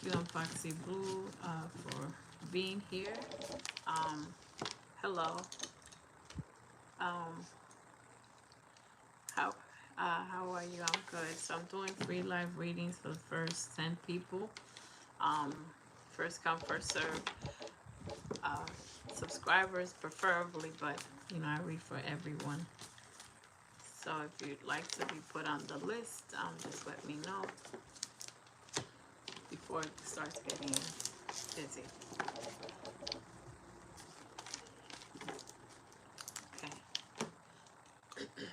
you on Foxy Blue for being here. Hello. Um, how how are you? I'm good. So I'm doing free live readings for the first 10 people. Um, First come, first serve. Uh, Subscribers preferably, but I read for everyone. So if you'd like to be put on the list, just let me know before it starts getting busy. Okay. Okay.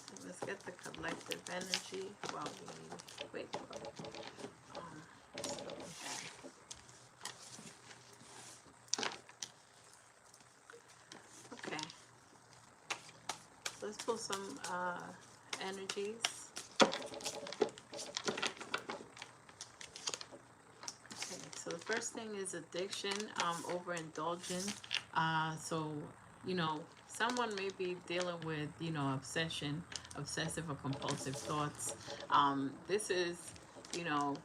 So let's get the collective energy while we wait for so we have. Okay. So let's pull some energies. Okay, so the first thing is addiction, overindulging. So, someone may be dealing with, obsession, obsessive or compulsive thoughts. This is, you know,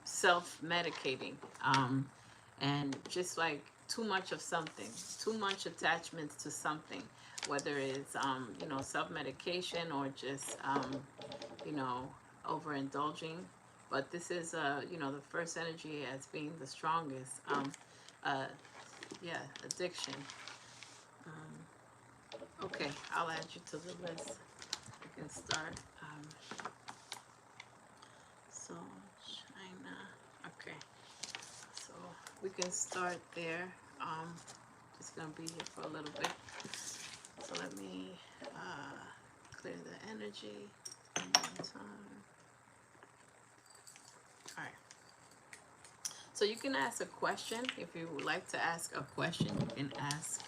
self-medicating. And just like too much of something, too much attachments to something, whether it's, self-medication or just, you know, overindulging. But this is, the first energy as being the strongest. Uh, yeah, addiction. Okay, I'll add you to the list. We can start. So, China. Okay, so we can start there. Just gonna be here for a little bit. So let me clear the energy one more time. All right. So you can ask a question. If you would like to ask a question, you can ask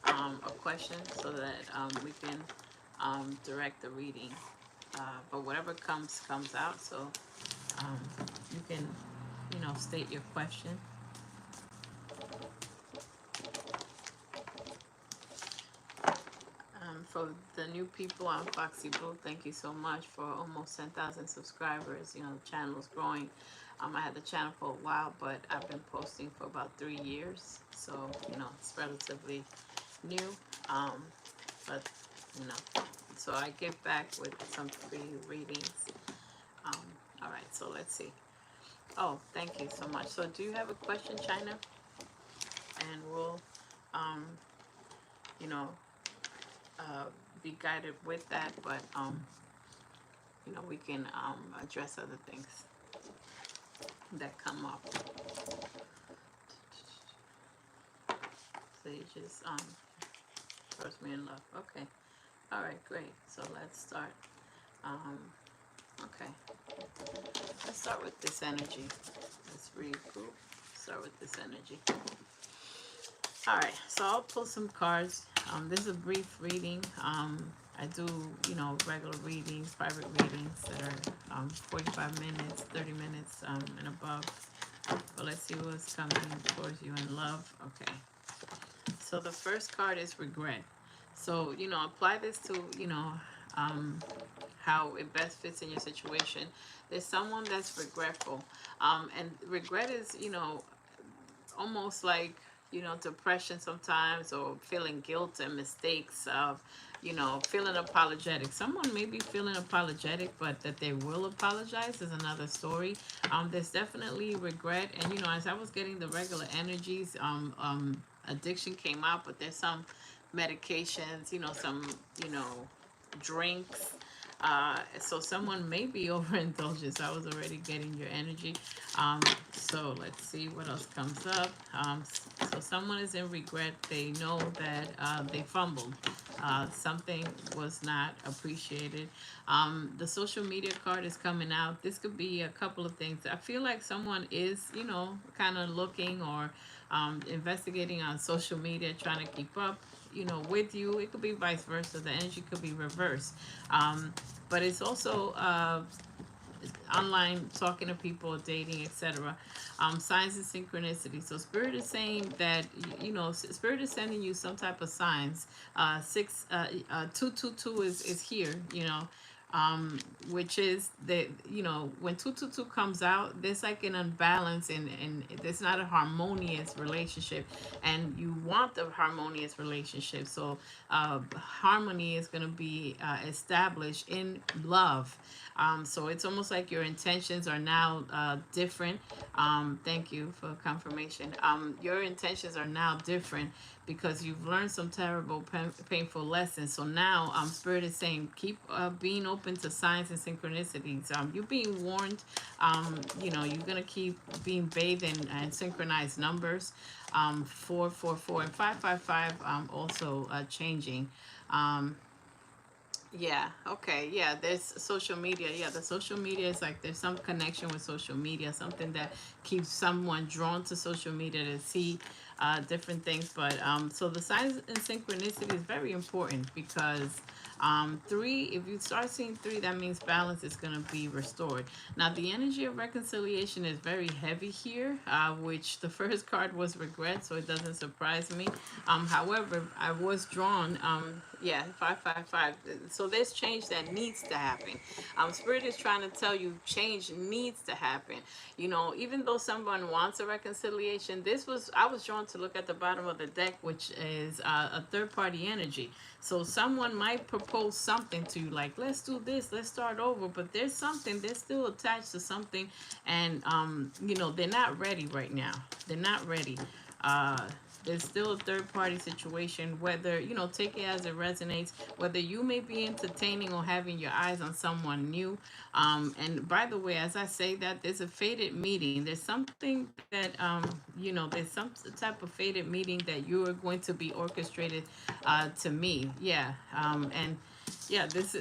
a question so that we can direct the reading. But whatever comes out. So you can, state your question. For the new people on Foxy Blue, thank you so much for almost 10,000 subscribers. The channel is growing. I had the channel for a while, but I've been posting for about 3 years. So, it's relatively new. But, so I give back with some free readings. All right, so let's see. Oh, thank you so much. So do you have a question, China? And we'll, you know, be guided with that, but, we can address other things that come up. So you just first me in love. Okay. All right, great. So let's start. Okay. Let's start with this energy. Let's regroup. Start with this energy. All right. So I'll pull some cards. This is a brief reading. I do, regular readings, private readings that are 45 minutes, 30 minutes and above. But let's see what's coming towards you in love. Okay. So the first card is regret. So, apply this to, how it best fits in your situation. There's someone that's regretful. And regret is, almost like, depression sometimes, or feeling guilt and mistakes of, feeling apologetic. Someone may be feeling apologetic, but that they will apologize is another story. There's definitely regret. And, as I was getting the regular energies, addiction came out, but there's some medications, some, drinks. So someone may be overindulgent. So I was already getting your energy. So let's see what else comes up. So someone is in regret. They know that they fumbled. Something was not appreciated. The social media card is coming out. This could be a couple of things. I feel like someone is, kind of looking or investigating on social media, trying to keep up, with you. It could be vice versa. The energy could be reversed. But it's also online, talking to people, dating, etc. Signs and synchronicity. So spirit is saying that spirit is sending you some type of signs. 222 is here. Which is that when 222 comes out, there's like an unbalance, and there's not a harmonious relationship, and you want the harmonious relationship. So harmony is going to be established in love. So it's almost like your intentions are now different. Thank you for confirmation. Your intentions are now different because you've learned some terrible, painful lessons. So now, Spirit is saying, keep being open to signs and synchronicities. You're being warned. You're gonna keep being bathed in synchronized numbers. 444 and 555. Also changing. Yeah, okay, yeah, there's social media. Yeah, the social media is like there's some connection with social media, something that keeps someone drawn to social media to see different things. But so the signs and synchronicity is very important because three, if you start seeing three, that means balance is going to be restored. Now, the energy of reconciliation is very heavy here, which the first card was regret, so it doesn't surprise me. However, I was drawn. Yeah, 555. So there's change that needs to happen. Spirit is trying to tell you change needs to happen. Even though someone wants a reconciliation, I was drawn to look at the bottom of the deck, which is a third party energy. So someone might propose something to you, like, let's do this, let's start over, but there's something, they're still attached to something, and they're not ready right now. They're not ready. There's still a third party situation, whether, take it as it resonates, whether you may be entertaining or having your eyes on someone new. And by the way, as I say that, there's a fated meeting. There's something that, there's some type of fated meeting that you are going to be orchestrated to me. Yeah. And yeah, there's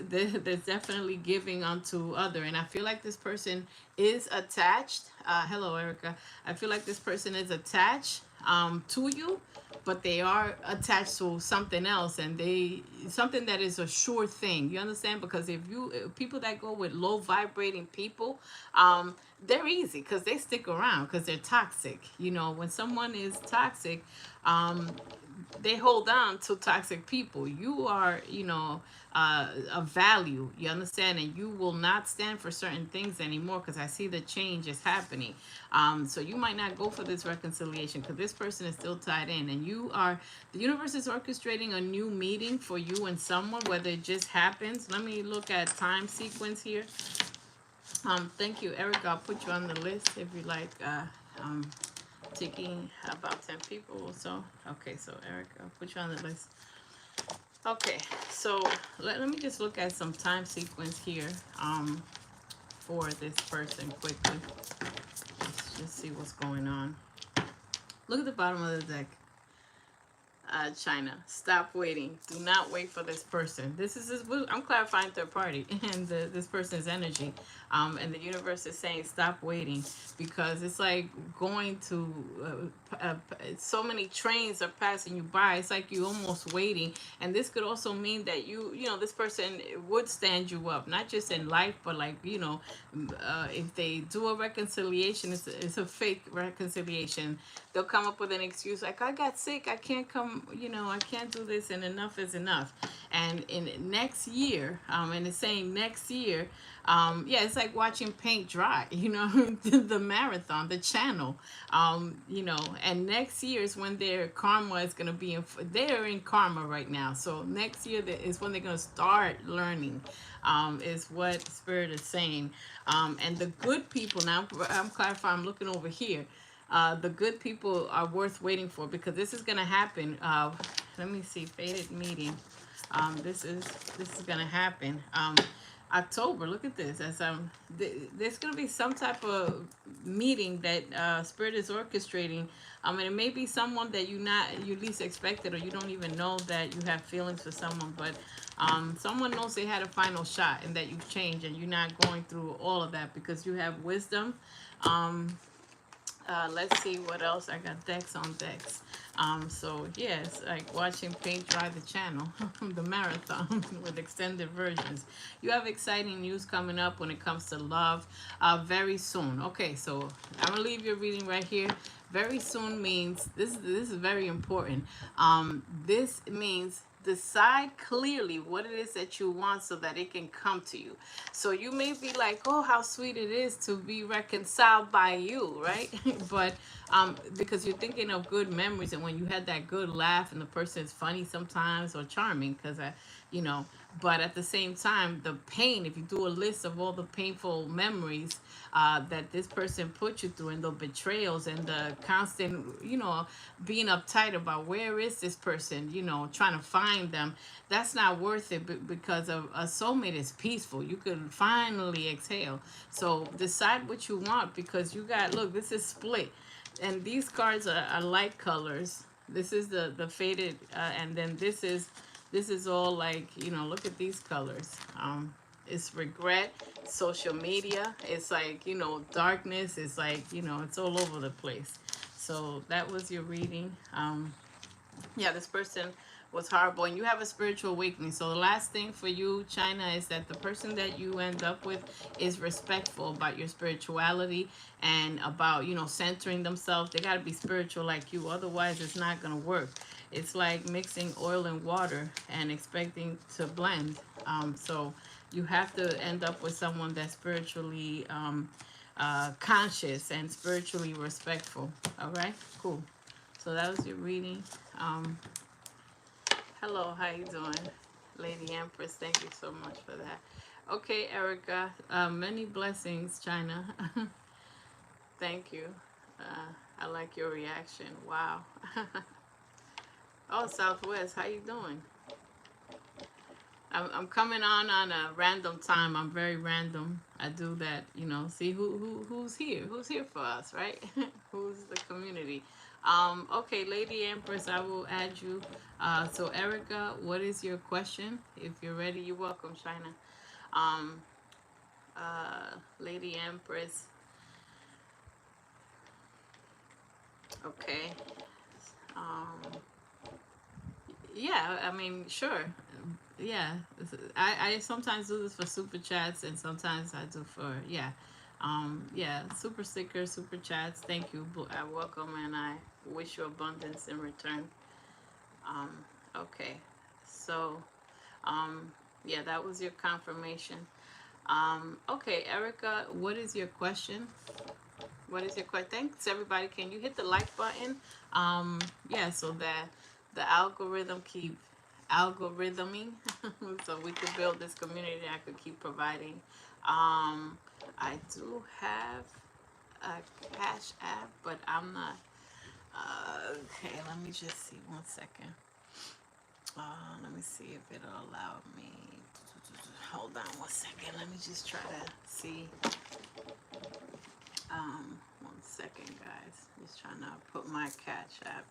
definitely giving unto other. And I feel like this person is attached. Hello, Erica. I feel like this person is attached to you, but they are attached to something else, and something that is a sure thing. You understand? Because if people that go with low vibrating people, they're easy because they stick around because they're toxic. When someone is toxic, they hold on to toxic people. You are, a value. You understand? And you will not stand for certain things anymore because I see the change is happening. So you might not go for this reconciliation because this person is still tied in, and the universe is orchestrating a new meeting for you and someone, whether it just happens. Let me look at time sequence here. Thank you, Eric. I'll put you on the list if you like. Taking about 10 people or so. Okay, so Eric, I'll put you on the list. Okay, so let me just look at some time sequence here for this person quickly. Let's just see what's going on. Look at the bottom of the deck. China, stop waiting. Do not wait for this person. I'm clarifying third party and this person's energy. And the universe is saying stop waiting because it's like going to so many trains are passing you by. It's like you almost waiting. And this could also mean that this person would stand you up, not just in life, but like, if they do a reconciliation, it's a fake reconciliation. They'll come up with an excuse like, I got sick, I can't come, I can't do this, and enough is enough. And in next year, and it's saying next year, it's like watching paint dry, the marathon, the channel, and next year is when their karma is going to be they're in karma right now. So next year is when they're going to start learning, is what Spirit is saying. And the good people, now I'm clarifying, I'm looking over here. The good people are worth waiting for because this is going to happen. Let me see, fated meeting. This is going to happen. October, look at this. As there's going to be some type of meeting that Spirit is orchestrating. And it may be someone that you least expected, or you don't even know that you have feelings for someone, but someone knows they had a final shot and that you've changed and you're not going through all of that because you have wisdom. Let's see what else. I got decks on decks. So yeah, it's like watching paint dry the channel, the marathon with extended versions. You have exciting news coming up when it comes to love, very soon. Okay, so I'm gonna leave your reading right here. Very soon means this is very important. This means decide clearly what it is that you want so that it can come to you. So you may be like, oh, how sweet it is to be reconciled by you, right? But because you're thinking of good memories, and when you had that good laugh and the person is funny sometimes or charming, because you know, but at the same time, the pain, if you do a list of all the painful memories that this person put you through, and the betrayals and the constant, you know, being uptight about where is this person, you know, trying to find them, that's not worth it, because a soulmate is peaceful. You can finally exhale. So decide what you want, because you got, look, this is split. And these cards are light colors. This is the faded, and then this is all like, you know, look at these colors. It's regret, social media. It's like, you know, darkness. It's like, you know, it's all over the place. So that was your reading. Yeah, this person was horrible, and you have a spiritual awakening. So the last thing for you, China, is that the person that you end up with is respectful about your spirituality and about, you know, centering themselves. They got to be spiritual like you, otherwise it's not going to work. It's like mixing oil and water and expecting to blend. So you have to end up with someone that's spiritually conscious and spiritually respectful. All right, cool. So that was your reading. Hello, how you doing, Lady Empress? Thank you so much for that. Okay, Erica. Many blessings, China. Thank you. I like your reaction. Wow. Oh, Southwest, how you doing? I'm coming on a random time. I'm very random. I do that, you know. See who's here. Who's here for us, right? Who's the community? Okay, Lady Empress, I will add you. So Erica, what is your question? If you're ready, you're welcome, China. Um, Lady Empress. Okay. Um, yeah, I mean, sure. Yeah, I sometimes do this for super chats, and sometimes I do for, yeah. Yeah, super stickers, super chats. Thank you. I welcome, and I wish you abundance in return. Um, okay. So, um, yeah, that was your confirmation. Okay, Erica, what is your question? What is your question? Thanks, everybody. Can you hit the like button? Yeah, so that the algorithm keep algorithming, so we could build this community. I could keep providing. I do have a Cash App, but I'm not. Okay, let me just see 1 second. Let me see if it'll allow me. Hold on 1 second. Let me just try to see. 1 second, guys. Just trying to put my Cash App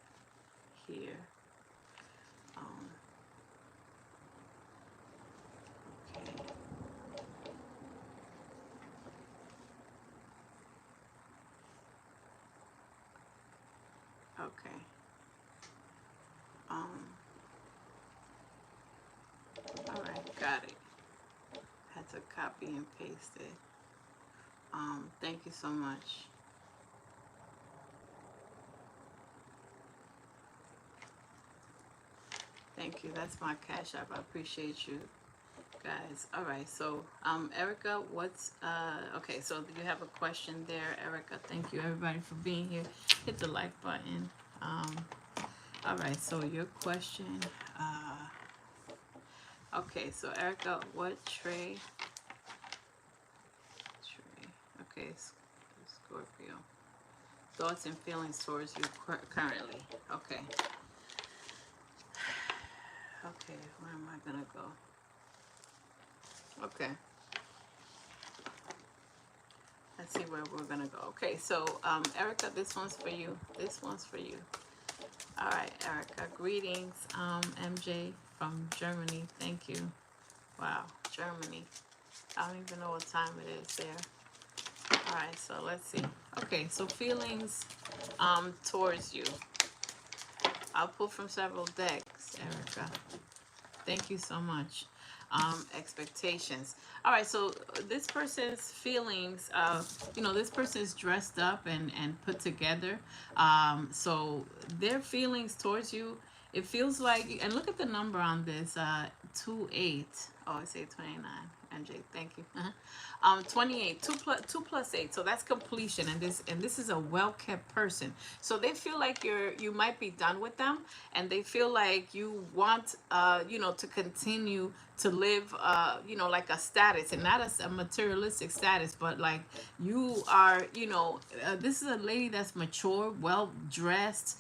here. Okay. Okay. All right, got it. Had to copy and paste it. Thank you so much. Thank you. That's my Cash App. I appreciate you guys. All right. So, Erica, what's okay, so you have a question there, Erica. Thank you everybody for being here. Hit the like button. All right. So your question. Okay. So Erica, what tray? Okay. Scorpio. Thoughts and feelings towards you currently. Okay. Okay. Where am I gonna go? Okay. Let's see where we're gonna go. Okay, so Erica, this one's for you. This one's for you. All right, Erica. Greetings, MJ from Germany. Thank you. Wow, Germany. I don't even know what time it is there. All right, so let's see. Okay, so feelings towards you. I'll pull from several decks, Erica. Thank you so much. Expectations. All right, so this person's feelings, this person is dressed up and put together. So their feelings towards you, it feels like, and look at the number on this, 28. Oh, I say 29. MJ, thank you. 28, 2 plus 8, so that's completion, and this is a well-kept person. So they feel like you might be done with them, and they feel like you want to continue to live like a status, and not a materialistic status, but like you are, this is a lady that's mature, well dressed,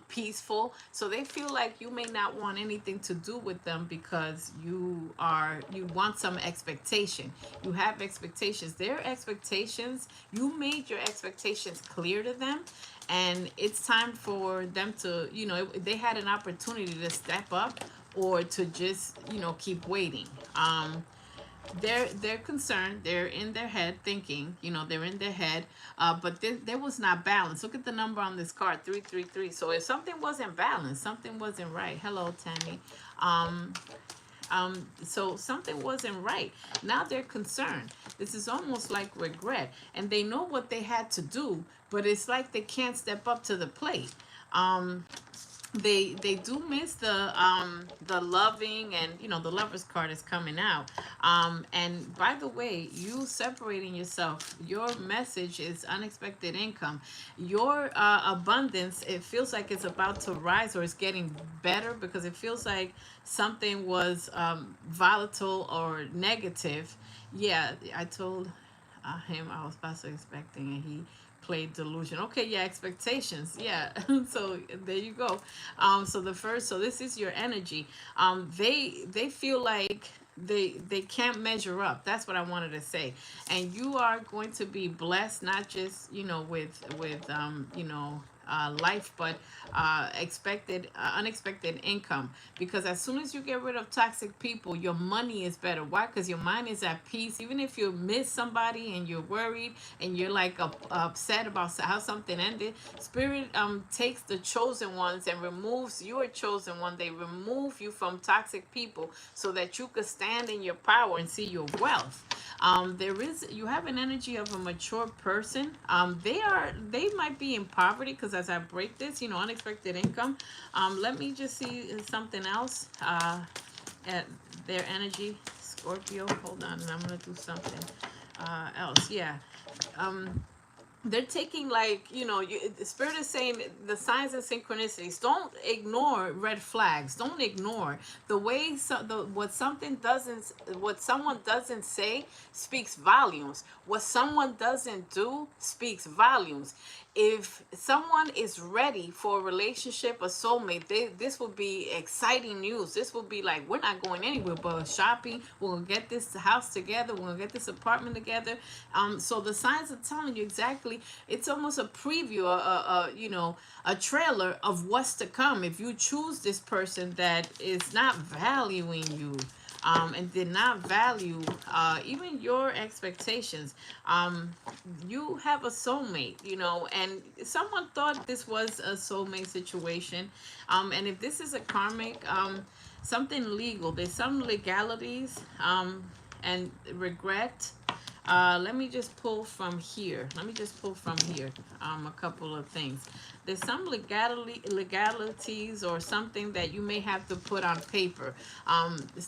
peaceful. So they feel like you may not want anything to do with them because you want some expectation. You have expectations. Their expectations, you made your expectations clear to them, and it's time for them to, they had an opportunity to step up or to just, keep waiting. They're concerned, they're in their head thinking, they're in their head, but there was not balance. Look at the number on this card, 333. So if something wasn't balanced, something wasn't right. Hello, Tammy. So something wasn't right. Now they're concerned. This is almost like regret, and they know what they had to do, but it's like they can't step up to the plate. They do miss the loving, and the Lovers card is coming out. And by the way, you separating yourself, your message is unexpected income. Your abundance, it feels like it's about to rise, or it's getting better, because it feels like something was volatile or negative. Yeah, I told him I was possibly expecting, and he played delusion. Okay, yeah, expectations. Yeah. So there you go. So this is your energy. They feel like they can't measure up. That's what I wanted to say. And you are going to be blessed, not just with life, but unexpected income. Because as soon as you get rid of toxic people, your money is better. Why? Because your mind is at peace. Even if you miss somebody and you're worried and you're like upset about how something ended, Spirit takes the chosen ones and removes your chosen one. They remove you from toxic people so that you could stand in your power and see your wealth. You have an energy of a mature person. They might be in poverty, because as I break this, unexpected income. Let me just see something else. At their energy, Scorpio. Hold on, and I'm gonna do something else. Yeah. They're taking, like, the Spirit is saying the signs and synchronicities. Don't ignore red flags. Don't ignore the way what someone doesn't say speaks volumes. What someone doesn't do speaks volumes. If someone is ready for a relationship, a soulmate, this will be exciting news. This will be like, we're not going anywhere but shopping. We're gonna get this house together. We're gonna get this apartment together. So the signs are telling you exactly. It's almost a preview, a trailer of what's to come. If you choose this person that is not valuing you, and did not value even your expectations, you have a soulmate, and someone thought this was a soulmate situation. And if this is a karmic, something legal, there's some legalities, and regret. Let me just pull from here. A couple of things. There's some legalities or something that you may have to put on paper.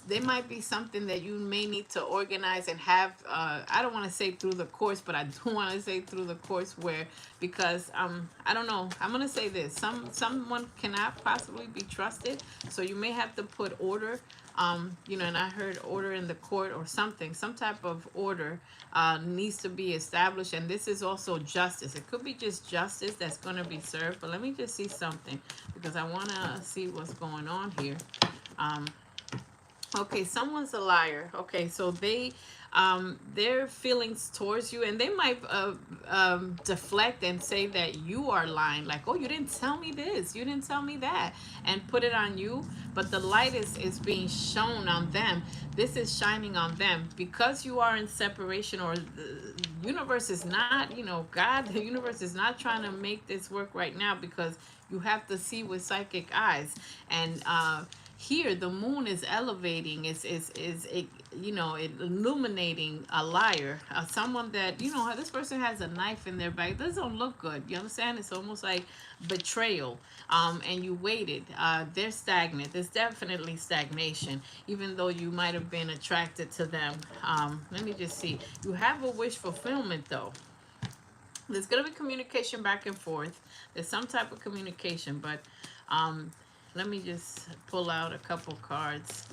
There might be something that you may need to organize and have. I don't want to say through the course, but I do want to say through the course because I don't know. I'm gonna say this. Someone cannot possibly be trusted, so you may have to put order. And I heard order in the court or something. Some type of order needs to be established, and this is also justice. It could be just justice that's going to be served, but let me just see something, because I want to see what's going on here. Okay, someone's a liar. Okay, so they their feelings towards you, and they might deflect and say that you are lying, like, oh, you didn't tell me this, you didn't tell me that, and put it on you. But the light is being shown on them. This is shining on them because you are in separation, or the universe is not, God, the universe is not trying to make this work right now, because you have to see with psychic eyes. And here the moon is elevating, is it, it illuminating a liar, someone that, this person has a knife in their back. This don't look good, you understand? It's almost like betrayal. And you waited. They're stagnant. There's definitely stagnation, even though you might have been attracted to them. Let me just see. You have a wish fulfillment, though. There's going to be communication back and forth. There's some type of communication, but let me just pull out a couple cards.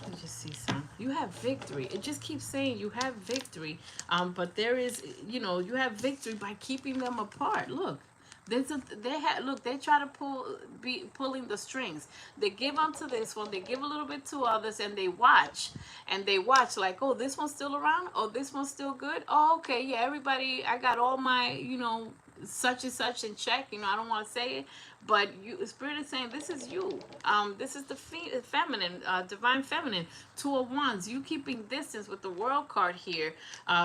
Let me just see some. You have victory. It just keeps saying you have victory. But there is, you have victory by keeping them apart. Look. Look, they try to be pulling the strings. They give unto this one, they give a little bit to others, and they watch. And they watch like, oh, this one's still around? Oh, this one's still good? Oh, okay, yeah, everybody, I got all my, such and such in check. I don't want to say it, but Spirit is saying this is you. This is the feminine, divine feminine, 2 of Wands. You keeping distance with the World card here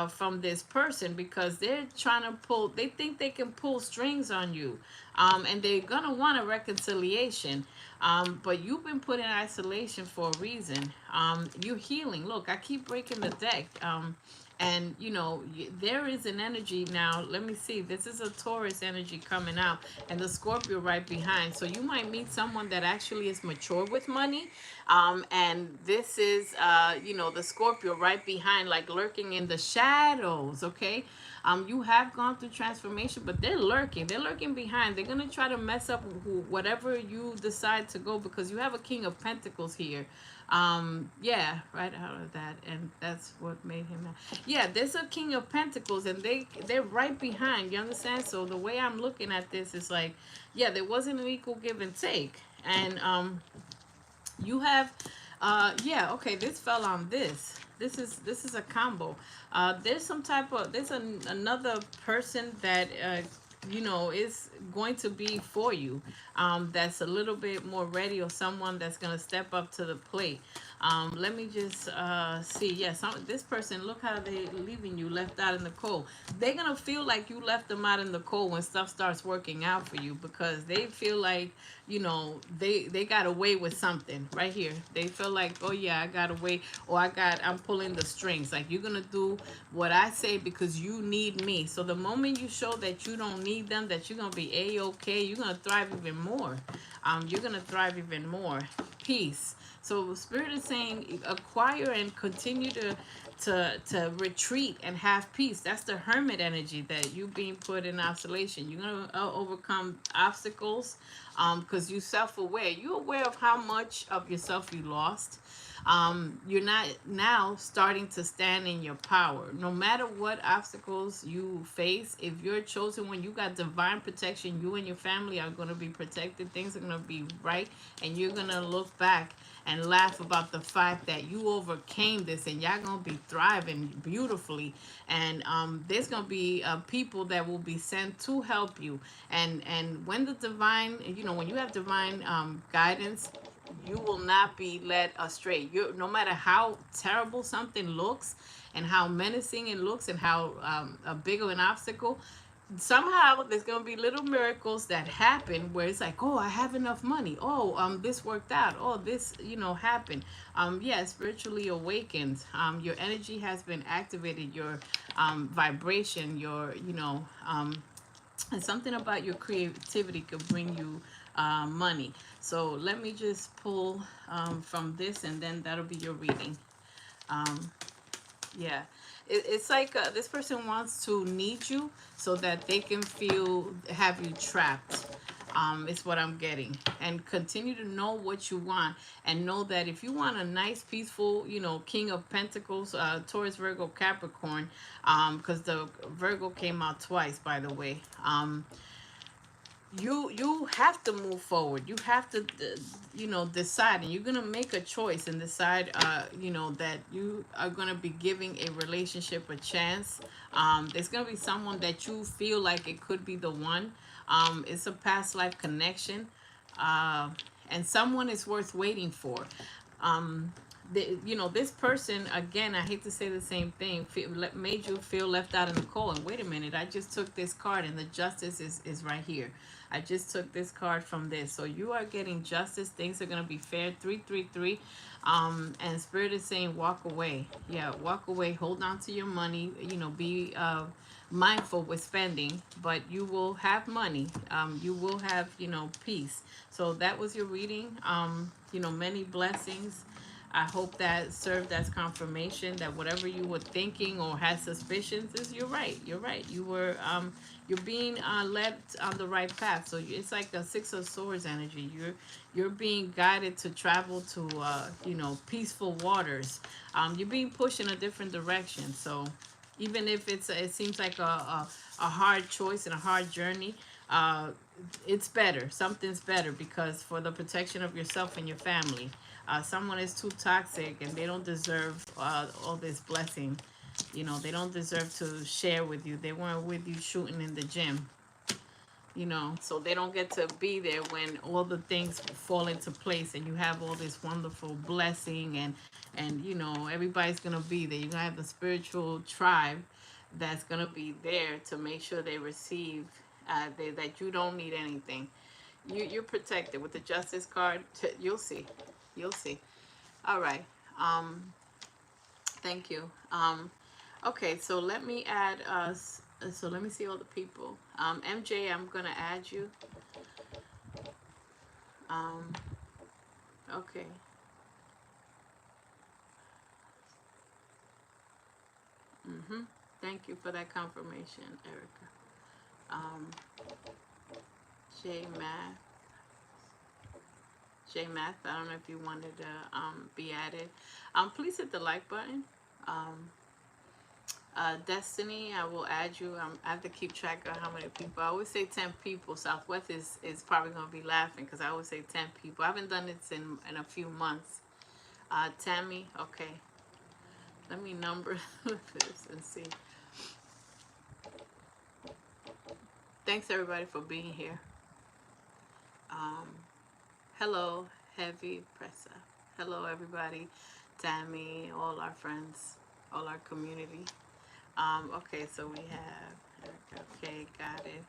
from this person, because they're trying to pull. They think they can pull strings on you, and they're gonna want a reconciliation. But you've been put in isolation for a reason. You're healing. Look, I keep breaking the deck. And there is an energy now. Let me see. This is a Taurus energy coming out, and the Scorpio right behind. So you might meet someone that actually is mature with money. And this is the Scorpio right behind, like lurking in the shadows. Okay. You have gone through transformation, but they're lurking. They're lurking behind. They're gonna try to mess up whatever you decide to go, because you have a King of Pentacles here. Yeah, right out of that, and that's what made him mad. Yeah, there's a King of Pentacles, and they're right behind. You understand? So the way I'm looking at this is like, yeah, there wasn't an equal give and take, and you have, yeah, okay, this fell on this. This is a combo. There's some type of another person that is going to be for you, that's a little bit more ready, or someone that's going to step up to the plate. Let me just see. Yes, this person, look how they leaving you left out in the cold. They're going to feel like you left them out in the cold when stuff starts working out for you, because they feel like, they got away with something right here. They feel like, oh yeah, I got away, or I'm pulling the strings. Like, you're going to do what I say because you need me. So the moment you show that you don't need them, that you're going to be A-okay, you're going to thrive even more. You're going to thrive even more. Peace. So Spirit is saying acquire and continue to retreat and have peace. That's the Hermit energy, that you being put in isolation. You're going to overcome obstacles because you're self-aware. You're aware of how much of yourself you lost. You're not now starting to stand in your power. No matter what obstacles you face, if you're chosen, when you got divine protection, you and your family are going to be protected. Things are going to be right, and you're going to look back and laugh about the fact that you overcame this, and y'all gonna be thriving beautifully. And there's gonna be people that will be sent to help you. And when the divine, when you have divine guidance, you will not be led astray. No matter how terrible something looks, and how menacing it looks, and how big of an obstacle, somehow there's going to be little miracles that happen where it's like, oh, I have enough money. Oh, this worked out. Oh, this, happened. Yeah, spiritually awakened. Your energy has been activated. Your vibration, your, and something about your creativity could bring you money. So let me just pull from this, and then that'll be your reading. Yeah, it's like this person wants to need you so that they can have you trapped. Is what I'm getting. And continue to know what you want, and know that if you want a nice, peaceful, King of Pentacles, Taurus, Virgo, Capricorn, because the Virgo came out twice, by the way. you have to move forward. You have to you know, decide, and you're gonna make a choice and decide, you know, that you are gonna be giving a relationship a chance. There's gonna be someone that you feel like it could be the one. It's a past life connection, uh, and someone is worth waiting for. um, you know, this person, again, I hate to say the same thing, made you feel left out in the cold. And wait a minute, I just took this card, and the justice is right here. I just took this card from this. So you are getting justice. Things are going to be fair. 333. And Spirit is saying walk away. Yeah, walk away. Hold on to your money. You know, be mindful with spending, but you will have money. You will have, you know, peace. So that was your reading. You know, many blessings. I hope that served as confirmation that whatever you were thinking or had suspicions is, you're right. You're right. You're being led on the right path. So it's like a Six of Swords energy. You're being guided to travel to you know, peaceful waters. You're being pushed in a different direction. So even if it seems like a hard choice and a hard journey, uh, it's better. Something's better, because for the protection of yourself and your family. Someone is too toxic and they don't deserve all this blessing. You know, they don't deserve to share with you. They weren't with you shooting in the gym, you know, so they don't get to be there when all the things fall into place and you have all this wonderful blessing, and you know, everybody's gonna be there. You're gonna have the spiritual tribe that's gonna be there to make sure they receive, that you don't need anything. You're protected with the justice card. You'll see. You'll see. All right. Thank you. Okay, so let me add us. So let me see all the people. MJ, I'm gonna add you. Um, okay. Thank you for that confirmation, Erica. Um, J Math. J Math. I don't know if you wanted to be added. Please hit the like button. Um, Destiny, I will add you. I have to keep track of how many people. I always say 10 people. Southwest is probably going to be laughing because I always say 10 people. I haven't done this in a few months. Tammy, okay. Let me number this and see. Thanks everybody for being here. Um, hello, Heavy Presser. Hello everybody. Tammy, all our friends, all our community. Okay, so we have, okay, got it.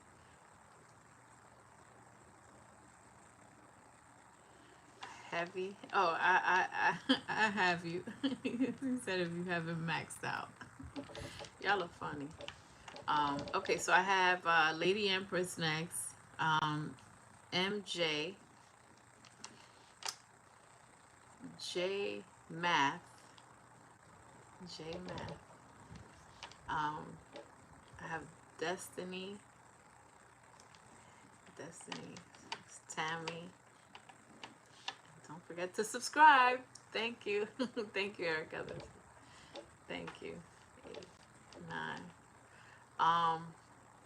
Heavy. Oh, I have you. He said if you haven't maxed out. Y'all are funny. Okay, so I have Lady Empress next. MJ, J Math, J Math. Um, I have Destiny, Destiny, Tammy. Don't forget to subscribe. Thank you. Thank you, Erica. Thank you. 8, 9.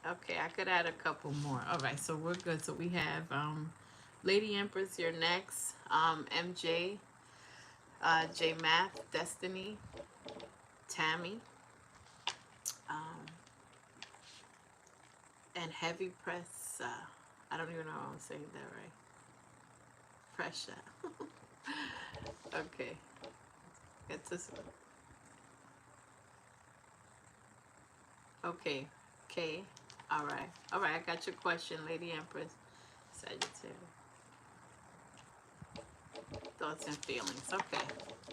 Okay, I could add a couple more. All right, so we're good. So we have Lady Empress, you're next. MJ, J Math, Destiny, Tammy, um, and Heavy Press. I don't even know if I'm saying that right. Pressure. Okay. Get this. Okay. K. All right. All right. I got your question, Lady Empress. Sagittarius. Thoughts and feelings. Okay.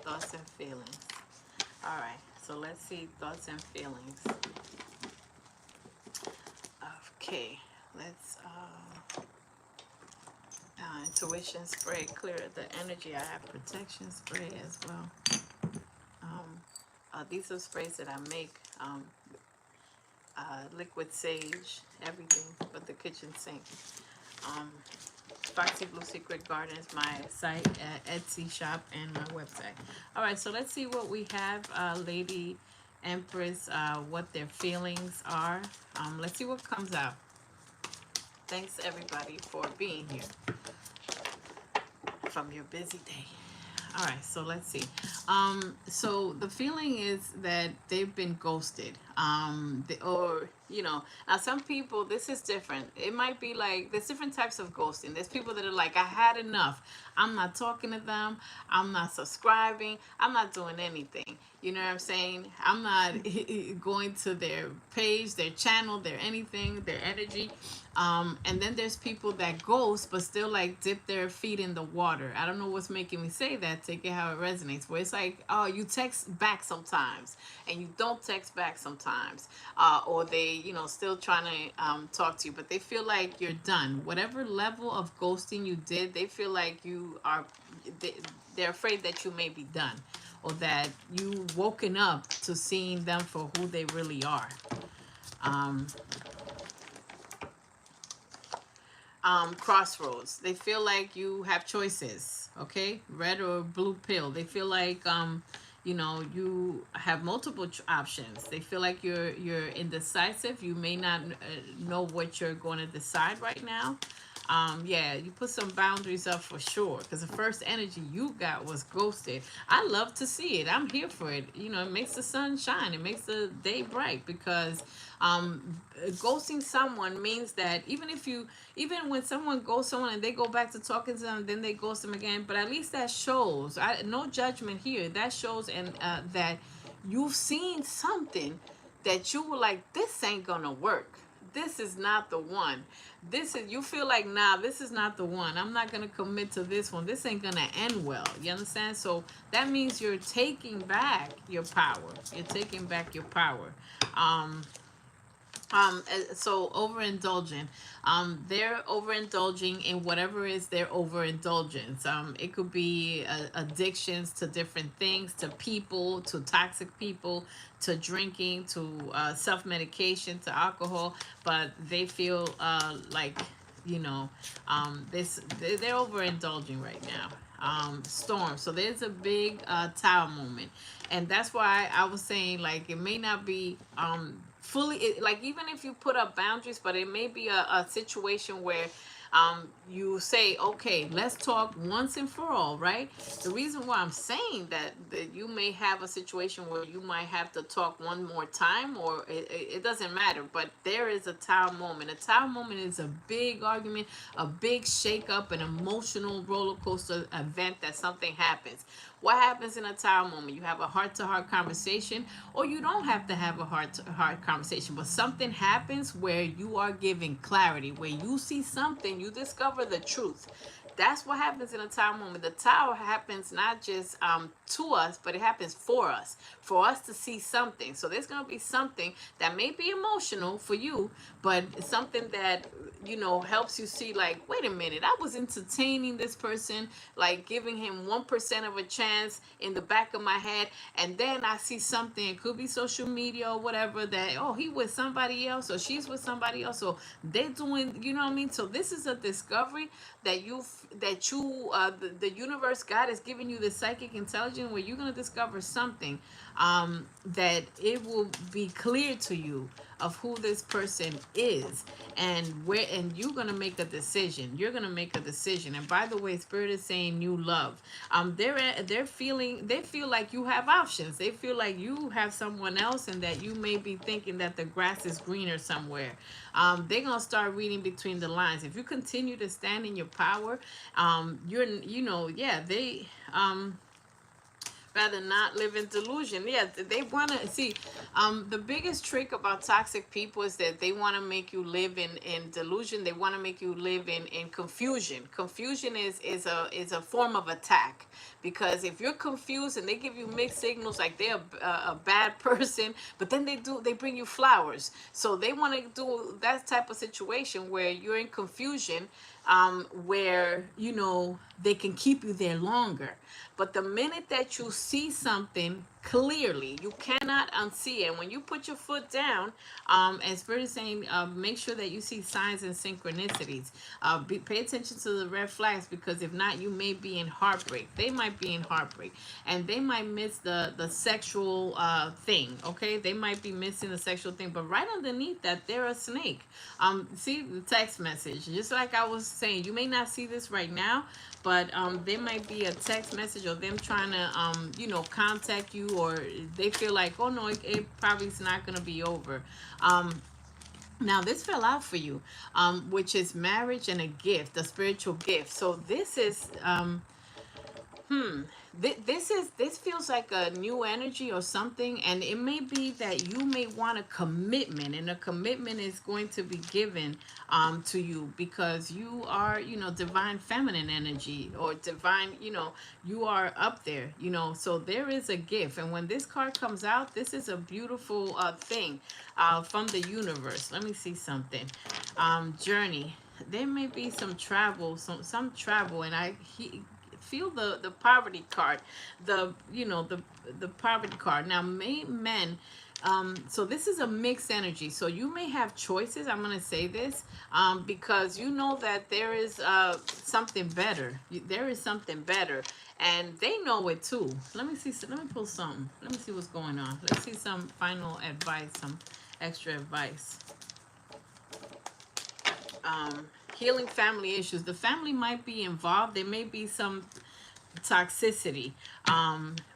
Thoughts and feelings. All right. So let's see thoughts and feelings. Okay. Let's intuition spray, clear the energy. I have protection spray as well. These are sprays that I make. Liquid sage, everything but the kitchen sink. Foxy Blue Secret Garden is my site, Etsy shop, and my website. All right, so let's see what we have, Lady Empress, what their feelings are. Let's see what comes out. Thanks everybody for being here from your busy day. All right, so let's see. So the feeling is that they've been ghosted. Or now some people, this is different. It might be like there's different types of ghosting. There's people that are like, I had enough. I'm not talking to them. I'm not subscribing. I'm not doing anything. You know what I'm saying? I'm not going to their page, their channel, their anything, their energy. And then there's people that ghost but still like dip their feet in the water. I don't know what's making me say that. Take it how it resonates. Where it's like, oh, you text back sometimes and you don't text back sometimes, or they, still trying to talk to you, but they feel like you're done. Whatever level of ghosting you did, they feel like you are. They're afraid that you may be done, or that you woken up to seeing them for who they really are. Crossroads. They feel like you have choices, okay? Red or blue pill. They feel like you have multiple options. They feel like you're indecisive. You may not know what you're going to decide right now. Yeah, you put some boundaries up for sure, because the first energy you got was ghosted. I love to see it. I'm here for it. It makes the sun shine. It makes the day bright, because ghosting someone means that even when someone ghosts someone and they go back to talking to them, then they ghost them again. But at least that shows, no judgment here. That shows and that you've seen something that you were like, this ain't gonna work. This is not the one. You feel like, nah, this is not the one. I'm not gonna commit to this one. This ain't gonna end well. You understand? So that means you're taking back your power. You're taking back your power. So overindulging, they're overindulging in whatever is their overindulgence. It could be addictions to different things, to people, to toxic people, to drinking, to self-medication, to alcohol, but they feel like they're overindulging right now. Storm. So there's a big tower moment, and that's why I was saying, like, it may not be fully, like, even if you put up boundaries, but it may be a situation where you say, okay, let's talk once and for all, right? The reason why I'm saying that you may have a situation where you might have to talk one more time, or it doesn't matter, but there is a tower moment. A tower moment is a big argument, a big shake up, an emotional roller coaster event that something happens. What happens in a tower moment? You have a heart-to-heart conversation, or you don't have to have a heart-to-heart conversation, but something happens where you are giving clarity, where you see something, you discover the truth. That's what happens in a tower moment. The tower happens not just to us, but it happens for us to see something. So there's going to be something that may be emotional for you, but something that helps you see, like, wait a minute, I was entertaining this person, like giving him 1% of a chance in the back of my head, and then I see something, it could be social media or whatever, that, oh, he with somebody else, or she's with somebody else, or they're doing, you know what I mean? So this is a discovery that the universe, God, is giving you the psychic intelligence, where you're going to discover something that it will be clear to you of who this person is, and you're going to make a decision. You're going to make a decision. And by the way, Spirit is saying new love. They feel like you have options. They feel like you have someone else, and that you may be thinking that the grass is greener somewhere. They're going to start reading between the lines. If you continue to stand in your power, they rather not live in delusion. Yeah, they want to see. The biggest trick about toxic people is that they want to make you live in delusion. They want to make you live in confusion. Confusion is a form of attack, because if you're confused and they give you mixed signals, like they're a bad person, but then they bring you flowers. So they want to do that type of situation where you're in confusion, where they can keep you there longer. But the minute that you see something clearly. You cannot unsee it. And when you put your foot down, and Spirit is saying, make sure that you see signs and synchronicities. Pay attention to the red flags, because if not, you may be in heartbreak. They might be in heartbreak, and they might miss the sexual thing. Okay, they might be missing the sexual thing, but right underneath that, they're a snake. See the text message, just like I was saying. You may not see this right now, but there might be a text message, or them trying to contact you, or they feel like, oh no, it probably is not going to be over. Now this fell out for you, which is marriage and a gift, a spiritual gift. So this is this feels like a new energy or something, and it may be that you may want a commitment, and a commitment is going to be given to you, because you are, divine feminine energy, or divine, you are up there, so there is a gift. And when this card comes out, this is a beautiful thing from the universe. Let me see something. Journey. There may be some travel, some travel, and feel the poverty card, the poverty card. Now, men, so this is a mixed energy. So you may have choices. I'm going to say this because you know that there is something better. There is something better, and they know it too. Let me see. Let me pull something. Let me see what's going on. Let's see some final advice, some extra advice. Healing family issues. The family might be involved. There may be some toxicity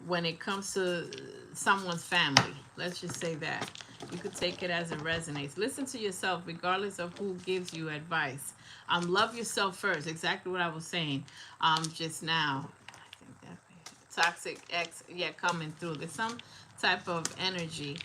when it comes to someone's family. Let's just say that. You could take it as it resonates. Listen to yourself regardless of who gives you advice. Love yourself first. Exactly what I was saying just now. I think that toxic ex, coming through. There's some type of energy.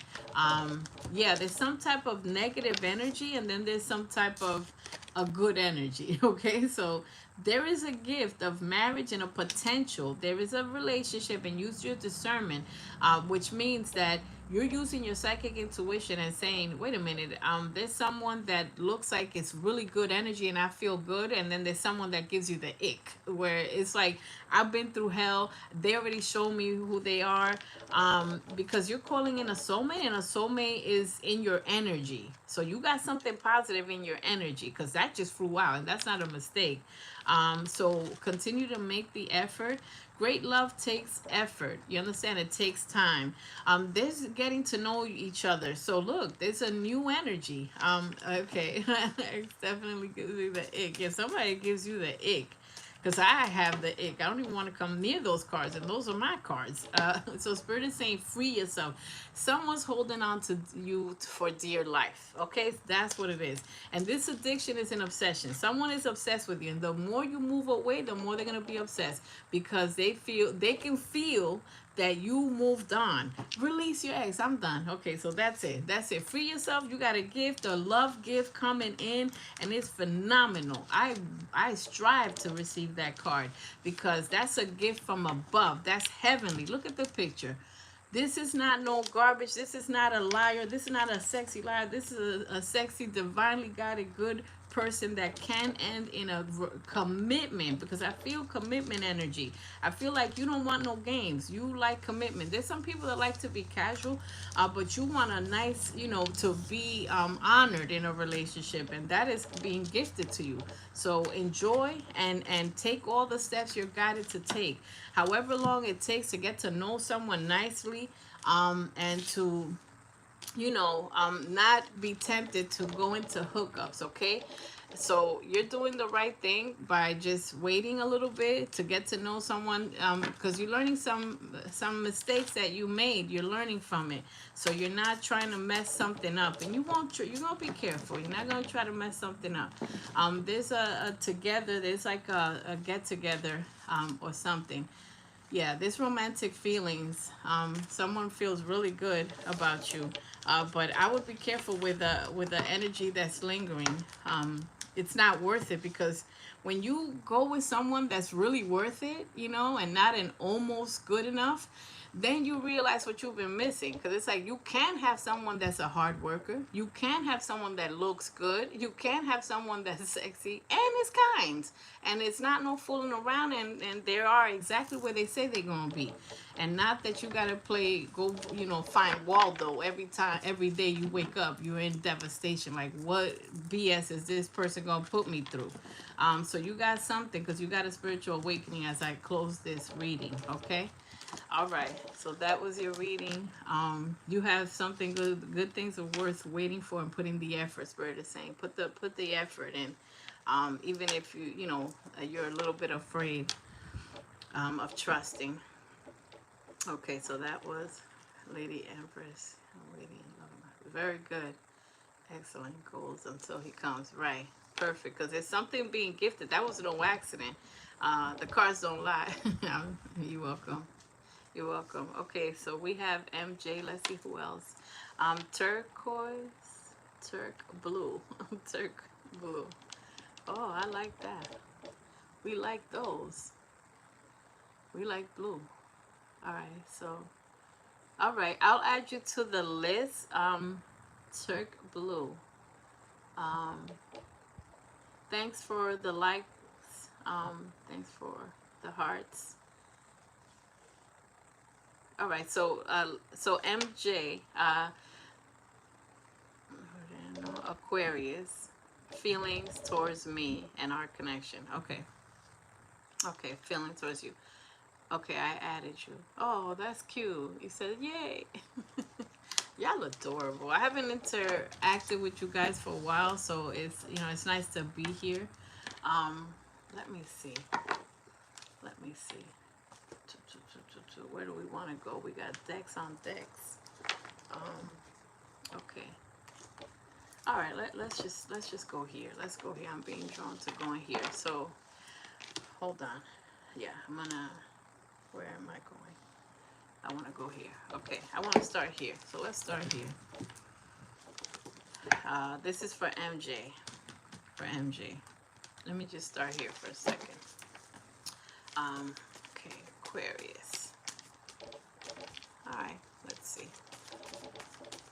There's some type of negative energy, and then there's some type of a good energy. Okay, so there is a gift of marriage and a potential. There is a relationship, and use your discernment, which means that you're using your psychic intuition and saying, wait a minute, there's someone that looks like it's really good energy and I feel good, and then there's someone that gives you the ick, where it's like, I've been through hell, they already showed me who they are, because you're calling in a soulmate, and a soulmate is in your energy. So you got something positive in your energy, because that just flew out, and that's not a mistake. So continue to make the effort. Great love takes effort. You understand? It takes time. There's getting to know each other. So look, there's a new energy. Okay. It definitely gives you the ick. If somebody gives you the ick, because I have the ick, I don't even want to come near those cards, and those are my cards. So Spirit is saying, free yourself. Someone's holding on to you for dear life. Okay, that's what it is. And this addiction is an obsession. Someone is obsessed with you, and the more you move away, the more they're gonna be obsessed, because they can feel that you moved on. Release your ex. I'm done. Okay, so that's it. That's it. Free yourself. You got a gift, a love gift coming in, and it's phenomenal. I strive to receive that card, because that's a gift from above. That's heavenly. Look at the picture. This is not no garbage. This is not a liar. This is not a sexy liar. This is a sexy, divinely guided, good person that can end in a commitment, because I feel commitment energy. I feel like you don't want no games. You like commitment. There's some people that like to be casual, but you want a nice, to be honored in a relationship, and that is being gifted to you. So enjoy and take all the steps you're guided to take, however long it takes to get to know someone nicely, and to not be tempted to go into hookups. Okay, so you're doing the right thing by just waiting a little bit to get to know someone, because you're learning some mistakes that you made. You're learning from it, so you're not trying to mess something up, and you're gonna be careful. You're not gonna try to mess something up. There's a together, there's like a get together, or something. Yeah, there's romantic feelings. Someone feels really good about you, but I would be careful with the energy that's lingering. It's not worth it, because when you go with someone that's really worth it, and not an almost good enough, then you realize what you've been missing. Because it's like you can have someone that's a hard worker, you can have someone that looks good, you can have someone that's sexy and is kind, and it's not no fooling around, and they are exactly where they say they're gonna be. And not that you gotta go, find Waldo every time, every day you wake up you're in devastation, like what BS is this person gonna put me through. So you got something, because you got a spiritual awakening as I close this reading. Okay. All right, so that was your reading. You have something good. Good things are worth waiting for and putting the effort. Spirit is saying, put the effort in, even if you're a little bit afraid of trusting. Okay, so that was Lady Empress. Waiting, very good, excellent. Goals until he comes. Right, perfect. Because there's something being gifted. That was no accident. The cards don't lie. You're welcome. You're welcome. Okay, so we have MJ. Let's see who else. Turquoise, Turk blue, Turk blue. Oh, I like that. We like those. We like blue. All right, so all right, I'll add you to the list. Turk blue. Um, thanks for the likes. Thanks for the hearts. All right, so MJ, Aquarius, feelings towards me and our connection. Okay, okay, feelings towards you. Okay, I added you. Oh, that's cute. You said yay. Y'all adorable. I haven't interacted with you guys for a while, so it's nice to be here. Let me see. Let me see. Where do we want to go? We got decks on decks. Okay. All right. Let's just go here. Let's go here. I'm being drawn to going here. So hold on. Yeah, I'm gonna. Where am I going? I want to go here. Okay. I want to start here. So let's start here. This is for MJ. For MJ. Let me just start here for a second. Okay. Aquarius. All right, let's see.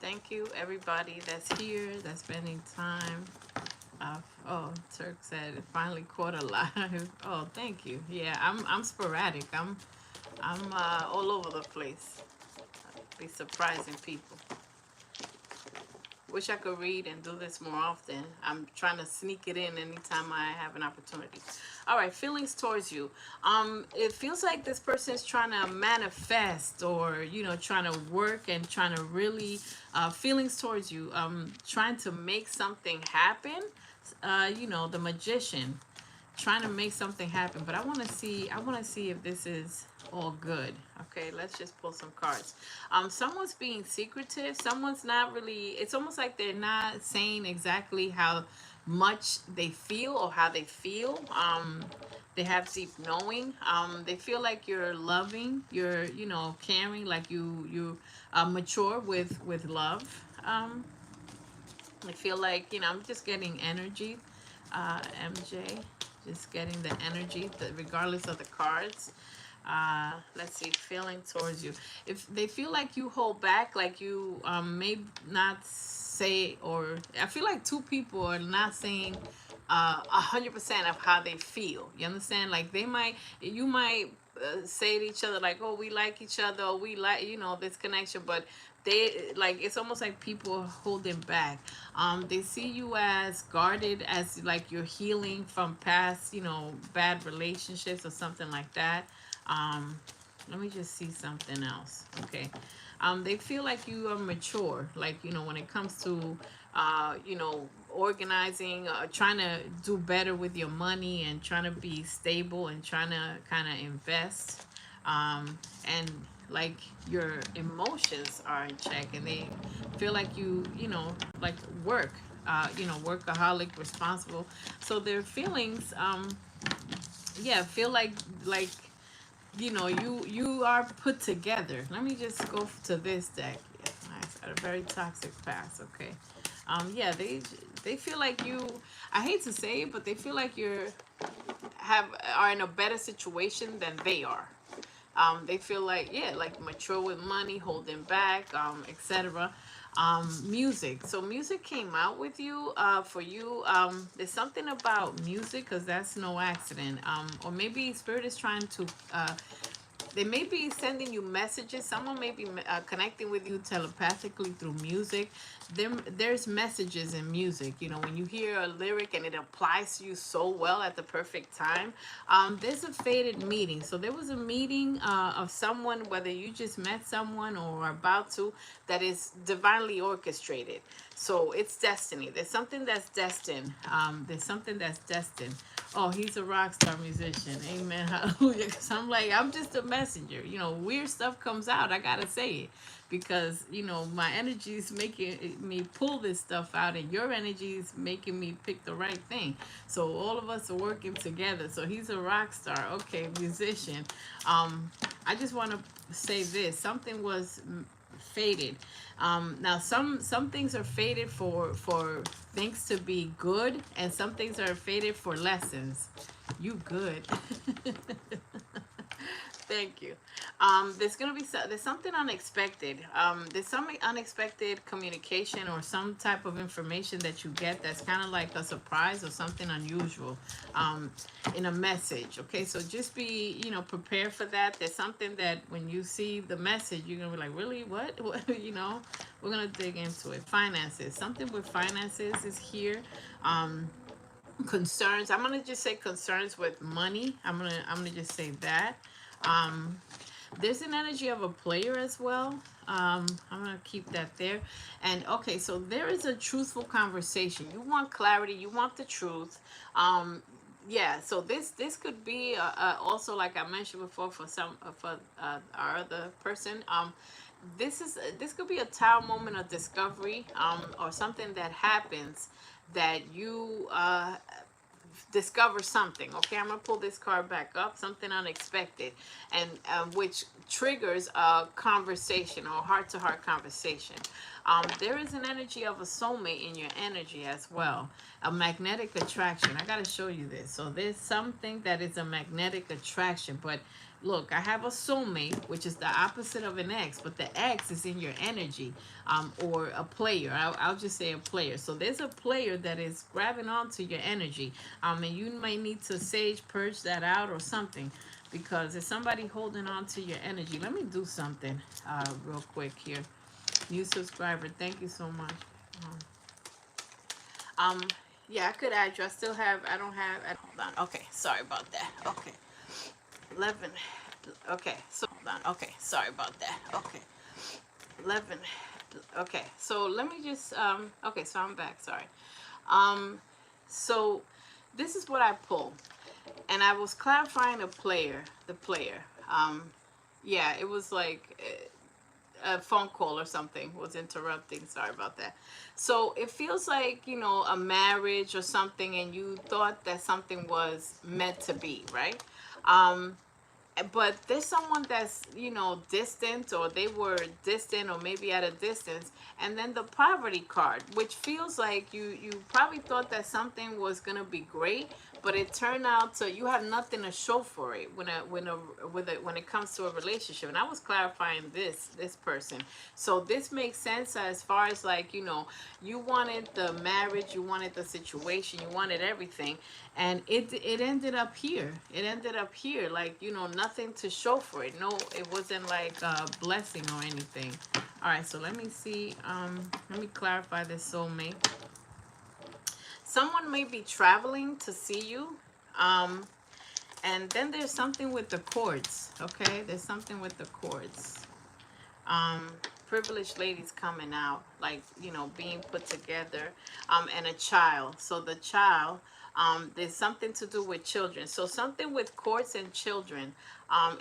Thank you, everybody that's here, that's spending time. Oh, Turk said it finally caught alive. Oh, thank you. Yeah, I'm sporadic. I'm all over the place. Be surprising people. Wish I could read and do this more often. I'm trying to sneak it in anytime I have an opportunity. All right, feelings towards you. It feels like this person is trying to manifest, or trying to work and trying to really feelings towards you. Trying to make something happen. The magician, trying to make something happen. But I want to see if this is all good. Okay, let's just pull some cards. Someone's being secretive. Someone's not really, it's almost like they're not saying exactly how much they feel or how they feel. They have deep knowing. They feel like you're loving, you're caring, like you mature with love. I feel like I'm just getting energy. MJ, just getting the energy, regardless of the cards. Let's see, feeling towards you. If they feel like you hold back, like you may not say, or I feel like two people are not saying 100% of how they feel. You understand? Like you might say to each other like, oh, we like each other, or we like this connection, but it's almost like people are holding back. They see you as guarded, as like you're healing from past bad relationships or something like that. Let me just see something else. Okay. They feel like you are mature, like when it comes to organizing, trying to do better with your money, and trying to be stable, and trying to kind of invest, and like your emotions are in check, and they feel like like work, workaholic, responsible. So their feelings, yeah, feel like you are put together. Let me just go to this deck. Yeah, nice. Got a very toxic past. Okay. Yeah, they feel like you. I hate to say it, but they feel like are in a better situation than they are. They feel like, yeah, like mature with money, holding back, etc. Music. So music came out with you, for you. There's something about music, because that's no accident. Or maybe spirit is trying to, they may be sending you messages. Someone may be connecting with you telepathically through music. There's messages in music. You know, when you hear a lyric and it applies to you so well at the perfect time. There's a fated meeting. So there was a meeting of someone, whether you just met someone or are about to, that is divinely orchestrated. So it's destiny. There's something that's destined. There's something that's destined. Oh, he's a rock star musician. Amen. Hallelujah. Because I'm like, I'm just a messenger. You know, weird stuff comes out. I got to say it. Because, you know, my energy is making me pull this stuff out, and your energy is making me pick the right thing. So all of us are working together. So he's a rock star. Okay, musician. I just want to say this. Something was fated. Now some things are fated for things to be good, and some things are fated for lessons. You good. Thank you. There's something unexpected. There's some unexpected communication or some type of information that you get that's kind of like a surprise or something unusual, um, in a message. Okay, so just be, prepared for that. There's something that when you see the message, you're gonna be like, really, what? We're gonna dig into it. Finances. Something with finances is here. Um, Concerns. I'm gonna just say concerns with money. I'm gonna just say that. Um, there's an energy of a player as well. I'm gonna keep that there. And okay, so there is a truthful conversation. You want clarity. You want the truth. Um, yeah. So this could be also, like I mentioned before, for some for our other person. This could be a tower moment of discovery, or something that happens that you discover something. Okay, I'm gonna pull this card back up. Something unexpected, and which triggers a conversation or heart-to-heart conversation. There is an energy of a soulmate in your energy as well. A magnetic attraction. I gotta show you this. So there's something that is a magnetic attraction, but look, I have a soulmate, which is the opposite of an ex, but the ex is in your energy, or a player. I'll just say a player. So there's a player that is grabbing onto your energy, and you may need to sage purge that out or something, because there's somebody holding on to your energy. Let me do something real quick here. New subscriber, thank you so much. Um, yeah, I could add you. I don't have, hold on. Okay, sorry about that. Okay. 11. Okay, so hold on. Okay, sorry about that. Okay. 11. Okay, so let me just okay, so I'm back. Sorry. Um so this is what I pulled. And I was clarifying the player. Um yeah, it was like a phone call or something was interrupting. Sorry about that. So it feels like, a marriage or something, and you thought that something was meant to be, right? Um, but there's someone that's, distant, or they were distant, or maybe at a distance. And then the poverty card, which feels like you probably thought that something was going to be great, but it turned out to, you have nothing to show for it when it comes to a relationship. And I was clarifying this person. So this makes sense as far as, like, you wanted the marriage, you wanted the situation, you wanted everything, and it ended up here. It ended up here, like, nothing to show for it. No, it wasn't like a blessing or anything. All right, so let me see. Let me clarify this soulmate. Someone may be traveling to see you. Um, and then there's something with the cords. Okay, there's something with the cords. Um, Privileged ladies coming out, like, being put together. And a child. So the child, there's something to do with children. So something with courts and children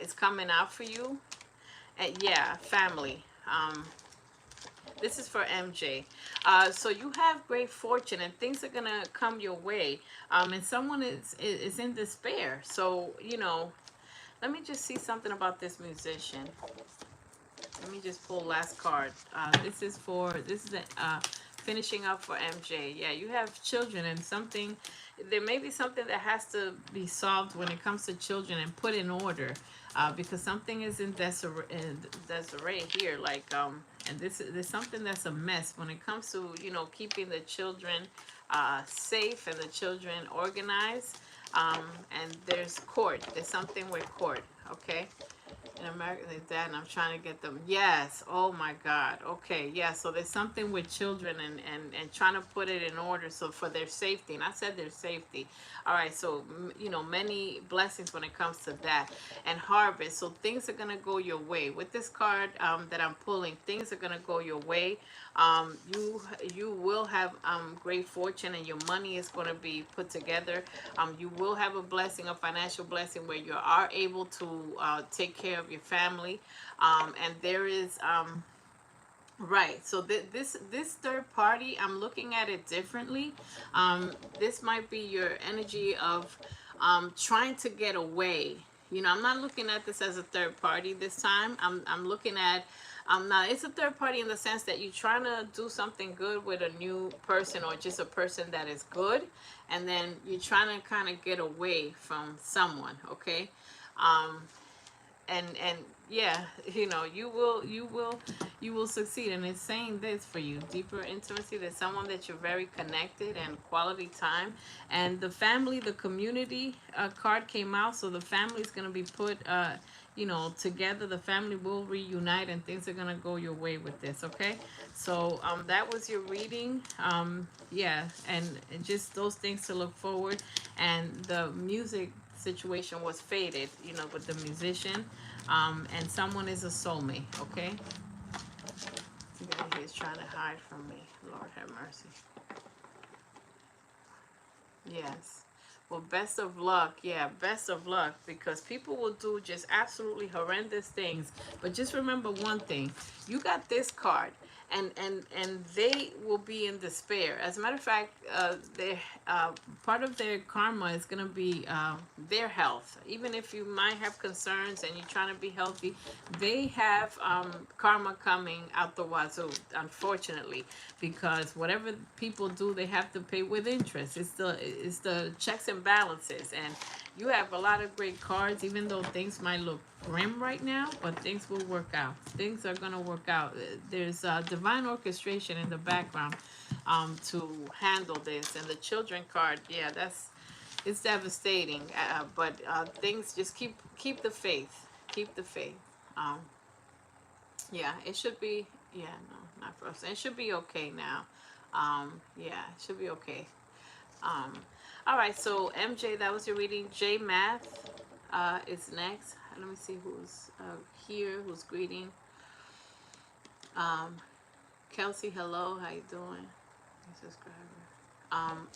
is coming out for you. And yeah, family. This is for MJ. So you have great fortune, and things are gonna come your way. And someone is in despair. So, let me just see something about this musician. Let me just pull last card. This is finishing up for MJ. Yeah, you have children and something, there may be something that has to be solved when it comes to children and put in order, because something is in disarray here, like, and there's something that's a mess when it comes to, keeping the children safe and the children organized. And there's something with court, okay? In America, like that, and I'm trying to get them. Yes. Oh my God. Okay. Yeah. So there's something with children and trying to put it in order so for their safety. And I said their safety. All right. So many blessings when it comes to that and harvest. So things are gonna go your way with this card that I'm pulling. Things are gonna go your way. You will have great fortune and your money is going to be put together. You will have a blessing, a financial blessing where you are able to take care of your family. And there is right. So this third party, I'm looking at it differently. This might be your energy of trying to get away. I'm not looking at this as a third party this time. I'm looking at now it's a third party in the sense that you're trying to do something good with a new person or just a person that is good, and then you're trying to kind of get away from someone. Okay. Um, and yeah, you will succeed, and it's saying this for you: deeper intimacy. There's someone that you're very connected and quality time. And the family, the community card came out, so the family is going to be put together. The family will reunite and things are going to go your way with this. Okay, so that was your reading. Yeah, and just those things to look forward. And the music situation was faded, with the musician. And someone is a soulmate. Okay, the guy here is trying to hide from me. Lord have mercy. Yes. Well, best of luck. Yeah, best of luck, because people will do just absolutely horrendous things. But just remember one thing: you got this card, and they will be in despair. As a matter of fact, they part of their karma is going to be their health. Even if you might have concerns and you're trying to be healthy, they have karma coming out the wazoo, unfortunately, because whatever people do, they have to pay with interest. It's the checks and balances. And you have a lot of great cards, even though things might look grim right now, but things will work out. Things are going to work out. There's divine orchestration in the background to handle this. And the children card, yeah, it's devastating. But things, just keep the faith. Keep the faith. Um, yeah, it should be. Yeah, no, not for us. It should be okay now. Yeah, it should be okay. Um, all right, so MJ, that was your reading. J Math is next. Let me see who's here, who's greeting. Um, Kelsey, hello, how you doing? Subscriber.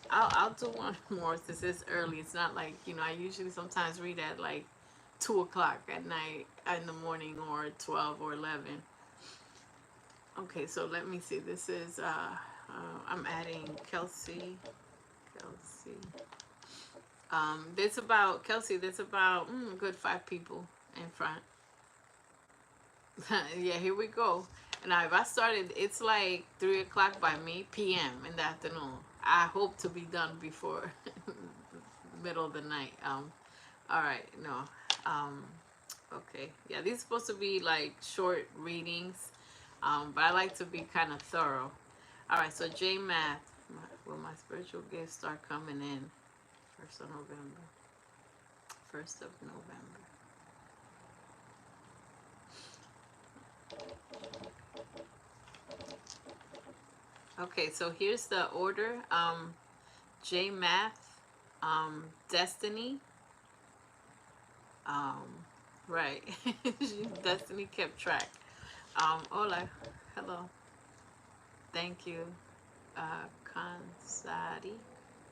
I'll do one more since it's early. It's not like, I usually sometimes read at like 2 o'clock at night, in the morning, or 12 or 11. Okay, so let me see. This is I'm adding Kelsey. There's about Kelsey. There's about good 5 people in front. Yeah, here we go. Now, if I started, it's like 3 o'clock by me, p.m. in the afternoon. I hope to be done before middle of the night. All right, no. Okay, yeah, these are supposed to be like short readings, but I like to be kind of thorough. All right, so J Math, will my spiritual gifts start coming in 1st of November? 1st of November. Okay, so here's the order. J Math, Destiny. Right. Destiny kept track. Hola. Hello. Thank you. Kansadi.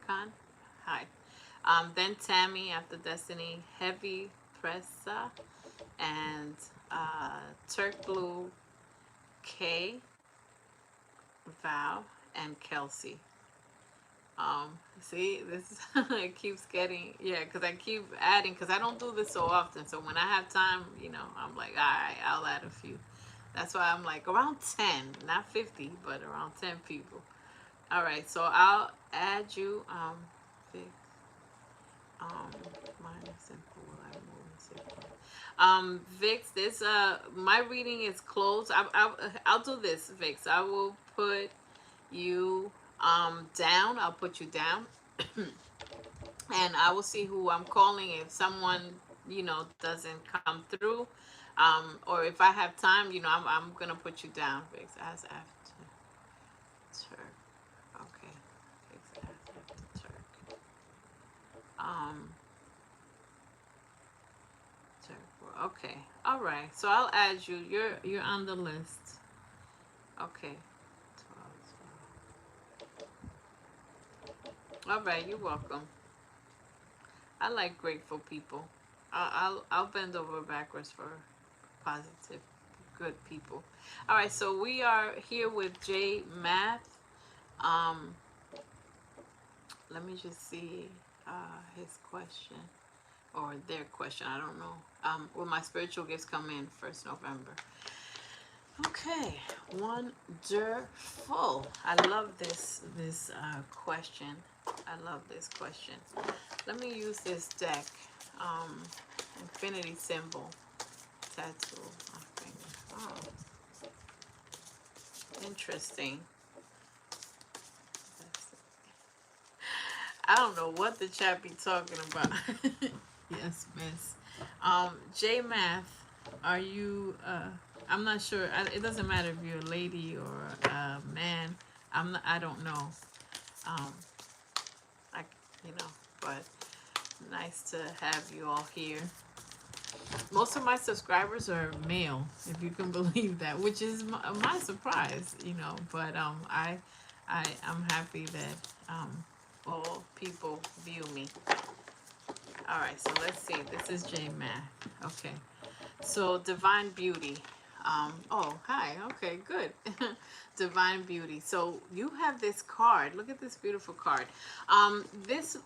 Khan. Hi. Then Tammy after Destiny. Heavy Pressa. And Turk Blue K. Val and Kelsey. See, this it keeps getting, yeah, because I keep adding, because I don't do this so often. So when I have time, I'm like, all right, I'll add a few. That's why I'm like around 10, not 50, but around 10 people. All right, so I'll add you. Fix, um, minus simple. Will I move simple? Vix, this my reading is closed. I'll do this, Vix. I will put you down. I'll put you down, and I will see who I'm calling. If someone, doesn't come through, or if I have time, I'm gonna put you down, Vix. As after Turk. Okay. Vix as after Turk. Um, Turk. Okay. All right. So I'll add you. You're on the list. Okay. 12. All right. You're welcome. I like grateful people. I'll bend over backwards for positive, good people. All right, so we are here with J Math. Um, Let me just see his question or their question. I don't know. Will my spiritual gifts come in 1st November? Okay, wonderful. I love this question. I love this question. Let me use this deck. Um, Infinity symbol tattoo. I think. Oh, interesting. I don't know what the chat be talking about. Yes, miss. J Math, are you? I'm not sure. It doesn't matter if you're a lady or a man. I'm. Not, I don't know. Um, I, but nice to have you all here. Most of my subscribers are male, if you can believe that, which is my surprise, But I'm happy that all people view me. All right, so let's see. This is J Math. Okay. So divine beauty. Oh, hi. Okay, good. Divine beauty. So you have this card. Look at this beautiful card. This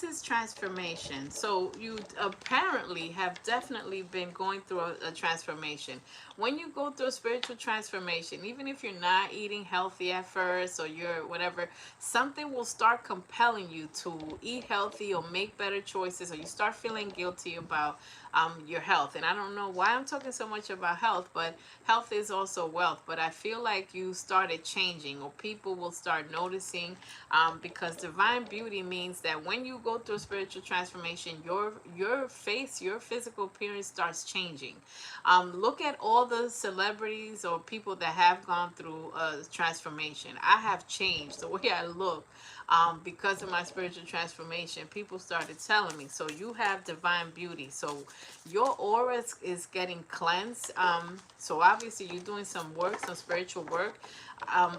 is transformation. So you apparently have definitely been going through a transformation. When you go through a spiritual transformation, even if you're not eating healthy at first or you're whatever, something will start compelling you to eat healthy or make better choices, or you start feeling guilty about your health. And I don't know why I'm talking so much about health, but health is also wealth. But I feel like you started changing, or people will start noticing, because divine beauty means that when you go through a spiritual transformation, your face, your physical appearance starts changing. Look at all the celebrities or people that have gone through a transformation. I have changed the way I look. Because of my spiritual transformation, people started telling me. So you have divine beauty. So your aura is getting cleansed. So obviously you're doing some work, some spiritual work.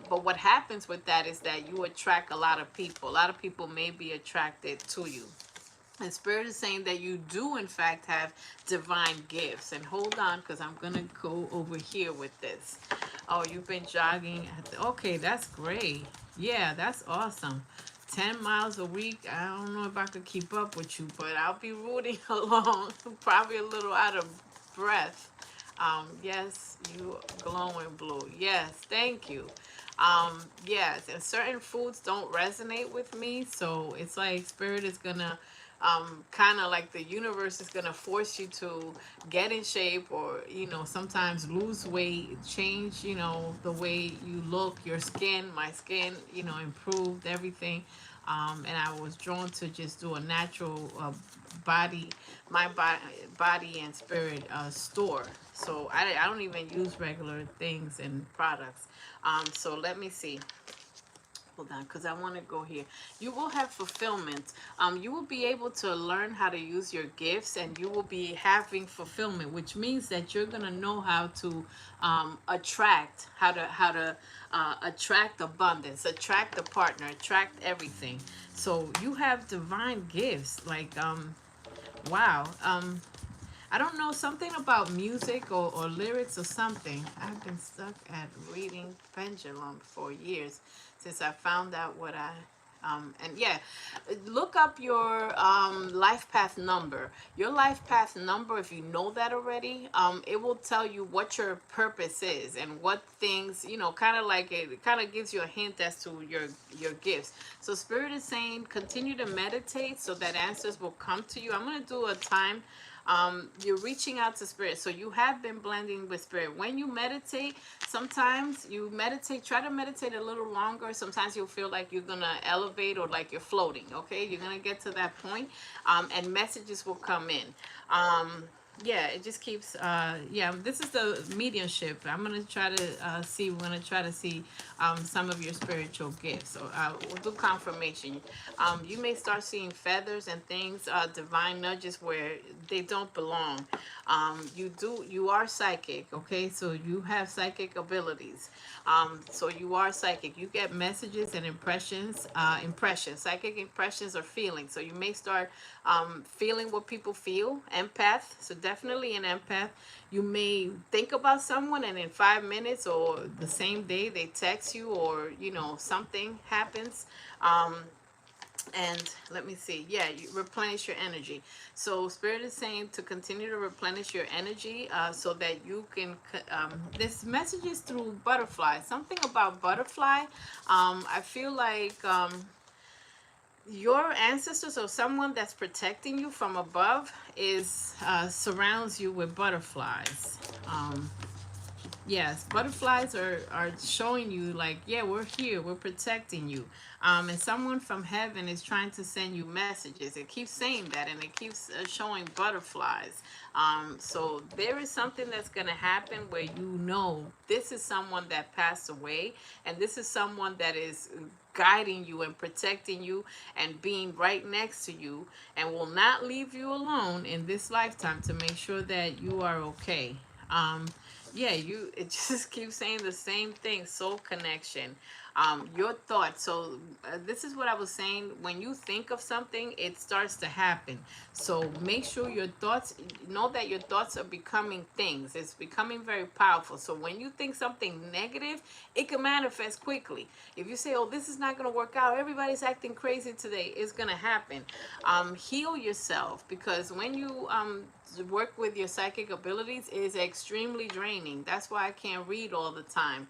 But what happens with that is that you attract a lot of people. A lot of people may be attracted to you. And Spirit is saying that you do, in fact, have divine gifts. And hold on, because I'm going to go over here with this. Oh, you've been jogging. Okay, that's great. Yeah, that's awesome. 10 miles a week. I don't know if I could keep up with you, but I'll be rooting along. Probably a little out of breath. Yes, you glowing blue. Yes, thank you. Yes, and certain foods don't resonate with me, so it's like Spirit is gonna kind of like the universe is gonna force you to get in shape, or sometimes lose weight, change the way you look, your skin, my skin, improved everything. And I was drawn to just do a natural body, my body and spirit store. So I don't even use regular things and products. So let me see. Hold on, because I want to go here. You will have fulfillment. You will be able to learn how to use your gifts, and you will be having fulfillment, which means that you're gonna know how to attract, attract abundance, attract a partner, attract everything. So you have divine gifts, like wow. I don't know, something about music or lyrics or something. I've been stuck at reading pendulum for years since I found out what I And yeah, look up your life path number. Your life path number, if you know that already, it will tell you what your purpose is and what things, you know, kind of like it kind of gives you a hint as to your gifts. So Spirit is saying continue to meditate so that answers will come to you. I'm going to do a time, you're reaching out to Spirit, so you have been blending with Spirit. When you meditate, sometimes you meditate, try to meditate a little longer. Sometimes you'll feel like you're gonna elevate or like you're floating. Okay, you're gonna get to that point, and messages will come in. Yeah, it just keeps yeah, this is the mediumship. I'm gonna try to see, we're gonna try to see some of your spiritual gifts. So we'll do confirmation. You may start seeing feathers and things, divine nudges where they don't belong. You are psychic, okay? So you have psychic abilities. So you are psychic. You get messages and impressions, psychic impressions or feelings. So you may start feeling what people feel. Empath, so definitely an empath. You may think about someone and in 5 minutes or the same day they text you, or you know, something happens. And let me see, yeah, you replenish your energy. So Spirit is saying to continue to replenish your energy, so that you can this message is through butterfly, something about butterfly. I feel like your ancestors or someone that's protecting you from above is surrounds you with butterflies. Yes, butterflies are showing you like, yeah, we're here, we're protecting you. And someone from heaven is trying to send you messages. It keeps saying that, and it keeps showing butterflies. So there is something that's going to happen where you know this is someone that passed away, and this is someone that is guiding you and protecting you and being right next to you, and will not leave you alone in this lifetime to make sure that you are okay. Yeah, it just keeps saying the same thing. Soul connection, your thoughts. So this is what I was saying. When you think of something, it starts to happen. So make sure your thoughts, know that your thoughts are becoming things. It's becoming very powerful. So when you think something negative, it can manifest quickly. If you say, oh, this is not going to work out, everybody's acting crazy today, it's going to happen. Heal yourself, because when you work with your psychic abilities, is extremely draining. That's why I can't read all the time.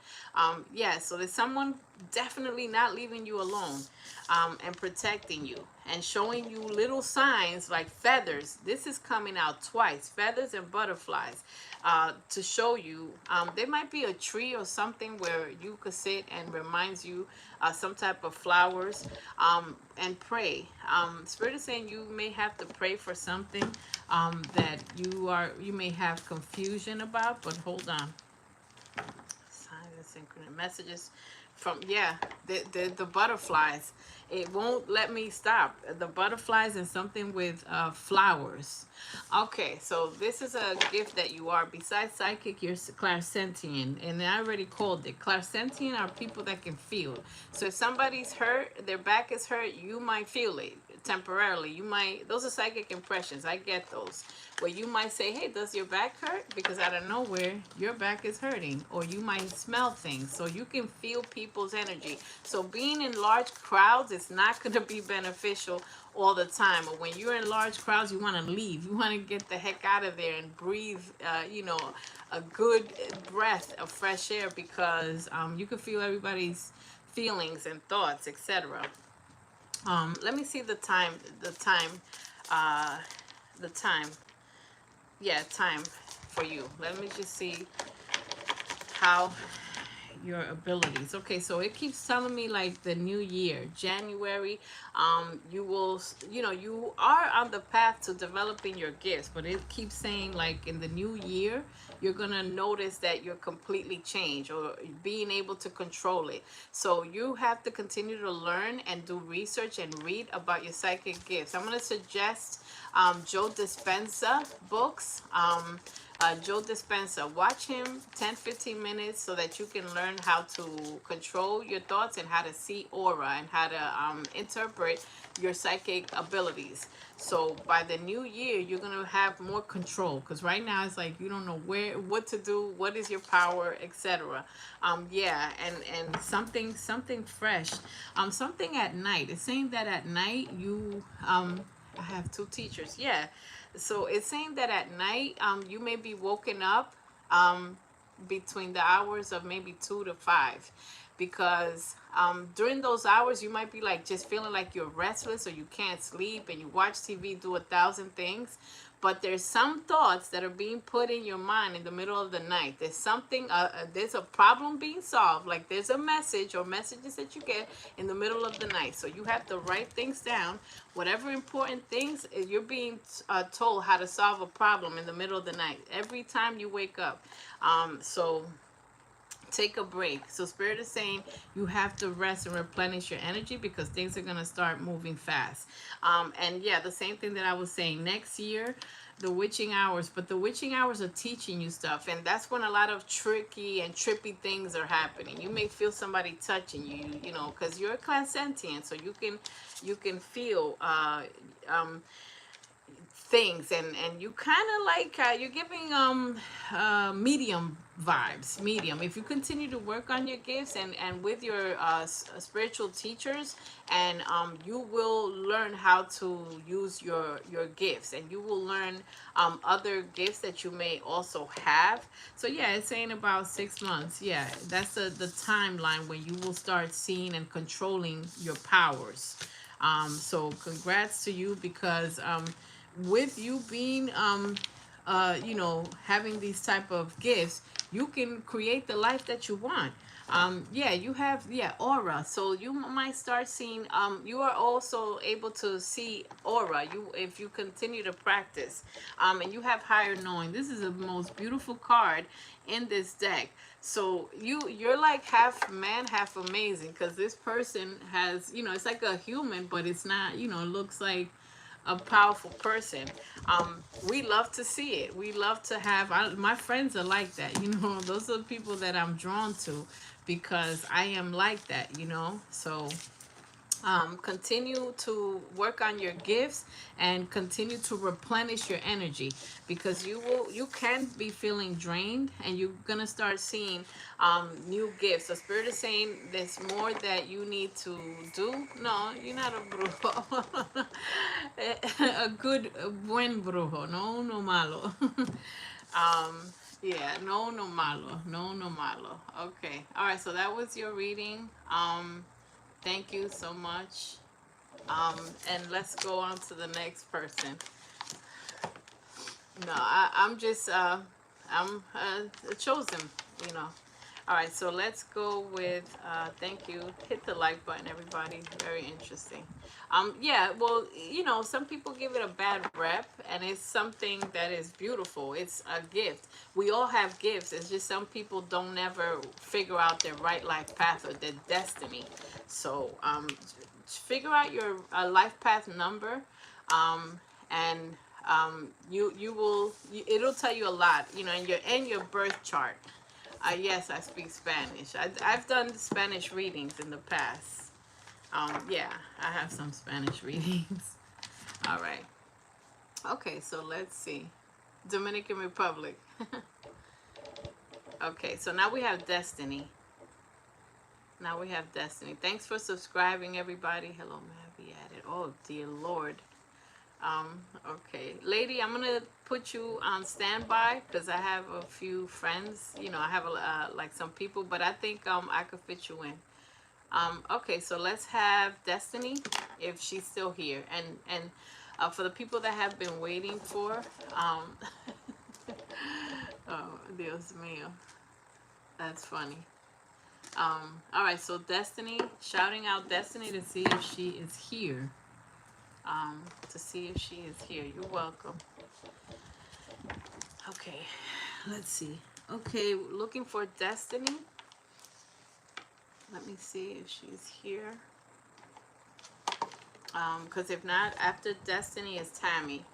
Yeah, so there's someone definitely not leaving you alone, and protecting you and showing you little signs like feathers. This is coming out twice, feathers and butterflies, to show you. There might be a tree or something where you could sit and reminds you some type of flowers, and pray. Spirit is saying you may have to pray for something that you may have confusion about, but hold on. Signs and synchronous messages from, yeah, the butterflies. It won't let me stop. The butterflies and something with flowers. Okay, so this is a gift that you are. Besides psychic, you're clairsentient, and I already called it. Clairsentient are people that can feel. So if somebody's hurt, their back is hurt, you might feel it temporarily. You might, those are psychic impressions. I get those. Where you might say, hey, does your back hurt? Because out of nowhere, your back is hurting. Or you might smell things. So you can feel people's energy. So being in large crowds is not going to be beneficial all the time. Or when you're in large crowds, you want to leave. You want to get the heck out of there and breathe, a good breath of fresh air, because you can feel everybody's feelings and thoughts, etc. Let me see the time. Yeah, time for you. Let me just see how your abilities. Okay, so it keeps telling me like the new year, January, you will, you are on the path to developing your gifts, but it keeps saying like in the new year, you're gonna notice that you're completely changed, or being able to control it. So you have to continue to learn and do research and read about your psychic gifts. I'm gonna suggest Joe Dispenza books. Joe Dispenza, watch him 10-15 minutes so that you can learn how to control your thoughts and how to see aura and how to interpret your psychic abilities. So by the new year, you're gonna have more control, because right now it's like you don't know what to do, what is your power, etc. Yeah, and something fresh, something at night. It's saying that at night you I have two teachers. Yeah, so it's saying that at night you may be woken up between the hours of maybe 2 to 5, because during those hours you might be like just feeling like you're restless or you can't sleep, and you watch TV, do 1,000 things, but there's some thoughts that are being put in your mind in the middle of the night. There's something, there's a problem being solved, like there's a message or messages that you get in the middle of the night. So you have to write things down, whatever important things you're being told how to solve a problem in the middle of the night every time you wake up. So take a break. So spirit is saying you have to rest and replenish your energy, because things are going to start moving fast. And yeah, the same thing that I was saying, next year the witching hours, but the witching hours are teaching you stuff, and that's when a lot of tricky and trippy things are happening. You may feel somebody touching you, you know, because you're a clairsentient, so you can feel things, and you kind of like you're giving medium vibes. Medium, if you continue to work on your gifts and with your spiritual teachers, and you will learn how to use your gifts, and you will learn other gifts that you may also have. So yeah, it's saying about 6 months. Yeah, that's the timeline when you will start seeing and controlling your powers. So congrats to you, because with you being you know, having these type of gifts, you can create the life that you want. Yeah, you have, yeah, aura, so you might start seeing, you are also able to see aura, you, if you continue to practice, and you have higher knowing. This is the most beautiful card in this deck. So you're like half man, half amazing, because this person has, you know, it's like a human, but it's not, you know, it looks like a powerful person. We love to see it. We love to have, my friends are like that, you know. Those are the people that I'm drawn to, because I am like that, you know. So continue to work on your gifts and continue to replenish your energy, because you can be feeling drained, and you're gonna start seeing new gifts. The spirit is saying there's more that you need to do. No, you're not a brujo. A good, buen brujo, no, no malo. um yeah, no, no malo, no, no malo. Okay, all right, so that was your reading. Thank you so much. And let's go on to the next person. No, I'm just, I'm chosen, you know. All right, so let's go with, thank you. Hit the like button, everybody. Very interesting. Yeah, well, you know, some people give it a bad rep, and it's something that is beautiful. It's a gift. We all have gifts. It's just some people don't never figure out their right life path or their destiny. So, figure out your life path number, and you will, it'll tell you a lot, you know, in your birth chart. Yes, I speak Spanish. I've done Spanish readings in the past. Yeah, I have some Spanish readings. All right. Okay, so let's see. Dominican Republic. Okay, so now we have Destiny. Now we have Destiny. Thanks for subscribing, everybody. Hello, may I be added? Oh, dear Lord. Okay, lady, I'm gonna put you on standby, because I have a few friends. You know, I have like some people, but I think I could fit you in. Okay, so let's have Destiny, if she's still here, and for the people that have been waiting for, oh, Dios mío, that's funny. All right, so Destiny, shouting out Destiny to see if she is here. To see if she is here. You're welcome. Okay, let's see. Okay, looking for Destiny. Let me see if she's here. Because if not, after Destiny is Tammy.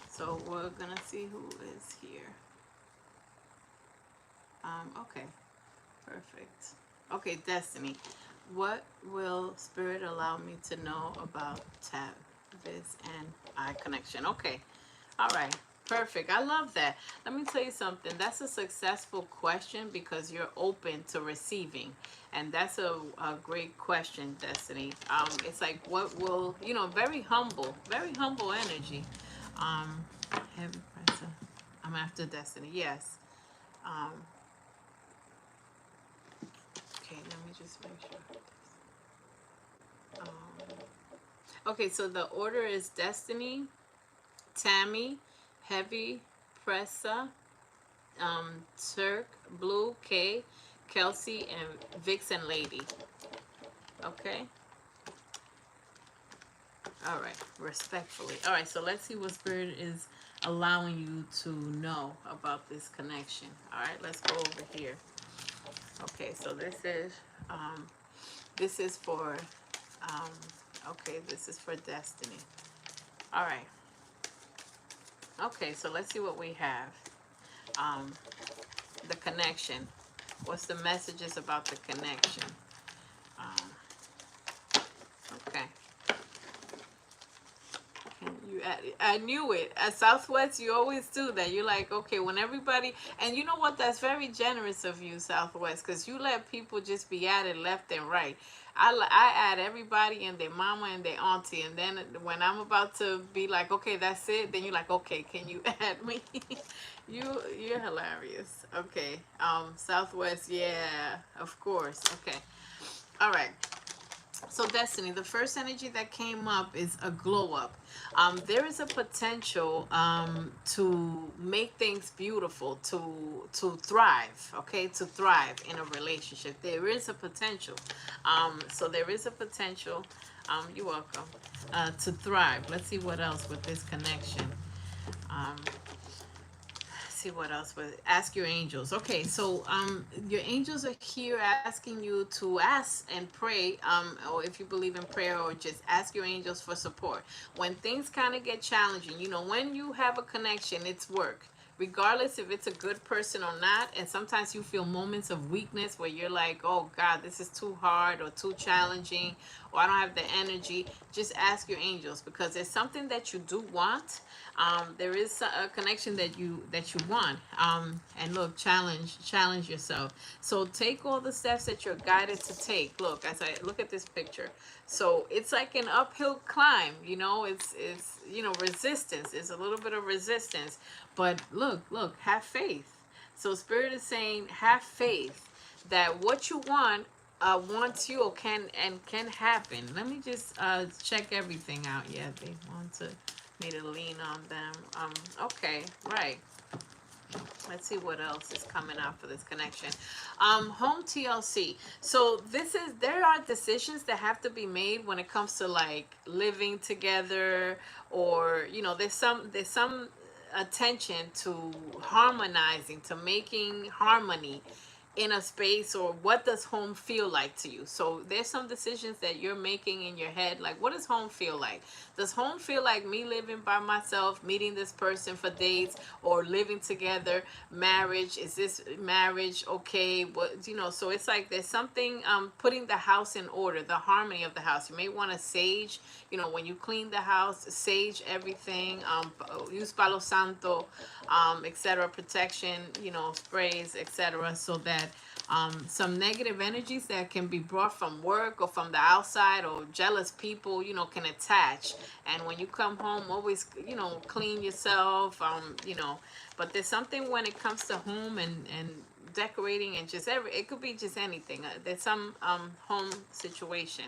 So we're gonna see who is here. Okay, perfect. Okay, Destiny. What will Spirit allow me to know about Tavis and I connection? Okay. All right. Perfect. I love that. Let me tell you something. That's a successful question because you're open to receiving. And that's a great question, Destiny. It's like, what will, very humble energy. Um, heavy pressure. I'm after Destiny. Yes. Um, okay, let me just make sure. Okay, so the order is Destiny, Tammy, Heavy, Pressa, Turk, Blue, K, Kelsey, and Vixen Lady. Okay? All right, respectfully. All right, so let's see what Spirit is allowing you to know about this connection. All right, let's go over here. Okay, so this is for um, okay, this is for Destiny. All right. Okay, so let's see what we have. Um, the connection. What's the messages about the connection? Um, okay. I knew it. At Southwest, you always do that. You're like, okay, when everybody, and you know what? That's very generous of you, Southwest, because you let people just be added left and right. I add everybody and their mama and their auntie, and then when I'm about to be like, okay, that's it, then you're like, okay, can you add me? You're hilarious. Okay, Southwest, yeah, of course. Okay, all right. So Destiny, the first energy that came up is a glow up. There is a potential to make things beautiful, to thrive. Okay, to thrive in a relationship. There is a potential. So there is a potential. You're welcome. To thrive. Let's see what else with this connection. Um, see what else with ask your angels. Okay, so your angels are here asking you to ask and pray, or if you believe in prayer, or just ask your angels for support when things kind of get challenging. When you have a connection, it's work, regardless if it's a good person or not. And sometimes you feel moments of weakness where you're like, oh God, this is too hard or too challenging, or I don't have the energy. Just ask your angels, because there's something that you do want. There is a connection that you want. And look, challenge yourself. So take all the steps that you're guided to take. Look, as I look at this picture, so it's like an uphill climb. It's resistance. It's a little bit of resistance, but look, have faith. So Spirit is saying, have faith that what you wants you, or can happen. Let me just check everything out. Yeah, they want to me to lean on them. Okay, right. Let's see what else is coming out for this connection. Home TLC. So there are decisions that have to be made when it comes to like living together, or there's some attention to harmonizing, to making harmony in a space. Or what does home feel like to you? So there's some decisions that you're making in your head, like, what does home feel like? Does home feel like me living by myself, meeting this person for dates, or living together? Marriage, is this marriage okay? So it's like there's something, putting the house in order, the harmony of the house. You may want to sage, when you clean the house, sage everything, use palo santo, etc., protection, sprays, etc., so that some negative energies that can be brought from work or from the outside, or jealous people, can attach. And when you come home, always, clean yourself, but there's something when it comes to home and decorating, and just it could be just anything. There's some home situation.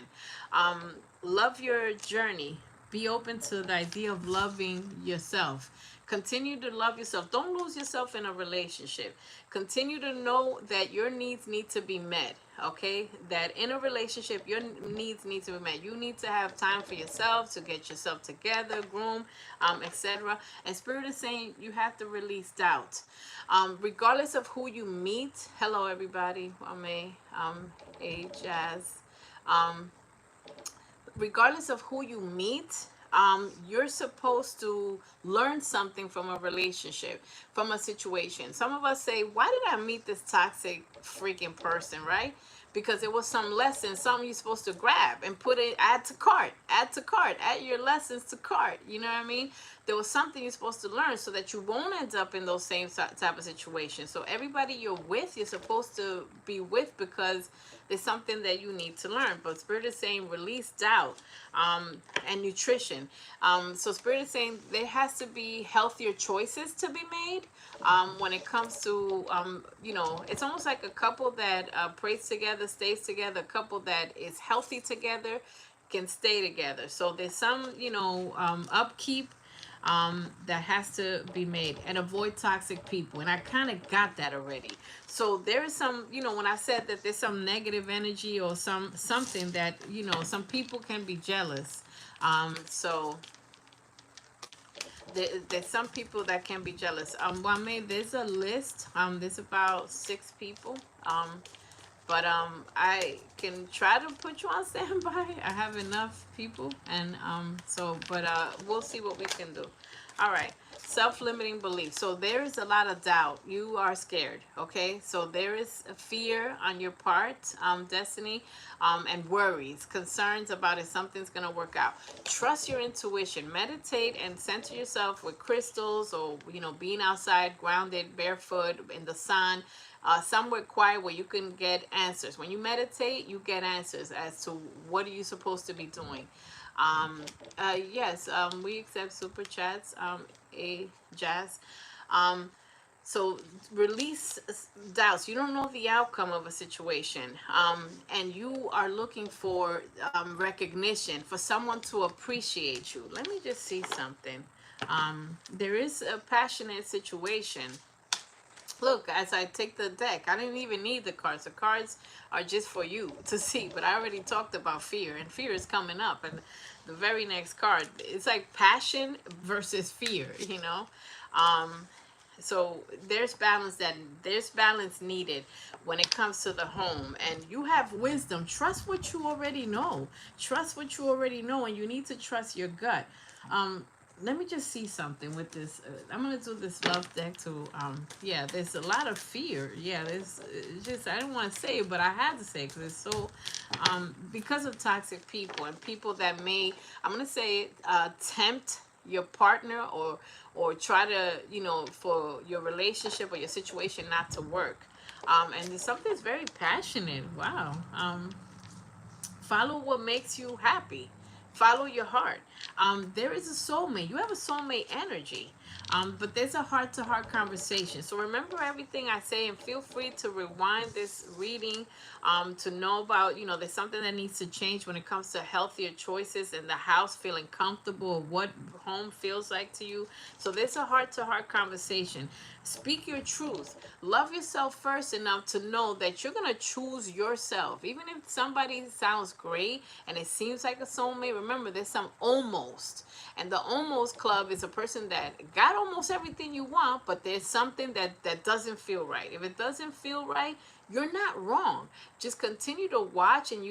Love your journey. Be open to the idea of loving yourself. Continue to love yourself. Don't lose yourself in a relationship. Continue to know that your needs need to be met. Okay? That in a relationship, your needs need to be met. You need to have time for yourself, to get yourself together, groom, etc. And Spirit is saying you have to release doubt. Regardless of who you meet. Hello, everybody. Jazz. Um, Regardless of who you meet, you're supposed to learn something from a relationship, from a situation. Some of us say, why did I meet this toxic freaking person, right? because there was some lesson, something you're supposed to grab and put it, add to cart, add your lessons to cart. You know what I mean? There was something you're supposed to learn so that you won't end up in those same type of situations. So everybody you're with, you're supposed to be with because there's something that you need to learn. But Spirit is saying release doubt, and nutrition. So Spirit is saying there has to be healthier choices to be made, when it comes to, it's almost like a couple that prays together, stays together, a couple that is healthy together can stay together. So there's some, upkeep that has to be made, and avoid toxic people. And I kind of got that already. So there is some, when I said that there's some negative energy or something that, some people can be jealous. So there's some people that can be jealous. Well, I mean, there's a list. There's about 6 people. But I can try to put you on standby. I have enough people, and we'll see what we can do. All right, self-limiting beliefs. So there is a lot of doubt. You are scared, okay? So there is a fear on your part, Destiny, and worries, concerns about if something's gonna work out. Trust your intuition. Meditate and center yourself with crystals, or being outside, grounded, barefoot in the sun. Somewhere quiet where you can get answers. When you meditate, you get answers as to what are you supposed to be doing. Yes, we accept super chats, a jazz. So release doubts. You don't know the outcome of a situation, and you are looking for recognition, for someone to appreciate you. Let me just see something. There is a passionate situation. Look, as I take the deck, I didn't even need the cards. The cards are just for you to see, but I already talked about fear, and fear is coming up. And the very next card, it's like passion versus fear, So there's balance needed when it comes to the home, and you have wisdom. Trust what you already know. And you need to trust your gut. Let me just see something with this. I'm gonna do this love deck too. There's a lot of fear. There's just, I didn't want to say it, but I had to say it because it's so, because of toxic people and people that may, I'm gonna say, tempt your partner, or try to, for your relationship or your situation not to work. And something's very passionate. Wow. Follow what makes you happy. Follow your heart. There is a soulmate. You have a soulmate energy. But there's a heart-to-heart conversation. So remember everything I say, and feel free to rewind this reading to know about, there's something that needs to change when it comes to healthier choices in the house, feeling comfortable, what home feels like to you. So there's a heart-to-heart conversation. Speak your truth. Love yourself first enough to know that you're going to choose yourself. Even if somebody sounds great and it seems like a soulmate, remember there's some almost. And the almost club is a person that got almost everything you want, but there's something that doesn't feel right. If it doesn't feel right, you're not wrong. Just continue to watch and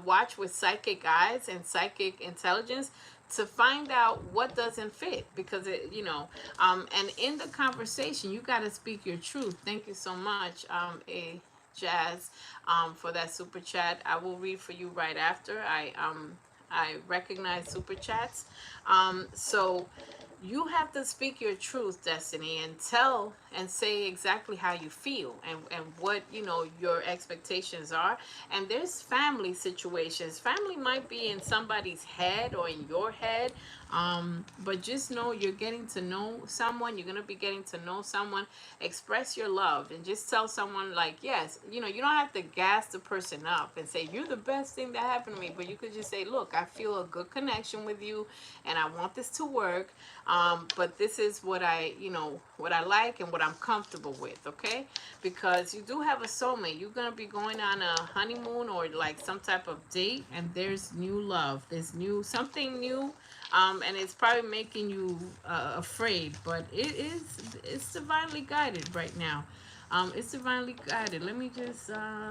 watch with psychic eyes and psychic intelligence to find out what doesn't fit, because and in the conversation you got to speak your truth. Thank you so much, a jazz, for that super chat. I will read for you right after I recognize super chats. So you have to speak your truth, Destiny, and tell and say exactly how you feel, and what your expectations are. And there's family situations. Family might be in somebody's head or in your head, but just know you're getting to know someone. You're gonna be getting to know someone. Express your love and just tell someone, like, yes, you don't have to gas the person up and say you're the best thing that happened to me, but you could just say, look, I feel a good connection with you and I want this to work, but this is what I like and what I'm comfortable with, okay? Because you do have a soulmate. You're gonna be going on a honeymoon or like some type of date, and there's new love. There's something new, and it's probably making you afraid, but it's divinely guided right now. It's divinely guided. Let me just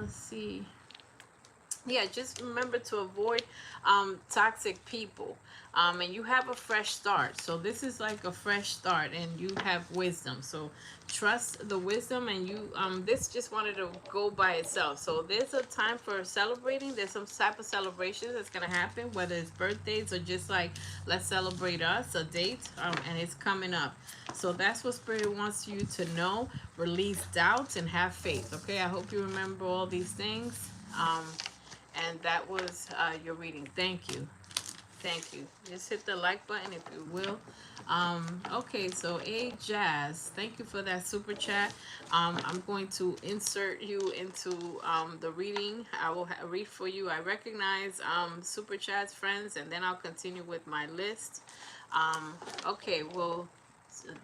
see. yeah, just remember to avoid toxic people. And you have a fresh start, so this is like a fresh start, and you have wisdom, so trust the wisdom. And you this just wanted to go by itself, so there's a time for celebrating. There's some type of celebrations that's going to happen, whether it's birthdays or just like let's celebrate us, a date, and it's coming up. So that's what spirit wants you to know. Release doubts and have faith. Okay, I hope you remember all these things. And that was your reading. Thank you. Thank you. Just hit the like button if you will. Okay, so Jazz, thank you for that super chat. I'm going to insert you into the reading. I will read for you. I recognize super chats, friends, and then I'll continue with my list. Okay, well,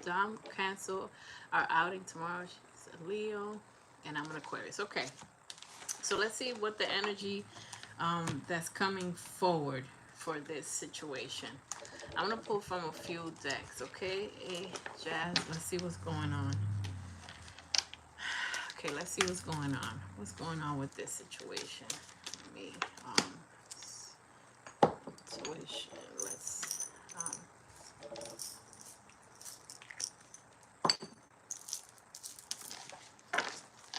Dom cancel our outing tomorrow. She's a Leo, and I'm an Aquarius. Okay, so let's see what the energy that's coming forward for this situation. I'm gonna pull from a few decks, okay? Hey, Jazz, let's see what's going on. Okay, let's see what's going on. What's going on with this situation? Let me, situation, let's,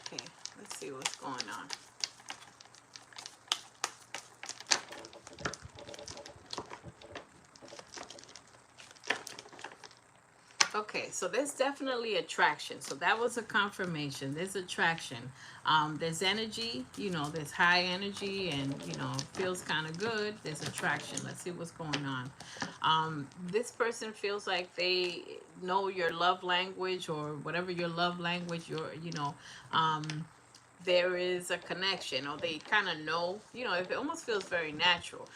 okay, let's see what's going on. Okay, so there's definitely attraction. So that was a confirmation. There's attraction. There's energy, you know, there's high energy and, you know, feels kind of good. There's attraction. Let's see what's going on. This person feels like they know your love language or whatever your love language, your, you know, there is a connection, or they kind of know, you know, it almost feels very natural.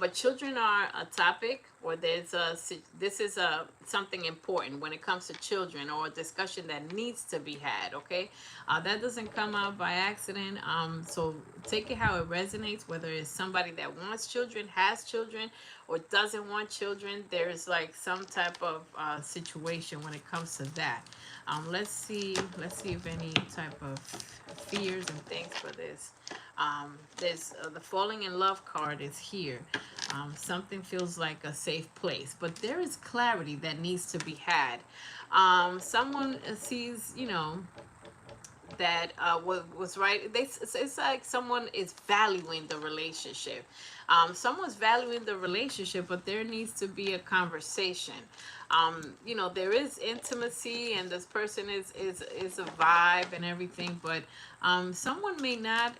But children are a topic, or there's a, this is a something important when it comes to children, or a discussion that needs to be had. Okay, that doesn't come out by accident. So take it how it resonates, whether it's somebody that wants children, has children, or doesn't want children. There's like some type of situation when it comes to that. Let's see if any type of fears and things for this. There's the falling in love card is here. Something feels like a safe place, but there is clarity that needs to be had. Someone sees, you know, that was right. It's like someone is valuing the relationship. Someone's valuing the relationship, but there needs to be a conversation. You know, there is intimacy, and this person is a vibe and everything, but someone may not.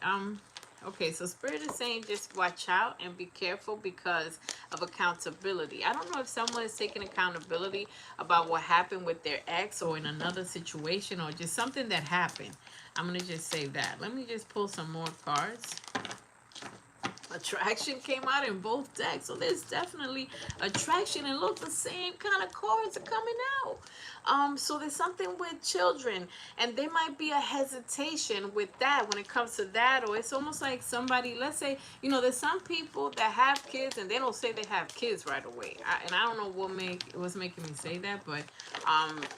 Okay, so Spirit is saying just watch out and be careful because of accountability. I don't know if someone is taking accountability about what happened with their ex or in another situation or just something that happened. I'm going to just say that. Let me just pull some more cards. Attraction came out in both decks, so there's definitely attraction, and look, the same kind of cards are coming out. So there's something with children, and there might be a hesitation with that when it comes to that, or it's almost like somebody, let's say, you know, there's some people that have kids and they don't say they have kids right away. And I don't know what's making me say that, but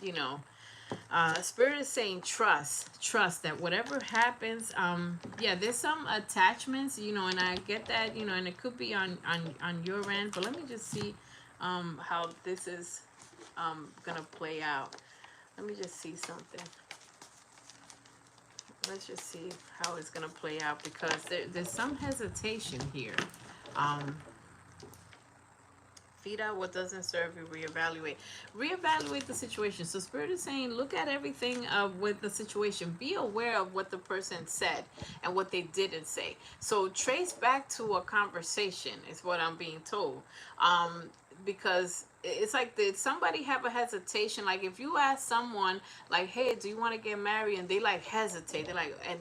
you know, Spirit is saying trust that whatever happens, yeah, there's some attachments, you know, and I get that, you know, and it could be on your end, but let me just see how this is gonna play out. Let me just see something. Let's just see how it's gonna play out, because there's some hesitation here. Feed out what doesn't serve you, reevaluate the situation. So Spirit is saying look at everything with the situation, be aware of what the person said and what they didn't say. So trace back to a conversation is what I'm being told, because it's like, did somebody have a hesitation? Like if you ask someone like, hey, do you want to get married, and they like hesitate, they're like, and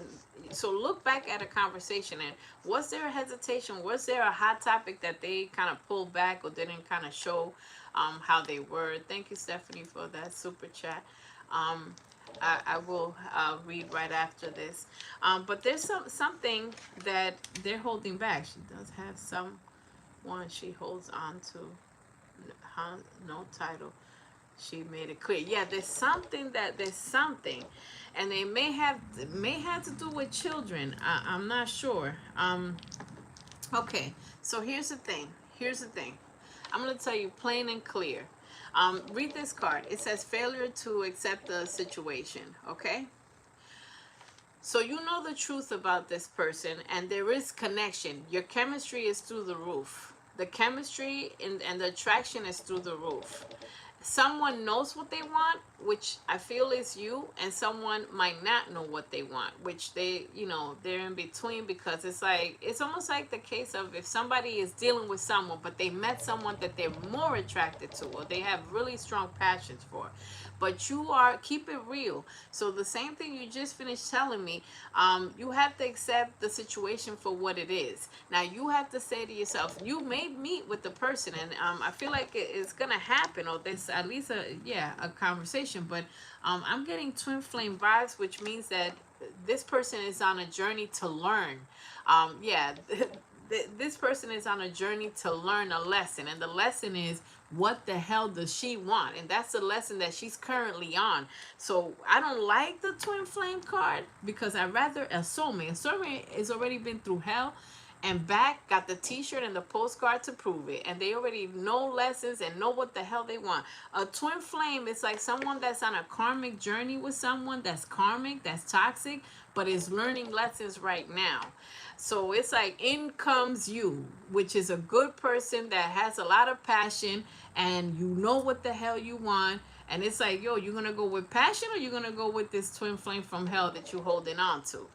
so look back at a conversation, and was there a hesitation? Was there a hot topic that they kind of pulled back or didn't kind of show how they were? Thank you, Stephanie, for that super chat. I will read right after this. But there's something that they're holding back. She does have someone she holds on to. No title. She made it clear. Yeah, there's something, and they may have to do with children. I'm not sure. Okay, so here's the thing. Here's the thing. I'm going to tell you plain and clear. Read this card. It says failure to accept the situation. Okay? So you know the truth about this person, and there is connection. Your chemistry is through the roof. The chemistry and the attraction is through the roof. Someone knows what they want, which I feel is you, and someone might not know what they want, which they, they're in between, because it's almost like the case of if somebody is dealing with someone, but they met someone that they're more attracted to, or they have really strong passions for. But keep it real. So the same thing you just finished telling me, you have to accept the situation for what it is. Now you have to say to yourself, you may meet with the person, and I feel like it's gonna happen, or there's at least a conversation. But I'm getting twin flame vibes, which means that this person is on a journey to learn. Yeah. This person is on a journey to learn a lesson, and the lesson is, what the hell does she want? And that's the lesson that she's currently on. So I don't like the twin flame card, because I rather a soulmate. A soulmate has already been through hell and back, got the t-shirt and the postcard to prove it, and they already know lessons and know what the hell they want. A twin flame is like someone that's on a karmic journey with someone that's karmic, that's toxic, but is learning lessons right now. So it's like, in comes you, which is a good person that has a lot of passion, and you know what the hell you want. And it's like, yo, you're gonna go with passion, or you're gonna go with this twin flame from hell that you're holding on to.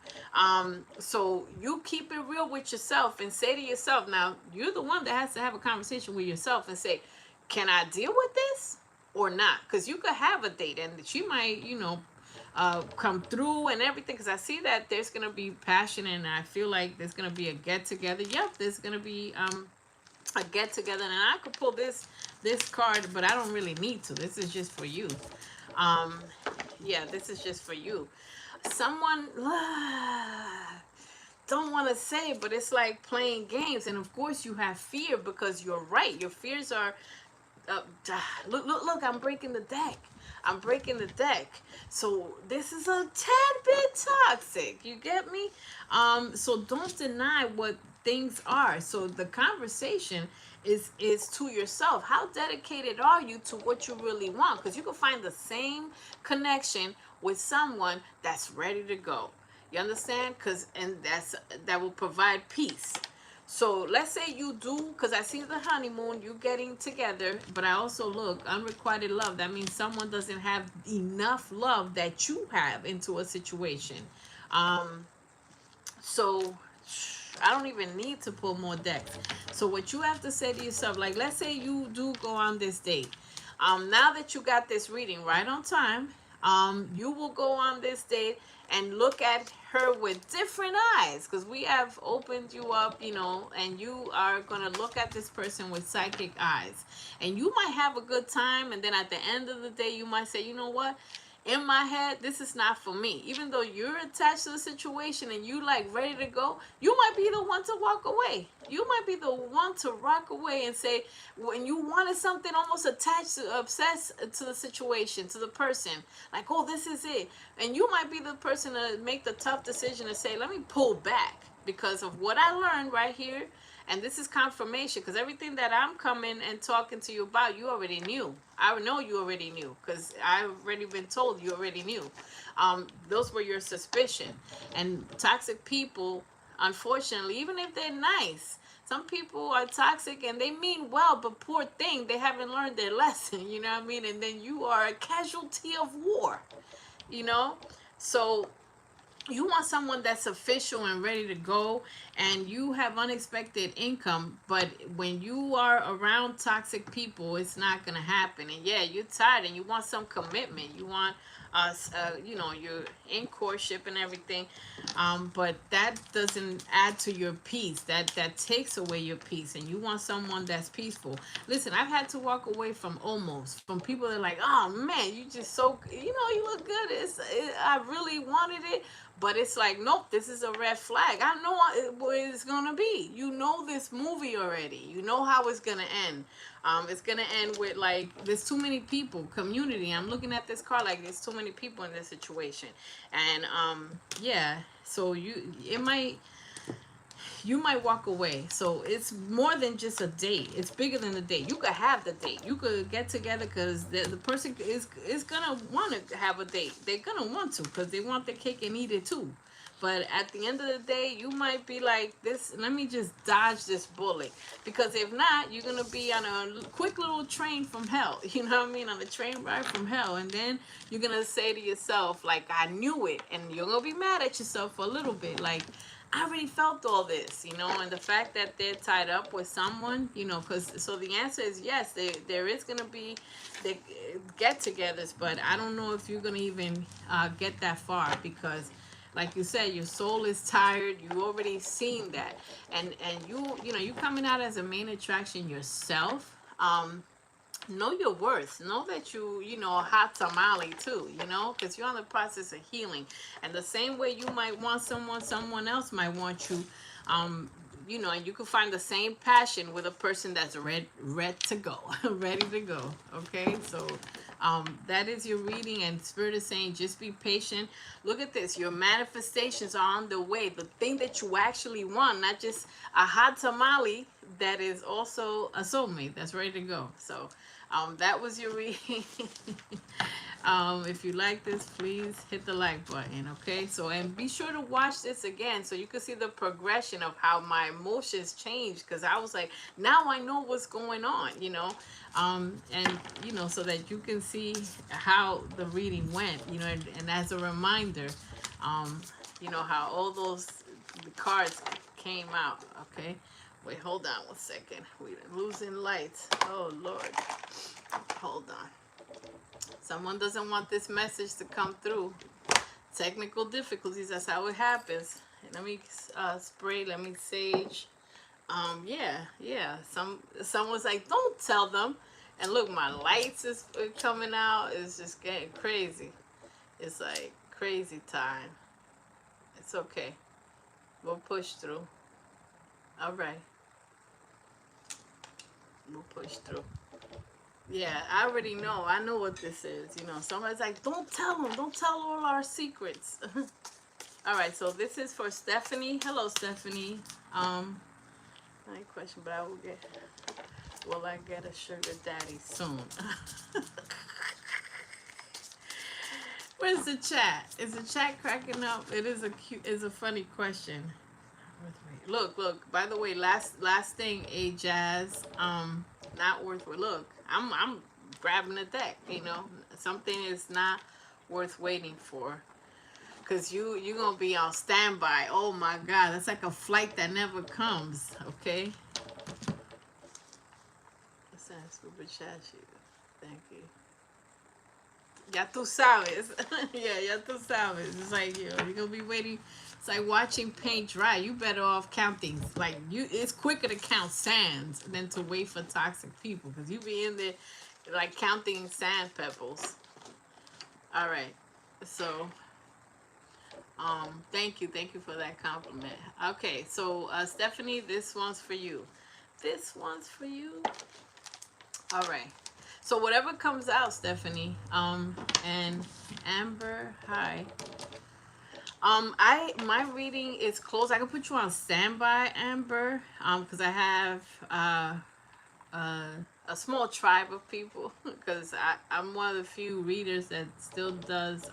So you keep it real with yourself and say to yourself, now you're the one that has to have a conversation with yourself and say, can I deal with this or not? Because you could have a date and she might, come through and everything, because I see that there's gonna be passion, and I feel like there's gonna be a get together. Yep, there's gonna be a get together, and I could pull this card, but I don't really need to. This is just for you. Yeah, this is just for you. Someone don't want to say, but it's like playing games, and of course you have fear, because you're right. Your fears are look, I'm breaking the deck. I'm breaking the deck. So this is a tad bit toxic. You get me? So don't deny what things are. So the conversation is to yourself. How dedicated are you to what you really want? Because you can find the same connection with someone that's ready to go. You understand? That will provide peace. So let's say you do, because I see the honeymoon, you getting together, but I also look, unrequited love. That means someone doesn't have enough love that you have into a situation. So I don't even need to pull more decks. So what you have to say to yourself, like, let's say you do go on this date. Now that you got this reading right on time, you will go on this date and look at her with different eyes, because we have opened you up, and you are going to look at this person with psychic eyes, and you might have a good time, and then at the end of the day you might say, you know what, in my head, this is not for me. Even though you're attached to the situation and you like ready to go, you might be the one to walk away. You might be the one to rock away and say, when you wanted something almost attached to, obsessed to the situation, to the person, like, oh, this is it. And you might be the person to make the tough decision to say, let me pull back because of what I learned right here. And this is confirmation, because everything that I'm coming and talking to you about, you already knew. I know you already knew, because I've already been told you already knew. Those were your suspicion. And toxic people, unfortunately, even if they're nice, some people are toxic and they mean well, but poor thing, they haven't learned their lesson, you know what I mean? And then you are a casualty of war, So you want someone that's official and ready to go, and you have unexpected income, but when you are around toxic people, it's not going to happen. And yeah, you're tired and you want some commitment. You want you're in courtship and everything, but that doesn't add to your peace. That takes away your peace, and you want someone that's peaceful. Listen, I've had to walk away from people that are like, oh man, you just so, you look good. I really wanted it, but it's like, nope, this is a red flag. I know what it's going to be. You know this movie already. You know how it's going to end. It's going to end with, like, there's too many people, community. I'm looking at this card like there's too many people in this situation. And, yeah, so you you might walk away. So it's more than just a date. It's bigger than a date. You could have the date. You could get together because the person is gonna want to have a date. They're gonna want to because they want their cake and eat it too. But at the end of the day, you might be like, this, let me just dodge this bullet. Because if not, you're going to be on a quick little train from hell. You know what I mean? On a train ride from hell. And then you're going to say to yourself, like, I knew it. And you're going to be mad at yourself for a little bit. Like, I already felt all this, you know, and the fact that they're tied up with someone, you know, because, so the answer is yes, there is going to be the get-togethers, but I don't know if you're going to even get that far because, like you said, your soul is tired. You already seen that, and you know, you coming out as a main attraction yourself. Know your worth. Know that you know, a hot tamale too, you know, because you're on the process of healing. And the same way you might want someone else might want you. You know, and you can find the same passion with a person that's ready to go, ready to go. Okay, so that is your reading, and Spirit is saying just be patient. Look at this, your manifestations are on the way. The thing that you actually want, not just a hot tamale, that is also a soulmate that's ready to go. So that was your reading. If you like this, please hit the like button, okay? So, and be sure to watch this again so you can see the progression of how my emotions changed, because I was like, now I know what's going on, you know? And, you know, so that you can see how the reading went, you know, and as a reminder, you know, how all those the cards came out, okay? Wait, hold on 1 second. We're losing lights. Oh, Lord. Hold on. Someone doesn't want this message to come through. Technical difficulties, that's how it happens. Let me spray, let me sage. Yeah. Someone's like, don't tell them. And look, my lights is coming out. It's just getting crazy. It's like crazy time. It's okay. We'll push through. All right. We'll push through. Yeah, I already know. I know what this is. You know, somebody's like, don't tell them. Don't tell all our secrets. All right, so this is for Stephanie. Hello, Stephanie. Not a question, but will I get a sugar daddy soon? Where's the chat? Is the chat cracking up? It is a funny question. Look, by the way, last thing, a jazz, not worth it. Look, I'm grabbing the deck, you know. Something is not worth waiting for. Cause you're gonna be on standby. Oh my God, that's like a flight that never comes, okay? What's that super chat sheet? Thank you. Ya tú sabes. Yeah, ya tú sabes. It's like, you're gonna be waiting. It's like watching paint dry. You better off counting. Like, it's quicker to count sands than to wait for toxic people. Because you be in there, like, counting sand pebbles. All right. So, thank you for that compliment. Okay, so Stephanie, this one's for you. This one's for you. All right. So whatever comes out, Stephanie, and Amber, hi. My reading is closed. I can put you on standby, Amber, because I have a small tribe of people, because I'm one of the few readers that still does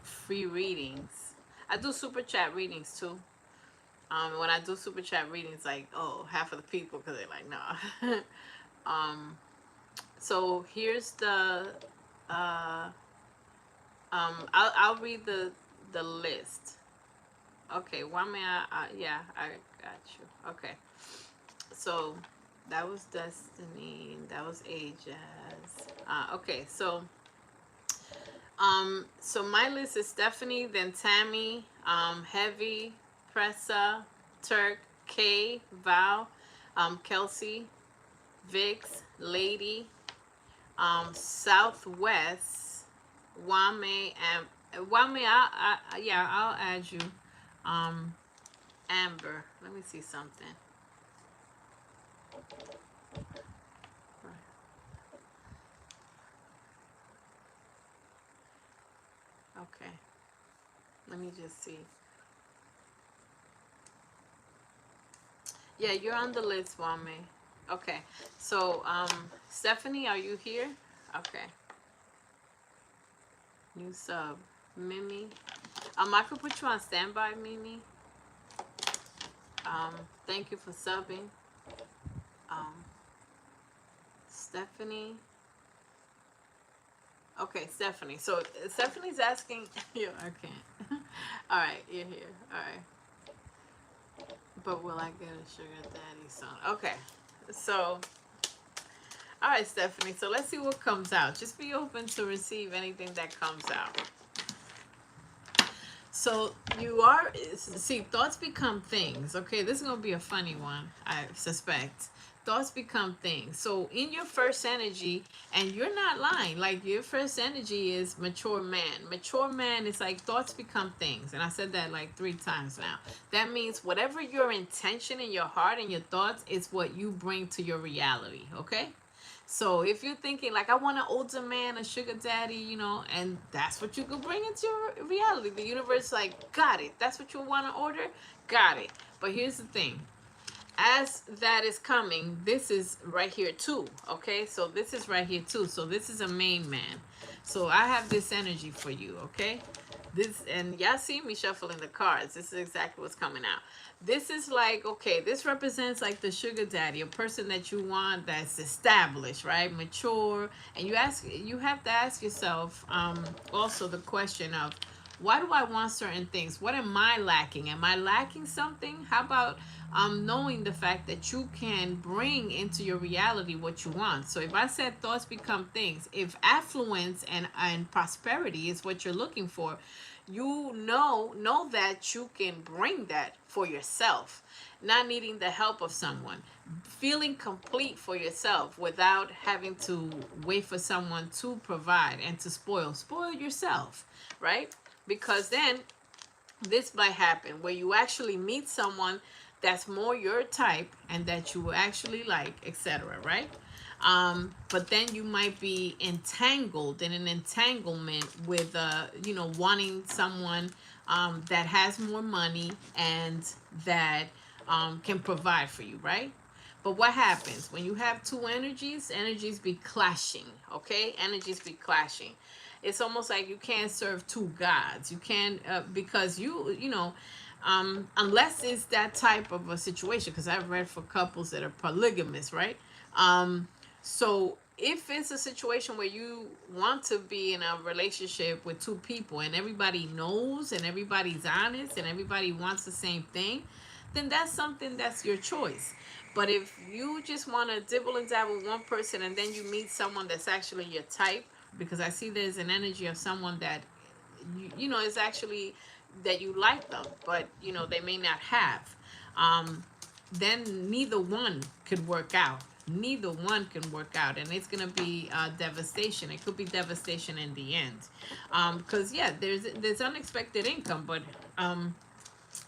free readings. I do super chat readings too. When I do super chat readings, like, oh, half of the people, because they're like, no. So here's the I'll read the list. Okay, why may yeah, I got you. Okay, so that was Destiny, that was Ajaz. Okay, so my list is Stephanie, then Tammy, Heavy, Pressa, Turk, Kay, Val, Kelsey, Vix, Lady, Southwest, Wame, and Wame, yeah, I'll add you. Amber, let me see something. Okay, let me just see. Yeah, you're on the list, Wame. Okay. So, Stephanie, are you here? Okay. New sub. Mimi. I could put you on standby, Mimi. Um, Thank you for subbing. Um, Stephanie. Okay, Stephanie. So Stephanie's asking. Yeah, I can't. All right, you're here. All right. But will I get a sugar daddy soon? Okay. So, all right, Stephanie. So let's see what comes out. Just be open to receive anything that comes out. So you are, see, thoughts become things. Okay, this is gonna be a funny one, I suspect. Thoughts become things. So in your first energy, and you're not lying, like your first energy is mature man. Mature man is like thoughts become things. And I said that like 3 times now. That means whatever your intention in your heart and your thoughts is what you bring to your reality. Okay? So if you're thinking like I want an older man, a sugar daddy, you know, and that's what you could bring into your reality. The universe like, got it. That's what you want to order? Got it. But here's the thing. As that is coming, this is right here too. Okay? So this is right here too. So this is a main man. So I have this energy for you, okay? This, and y'all see me shuffling the cards. This is exactly what's coming out. This is like, okay, this represents like the sugar daddy, a person that you want that's established, right? Mature. And you have to ask yourself also the question of, why do I want certain things? What am I lacking? Am I lacking something? How about knowing the fact that you can bring into your reality what you want? So if I said thoughts become things, if affluence and prosperity is what you're looking for, you know that you can bring that for yourself, not needing the help of someone, feeling complete for yourself without having to wait for someone to provide and to spoil yourself, right? Because then this might happen where you actually meet someone that's more your type and that you actually like, etc., right? But then you might be entangled in an entanglement with wanting someone that has more money and that can provide for you, right? But what happens when you have two energies? Energies be clashing, okay? Energies be clashing. It's almost like you can't serve two gods. You can't, because unless it's that type of a situation, because I've read for couples that are polygamous, right? So if it's a situation where you want to be in a relationship with two people and everybody knows and everybody's honest and everybody wants the same thing, then that's something that's your choice. But if you just want to dibble and dabble with one person and then you meet someone that's actually your type, because I see there's an energy of someone that is actually that you like them, but they may not have. Then neither one could work out. Neither one can work out, and it's gonna be devastation. It could be devastation in the end, because there's unexpected income, but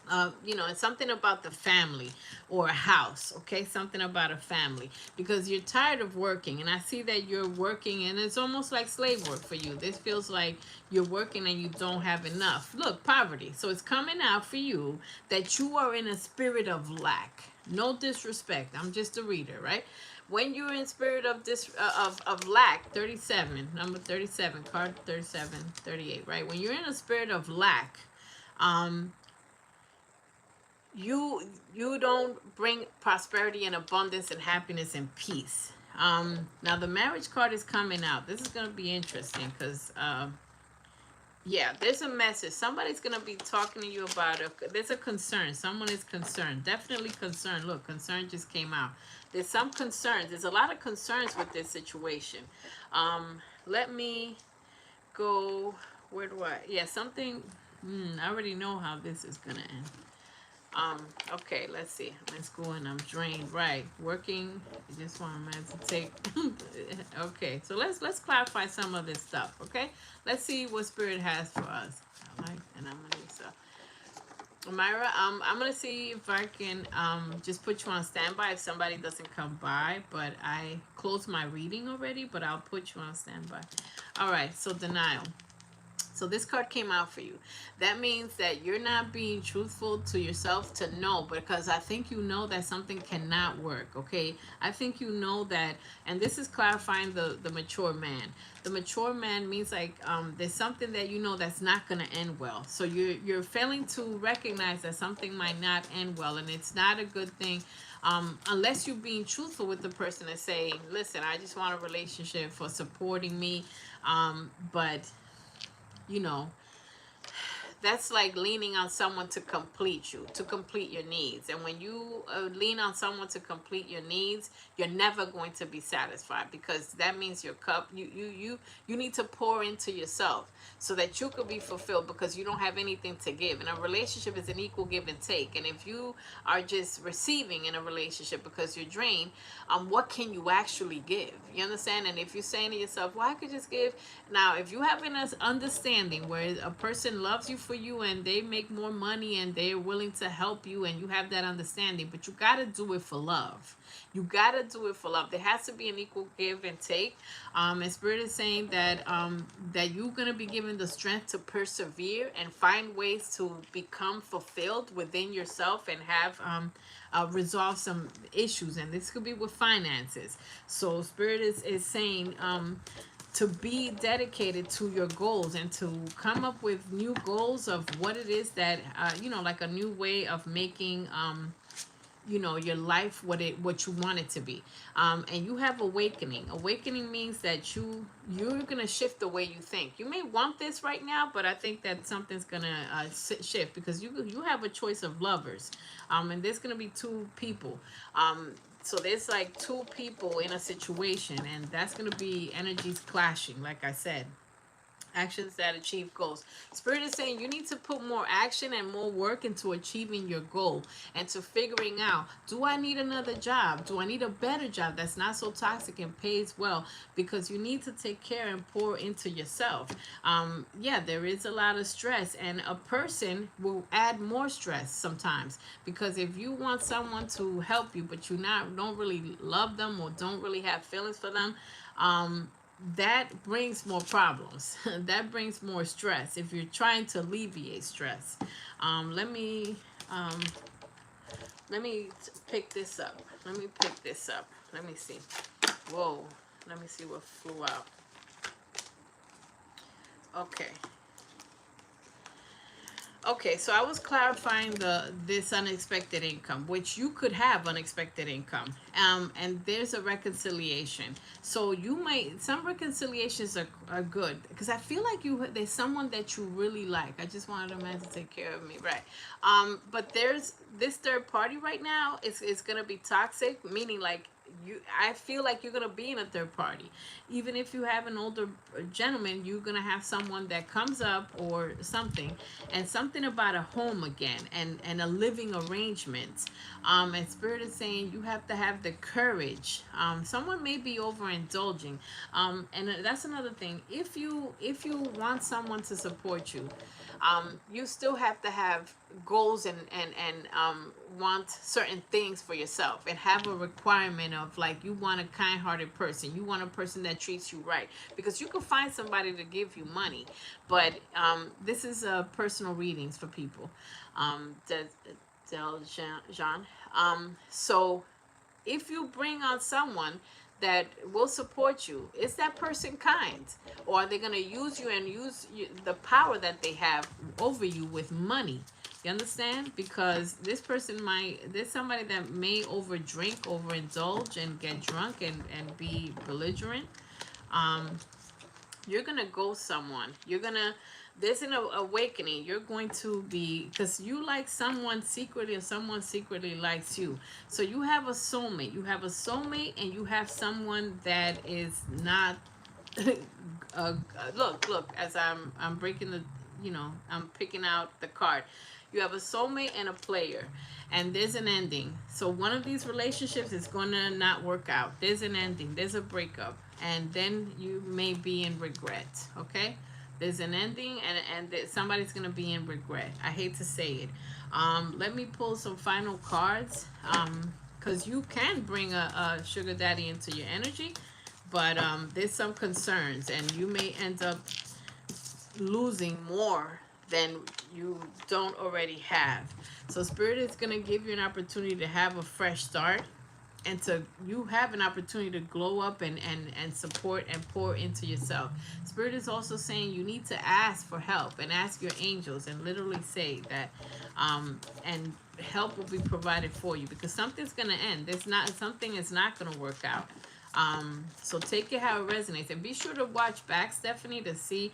it's something about the family or a house, okay? Something about a family because you're tired of working. And I see that you're working and it's almost like slave work for you. This feels like you're working and you don't have enough. Look, poverty. So it's coming out for you that you are in a spirit of lack. No disrespect. I'm just a reader, right? When you're in spirit of of lack, 37, number 37, card 37, 38, right? When you're in a spirit of lack, you don't bring prosperity and abundance and happiness and peace. Now the marriage card is coming out. This is going to be interesting because there's a message. Somebody's going to be talking to you about there's a concern. Someone is concerned, definitely concerned. Look, concern just came out. There's some concerns. There's a lot of concerns with this situation. Let me go. Where do I? Something. I already know how this is going to end. Okay, let's see. I'm in school and I'm drained. Right. Working. I just want to take. Okay, so let's clarify some of this stuff. Okay, let's see what Spirit has for us. I like, and I'm gonna do so. Myra, I'm gonna see if I can just put you on standby if somebody doesn't come by. But I closed my reading already. But I'll put you on standby. All right. So denial. So this card came out for you. That means that you're not being truthful to yourself to know, because I think you know that something cannot work, okay? I think you know that, and this is clarifying the mature man. The mature man means like there's something that you know that's not going to end well. So you're failing to recognize that something might not end well, and it's not a good thing. Unless you're being truthful with the person and saying, listen, I just want a relationship for supporting me, but you know, that's like leaning on someone to complete you, to complete your needs. And when you lean on someone to complete your needs, you're never going to be satisfied, because that means your cup, you need to pour into yourself so that you could be fulfilled, because you don't have anything to give. And a relationship is an equal give and take. And if you are just receiving in a relationship because you're drained, what can you actually give? You understand? And if you're saying to yourself, well, I could just give. Now, if you have an understanding where a person loves you for you and they make more money and they're willing to help you, and you have that understanding, but you got to do it for love. You got to do it for love. There has to be an equal give and take. And Spirit is saying that that you're going to be given the strength to persevere and find ways to become fulfilled within yourself, and have resolve some issues. And this could be with finances. So Spirit is saying to be dedicated to your goals, and to come up with new goals of what it is that you know, like a new way of making you know, your life what you want it to be. And you have awakening means that you're gonna shift the way you think. You may want this right now, but I think that something's gonna shift, because you have a choice of lovers, and there's gonna be two people. So there's like two people in a situation, and that's going to be energies clashing, like I said. Actions that achieve goals. Spirit is saying you need to put more action and more work into achieving your goal, and to figuring out, do I need another job? Do I need a better job that's not so toxic and pays well? Because you need to take care and pour into yourself. Yeah, there is a lot of stress, and a person will add more stress sometimes, because if you want someone to help you, but don't really love them or don't really have feelings for them, that brings more problems. That brings more stress if you're trying to alleviate stress. Let me pick this up. Let me pick this up. Let me see. Whoa. Let me see what flew out. Okay. Okay, so I was clarifying this unexpected income, which you could have unexpected income, and there's a reconciliation. So some reconciliations are good, because I feel like there's someone that you really like. I just wanted a man to take care of me, right? But there's this third party right now. It's gonna be toxic, meaning like, I feel like you're gonna be in a third party. Even if you have an older gentleman, you're gonna have someone that comes up or something, and something about a home again, and a living arrangement. And Spirit is saying you have to have the courage. Someone may be overindulging, and that's another thing. If you want someone to support you, you still have to have goals, and want certain things for yourself, and have a requirement of, like, you want a kind-hearted person, you want a person that treats you right, because you can find somebody to give you money, but this is personal readings for people. Jean. So if you bring on someone that will support you, is that person kind, or are they going to use you and use the power that they have over you with money? You understand? Because there's somebody that may overdrink, overindulge, and get drunk, and be belligerent. You're gonna go someone. There's an awakening. You're going to be, because you like someone secretly, or someone secretly likes you. So you have a soulmate. And you have someone that is not. Look. As I'm breaking I'm picking out the card. You have a soulmate and a player, and there's an ending. So one of these relationships is gonna not work out. There's an ending. There's a breakup, and then you may be in regret. Okay, there's an ending, and somebody's gonna be in regret. I hate to say it. Let me pull some final cards, because you can bring a sugar daddy into your energy, but there's some concerns, and you may end up losing more than you don't already have. So Spirit is going to give you an opportunity to have a fresh start, and to you have an opportunity to glow up and support and pour into yourself. Spirit is also saying you need to ask for help and ask your angels and literally say that, and help will be provided for you, because something's going to end. There's not something is not going to work out. So take it how it resonates, and be sure to watch back, Stephanie, to see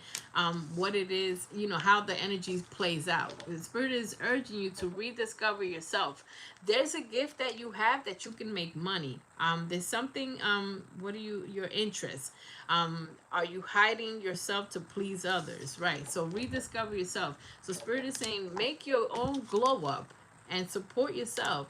what it is, how the energy plays out. The Spirit is urging you to rediscover yourself. There's a gift that you have that you can make money. There's something, what are your interests? Are you hiding yourself to please others? Right. So rediscover yourself. So Spirit is saying make your own glow up and support yourself.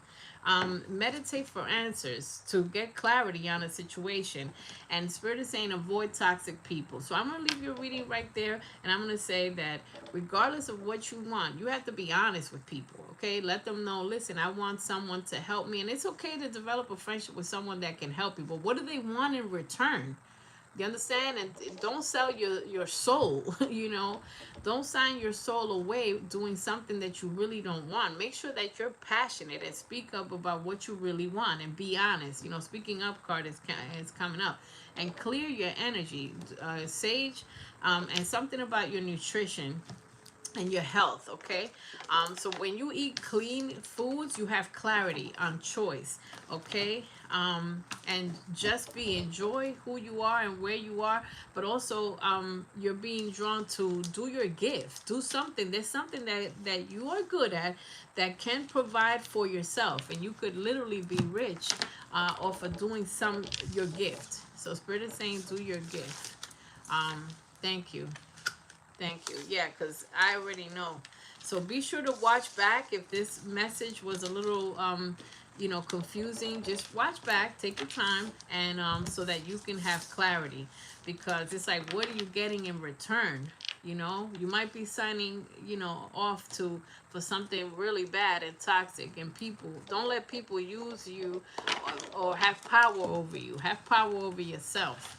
Meditate for answers to get clarity on a situation. And Spirit is saying avoid toxic people. So I'm going to leave your reading right there. And I'm going to say that regardless of what you want, you have to be honest with people. Okay. Let them know, listen, I want someone to help me. And it's okay to develop a friendship with someone that can help you. But what do they want in return? You understand? And don't sell your soul, Don't sign your soul away doing something that you really don't want. Make sure that you're passionate and speak up about what you really want and be honest. Speaking up card is coming up. And clear your energy. Sage, and something about your nutrition and your health. Okay. So when you eat clean foods, you have clarity on choice. Okay. And just enjoy who you are and where you are, but also you're being drawn to do your gift, do something. There's something that you are good at that can provide for yourself, and you could literally be rich off of doing your gift. So Spirit is saying do your gift. Thank you. Thank you. Yeah, because I already know. So be sure to watch back if this message was a little, confusing. Just watch back, take your time, and so that you can have clarity. Because it's like, what are you getting in return? You might be signing, off for something really bad and toxic. And don't let people use you or have power over you. Have power over yourself.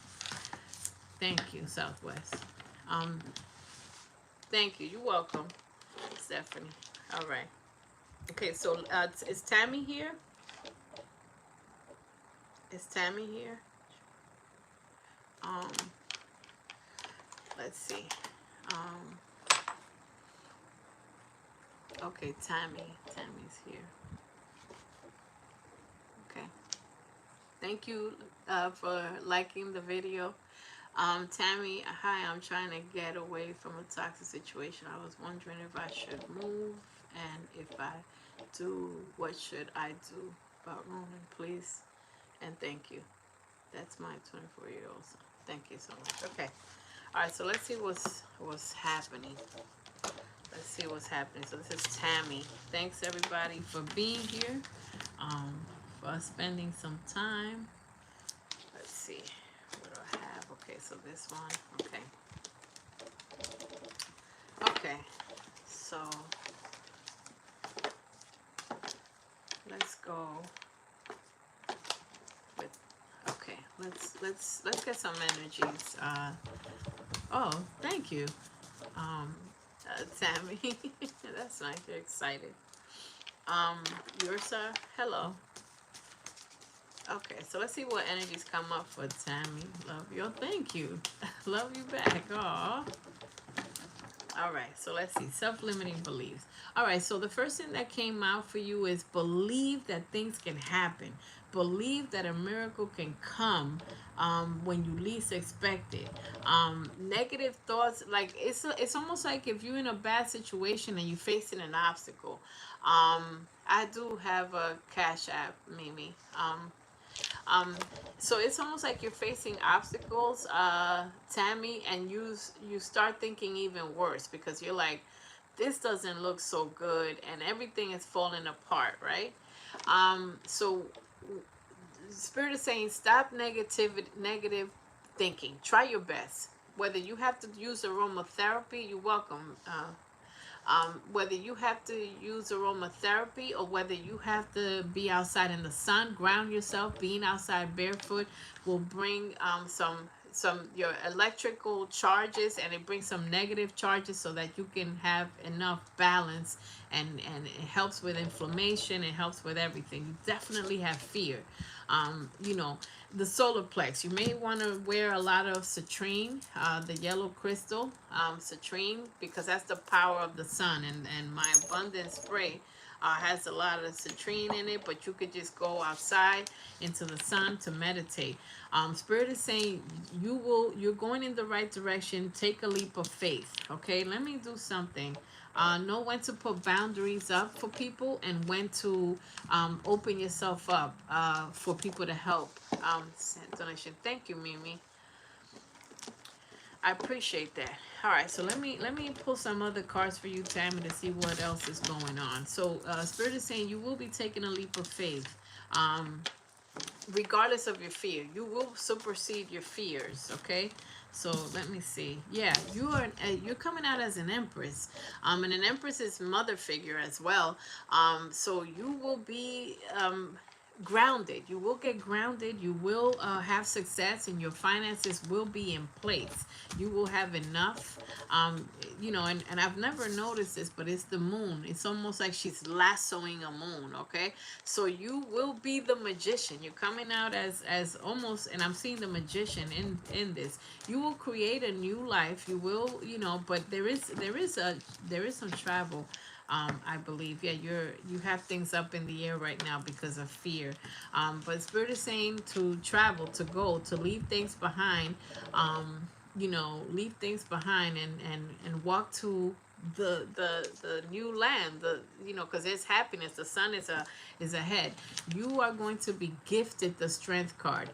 Thank you, Southwest. Thank you. You're welcome, Stephanie. All right. Okay, so is Tammy here? Is Tammy here? Let's see. Okay, Tammy's here. Okay. Thank you for liking the video. Tammy, hi, I'm trying to get away from a toxic situation. I was wondering if I should move, and if I do, what should I do about Ronan, please? And thank you. That's my 24-year-old son. Thank you so much. Okay. All right, so let's see what's happening. Let's see what's happening. So this is Tammy. Thanks, everybody, for being here, for us spending some time. Let's see. Okay, so this one, okay. Okay, so let's go with, okay, let's get some energies. Oh, thank you, Tammy. That's nice, you're excited. Yursa, hello. Okay, so let's see what energies come up for Tammy. Love you. Oh, thank you. Love you back. Aw. All right, so let's see. Self-limiting beliefs. All right, so the first thing that came out for you is believe that things can happen. Believe that a miracle can come when you least expect it. Negative thoughts, like it's almost like if you're in a bad situation and you're facing an obstacle. I do have a Cash App, Mimi. So it's almost like you're facing obstacles, Tammy, and you start thinking even worse, because you're like, this doesn't look so good, and everything is falling apart, right? So Spirit is saying stop negative thinking. Try your best. Whether you have to use aromatherapy, you're welcome. Whether you have to use aromatherapy or whether you have to be outside in the sun, ground yourself. Being outside barefoot will bring some your electrical charges, and it brings some negative charges so that you can have enough balance, and it helps with inflammation, it helps with everything. You definitely have fear. You know, the solar plex, you may want to wear a lot of citrine, the yellow crystal, citrine, because that's the power of the sun. And my abundance spray has a lot of citrine in it, but you could just go outside into the sun to meditate. Spirit is saying you're going in the right direction. Take a leap of faith. Okay, let me do something. Know when to put boundaries up for people, and when to open yourself up for people to help. Send donation. Thank you, Mimi. I appreciate that. All right, so let me pull some other cards for you, Tammy, to see what else is going on. So Spirit is saying you will be taking a leap of faith. Um, Regardless of your fear, you will supersede your fears. Okay, so let me see. Yeah, you're coming out as an empress, and an empress is mother figure as well. So you will be grounded. You will get grounded. You will have success, and your finances will be in place. You will have enough. You know, and I've never noticed this, but it's the moon. It's almost like she's lassoing a moon. Okay, so you will be the magician. You're coming out as almost, and I'm seeing the magician in this. You will create a new life. You will, you know, but there is some travel. I believe, yeah, you have things up in the air right now because of fear. But Spirit is saying to travel, to go, to leave things behind. You know, leave things behind, and walk to the new land. The, you know, because there's happiness. The sun is ahead. You are going to be gifted the strength card,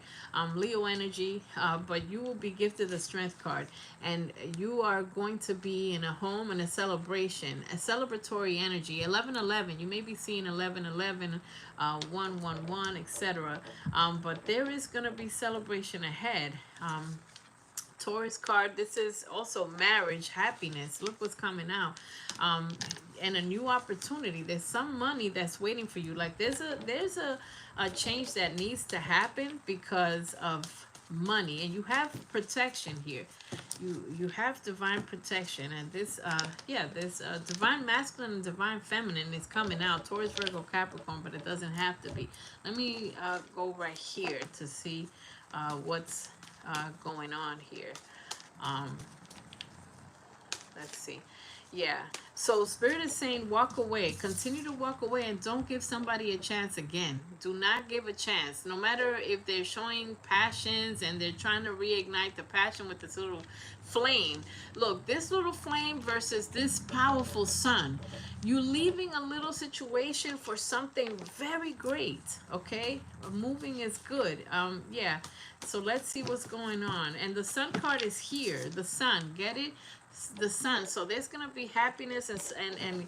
Leo energy, but you will be gifted the strength card, and you are going to be in a home and a celebration, a celebratory energy. 1111, you may be seeing 1111, 111, etc. But there is going to be celebration ahead. Taurus card, this is also marriage, happiness. Look what's coming out. And a new opportunity. There's some money that's waiting for you. Like there's a change that needs to happen because of money, and you have protection here. You have divine protection, and this this divine masculine and divine feminine is coming out. Taurus, Virgo, Capricorn, but it doesn't have to be. Let me go right here to see what's going on here. Um, let's see. Yeah. So Spirit is saying walk away. Continue to walk away, and don't give somebody a chance again. Do not give a chance. No matter if they're showing passions and they're trying to reignite the passion with this little flame. Look, this little flame versus this powerful sun. You leaving a little situation for something very great. Okay? Moving is good. Yeah. So let's see what's going on. And the sun card is here. The sun. Get it? The sun. So there's gonna be happiness and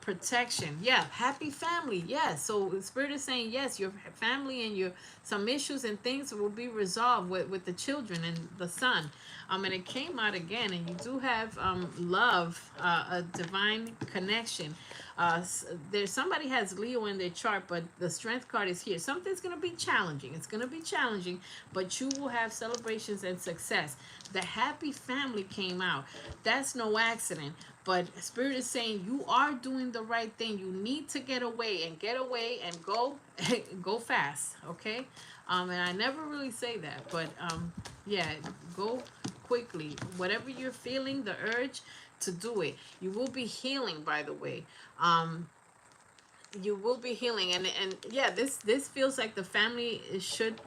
protection. Yeah, happy family. Yes. So Spirit is saying yes, your family and your some issues and things will be resolved with the children and the son. And it came out again, and you do have love, a divine connection. There's somebody has Leo in their chart, but the strength card is here. Something's gonna be challenging. It's gonna be challenging, but you will have celebrations and success. The happy family came out. That's no accident. But Spirit is saying you are doing the right thing. You need to get away and go go fast. Okay. And I never really say that, but yeah, go quickly. Whatever you're feeling, the urge to do it. You will be healing, by the way. You will be healing, and yeah, this feels like the family should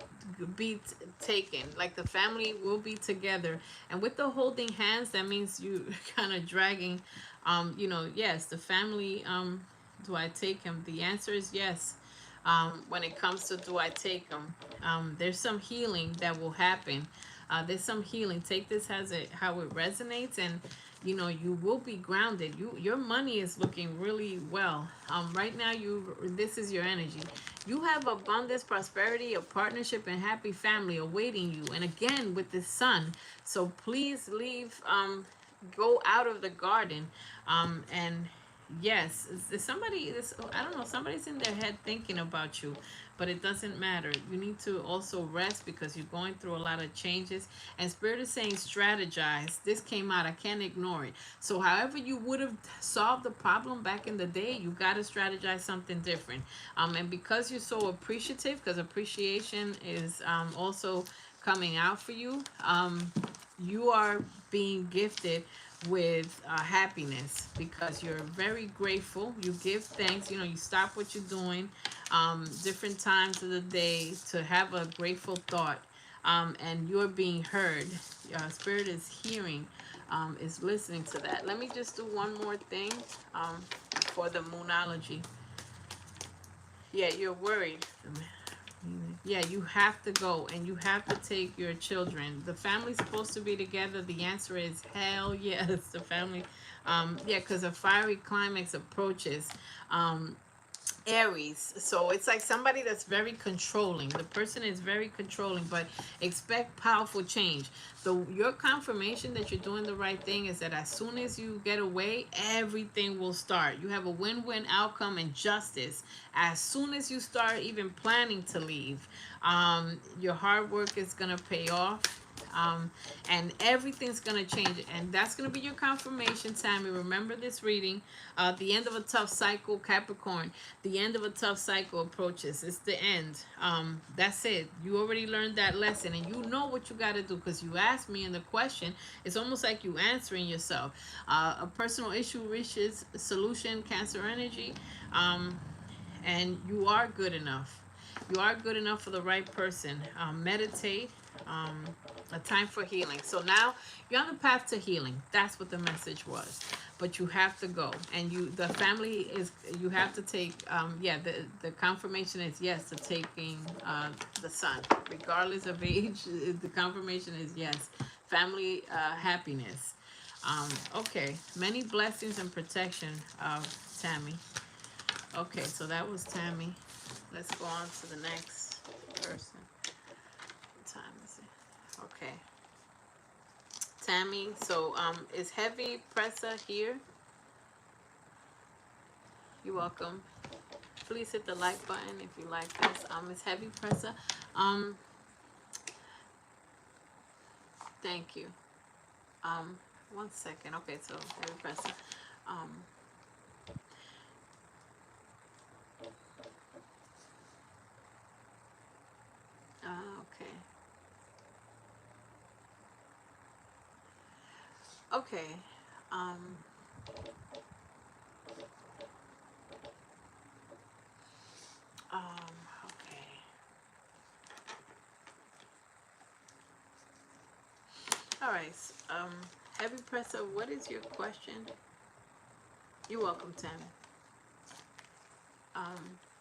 be taken, like the family will be together. And with the holding hands, that means you kind of dragging, you know, yes, the family. Do I take him? The answer is yes. When it comes to do I take him, there's some healing that will happen. There's some healing. Take this as how it resonates, and you know you will be grounded. Your money is looking really well. Right now, this is your energy. You have abundance, prosperity, a partnership, and happy family awaiting you. And again with the sun. So please leave. Go out of the garden. And yes, somebody. I don't know. Somebody's in their head thinking about you. but it doesn't matter. You need to also rest because you're going through a lot of changes. And Spirit is saying strategize. This came out. I can't ignore it. So however you would have solved the problem back in the day, you got to strategize something different. And because you're so appreciative, because appreciation is also coming out for you, you are being gifted with happiness because you're very grateful. You give thanks. You know, you stop what you're doing, different times of the day to have a grateful thought, and you're being heard. Spirit is hearing, is listening to that. Let me just do one more thing for the moonology. Yeah, you're worried. Yeah, you have to go and you have to take your children. The family's supposed to be together. The answer is hell yes. The family, yeah, because a fiery climax approaches. Aries. So it's like somebody that's very controlling. The person is very controlling, but expect powerful change. So your confirmation that you're doing the right thing is that as soon as you get away, everything will start. You have a win-win outcome and justice. As soon as you start even planning to leave, your hard work is gonna pay off. And everything's going to change. And that's going to be your confirmation, Tammy. Remember this reading. The end of a tough cycle, Capricorn. The end of a tough cycle approaches. It's the end. That's it. You already learned that lesson. And you know what you got to do because you asked me in the question. It's almost like you answering yourself. A personal issue reaches solution, Cancer energy. And you are good enough. You are good enough for the right person. Meditate. A time for healing. So now you're on the path to healing. That's what the message was. But you have to go, and the family is. You have to take. Yeah, the confirmation is yes to taking the son, regardless of age. The confirmation is yes. Family happiness. Okay, many blessings and protection of Tammy. Okay, so that was Tammy. Let's go on to the next person. What time is it? Okay. Tammy, so is Heavy Presser here? You're welcome. Please hit the like button if you like this. It's Heavy Presser. Thank you. 1 second. Okay, so Heavy Presser. Okay. Okay. Okay. All right. Heavy Presser, what is your question? You're welcome, Tammy.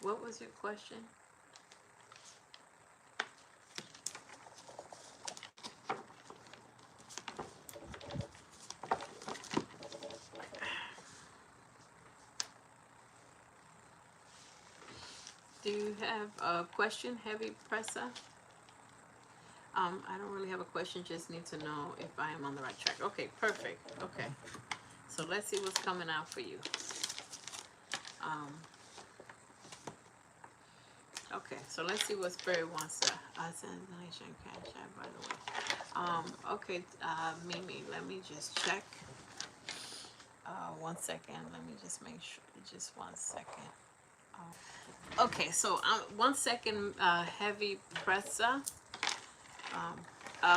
What was your question? Do you have a question, Heavy Presser? I don't really have a question, just need to know if I am on the right track. Okay, perfect. Okay. So let's see what's coming out for you. Okay, so let's see what Spirit wants to send donation cash out, by the way. Okay, Mimi, let me just check. 1 second. Let me just make sure. Just 1 second. Okay, so 1 second, Heavy Presser.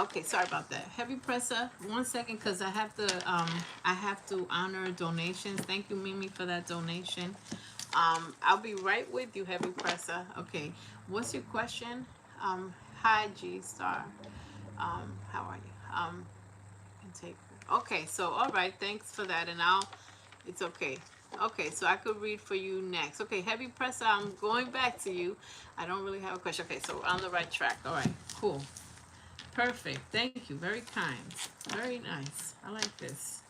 Okay, sorry about that. Heavy Presser, 1 second, because I have to honor donations. Thank you, Mimi, for that donation. I'll be right with you, Heavy Presser. Okay, what's your question? Hi, G Star. How are you? Take. Okay, so all right, thanks for that, and it's okay. Okay, so I could read for you next. Okay, Heavy Presser, I'm going back to you. I don't really have a question. Okay, so we're on the right track. All right, cool. Perfect. Thank you. Very kind. Very nice. I like this.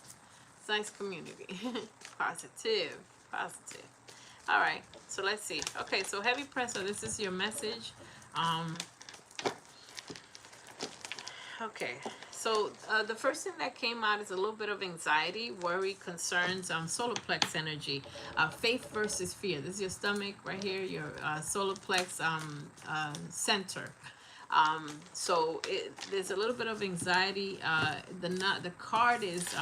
It's nice community. Positive. Positive. All right, so let's see. Okay, so Heavy Presser, this is your message. Okay, So the first thing that came out is a little bit of anxiety, worry, concerns, solar plex energy, faith versus fear. This is your stomach right here, your solar plex center. There's a little bit of anxiety. The card is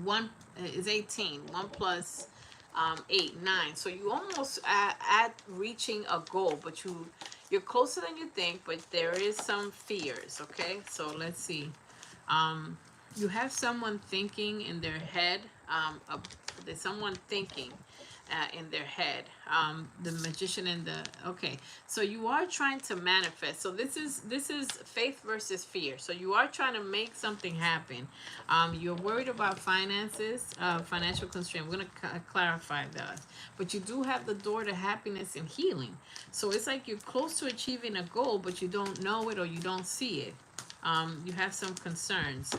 one is 18. 1 plus 8, 9. So you almost at reaching a goal, but you're closer than you think. But there is some fears. Okay, so let's see. You have someone thinking in their head. There's someone thinking in their head. The magician and the okay. So you are trying to manifest. So this is faith versus fear. So you are trying to make something happen. You're worried about finances, financial constraint. We're gonna clarify that. But you do have the door to happiness and healing. So it's like you're close to achieving a goal, but you don't know it or you don't see it. You have some concerns.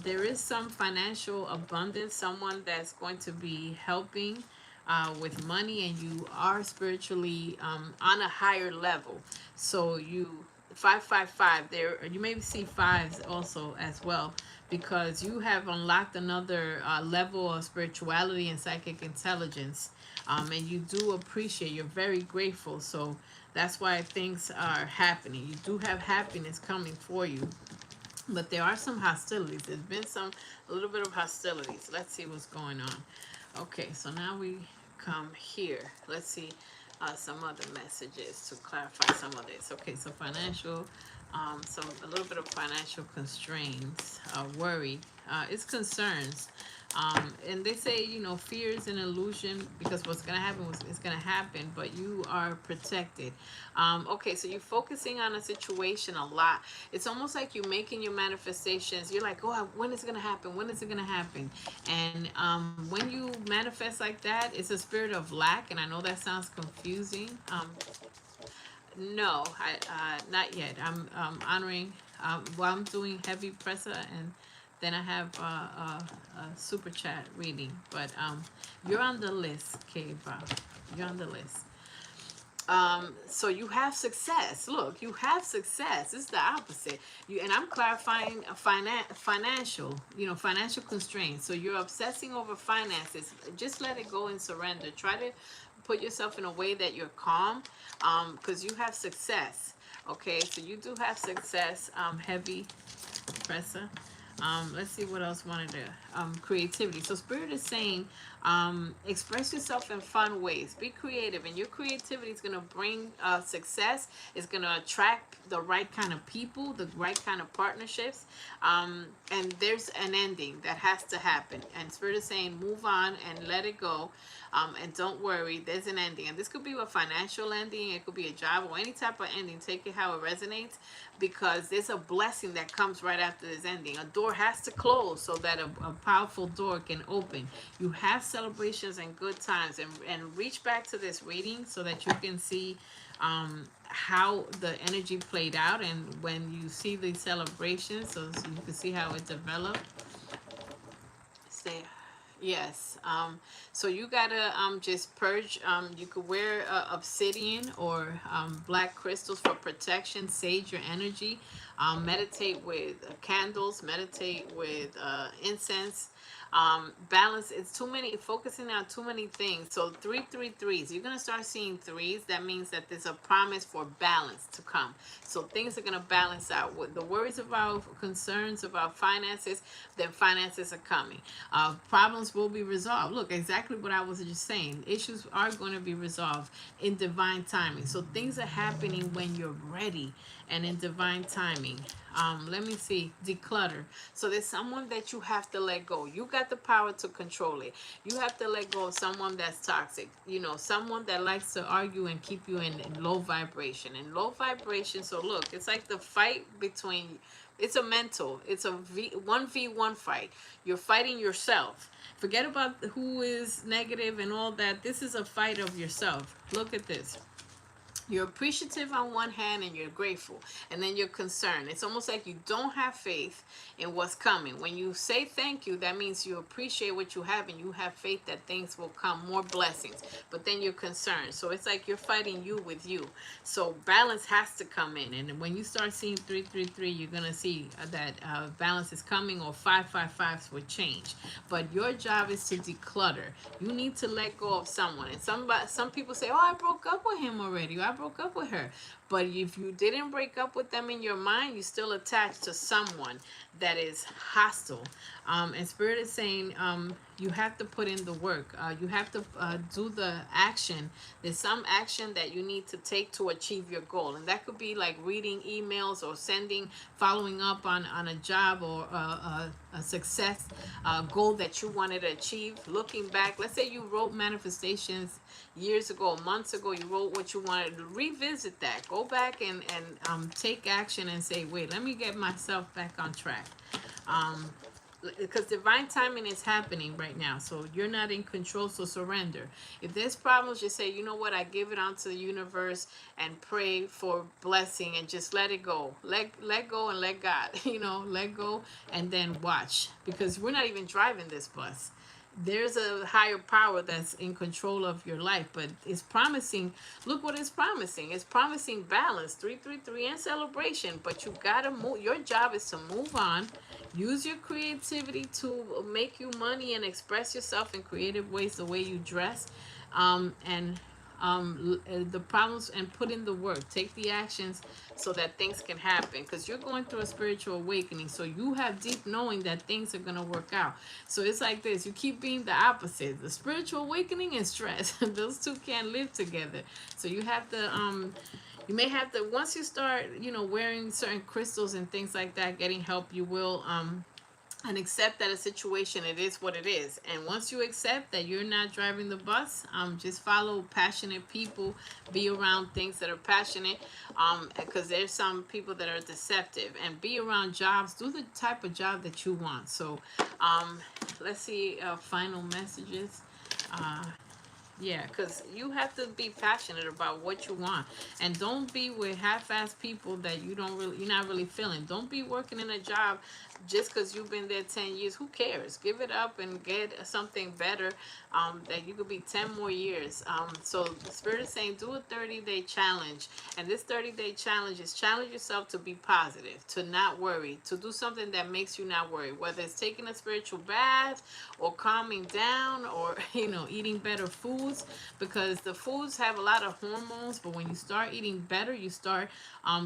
There is some financial abundance, someone that's going to be helping with money, and you are spiritually on a higher level. So 555 there, you maybe see fives also as well, because you have unlocked another level of spirituality and psychic intelligence, and you do appreciate, you're very grateful. So that's why things are happening. You do have happiness coming for you, but there are some hostilities. There's been a little bit of hostilities. Let's see what's going on. Okay, so now we come here. Let's see some other messages to clarify some of this. Okay, so financial, a little bit of financial constraints, worry, it's concerns. And they say, fear is an illusion, because what's going to happen is going to happen, but you are protected. Okay, so you're focusing on a situation a lot. It's almost like you're making your manifestations. You're like, oh, when is it going to happen? When is it going to happen? And when you manifest like that, it's a spirit of lack. And I know that sounds confusing. No, not yet. I'm honoring, while I'm doing heavy presser, and then I have a super chat reading. But you're on the list, Kava. You're on the list. So you have success. Look, you have success. This is the opposite. And I'm clarifying financial, financial constraints. So you're obsessing over finances. Just let it go and surrender. Try to put yourself in a way that you're calm, because you have success. Okay, so you do have success. Heavy presser. Let's see what else wanted to, creativity. So spirit is saying, express yourself in fun ways. Be creative, and your creativity is going to bring success. It's going to attract the right kind of people, the right kind of partnerships. And there's an ending that has to happen. And spirit is saying, move on and let it go. And don't worry, there's an ending. And this could be a financial ending, it could be a job, or any type of ending. Take it how it resonates, because there's a blessing that comes right after this ending. A door has to close so that a powerful door can open. You have celebrations and good times, and reach back to this reading so that you can see how the energy played out, and when you see these celebrations, so you can see how it developed. Stay. Yes. So you gotta just purge. You could wear obsidian or black crystals for protection. Sage your energy. Meditate with candles. Meditate with incense. Balance. It's too many. Focusing on too many things. So 333s. You're gonna start seeing threes. That means that there's a promise for balance to come. So things are gonna balance out. With the worries about concerns about finances, then finances are coming. Problems will be resolved. Look, exactly what I was just saying. Issues are going to be resolved in divine timing. So things are happening when you're ready and in divine timing. Let me see. Declutter. So there's someone that you have to let go. You got the power to control it. You have to let go of someone that's toxic. Someone that likes to argue and keep you in low vibration. And low vibration. So look, it's like the fight between. It's a mental. It's a 1v1 fight. You're fighting yourself. Forget about who is negative and all that. This is a fight of yourself. Look at this. You're appreciative on one hand and you're grateful, and then you're concerned. It's almost like you don't have faith in what's coming. When you say thank you, that means you appreciate what you have and you have faith that things will come, more blessings. But then you're concerned. So it's like you're fighting you with you. So balance has to come in. And when you start seeing 333, you're going to see that balance is coming, or 555s would change. But your job is to declutter. You need to let go of someone. And some people say, oh, I broke up with him already. I broke up with her. But if you didn't break up with them in your mind, you're still attached to someone that is hostile. And Spirit is saying you have to put in the work. You have to do the action. There's some action that you need to take to achieve your goal. And that could be like reading emails or following up on a job or a success goal that you wanted to achieve. Looking back, let's say you wrote manifestations years ago, months ago, you wrote what you wanted. Revisit that. Go back and take action and say, wait, let me get myself back on track. Because divine timing is happening right now, so you're not in control, so surrender. If there's problems, just say, you know what, I give it onto the universe and pray for blessing and just let it go. Let go and let God, let go and then watch, because we're not even driving this bus. There's a higher power that's in control of your life, but it's promising. Look what it's promising. It's promising balance, 333, and celebration. But you gotta move. Your job is to move on. Use your creativity to make you money and express yourself in creative ways. The way you dress, and the problems, and put in the work. Take the actions so that things can happen, because you're going through a spiritual awakening, so you have deep knowing that things are going to work out. So it's like this, you keep being the opposite, the spiritual awakening and stress. Those two can't live together. So you have to you may have to, once you start wearing certain crystals and things like that, getting help, you will and accept that a situation, it is what it is. And once you accept that you're not driving the bus, just follow passionate people, be around things that are passionate, because there's some people that are deceptive, and be around jobs, do the type of job that you want. So let's see final messages. Yeah, because you have to be passionate about what you want, and don't be with half-assed people that you're not really feeling. Don't be working in a job just because you've been there 10 years. Who cares? Give it up and get something better, that you could be 10 more years. So the Spirit is saying do a 30-day challenge, and this 30-day challenge is challenge yourself to be positive, to not worry, to do something that makes you not worry, whether it's taking a spiritual bath or calming down, or eating better foods, because the foods have a lot of hormones, but when you start eating better, you start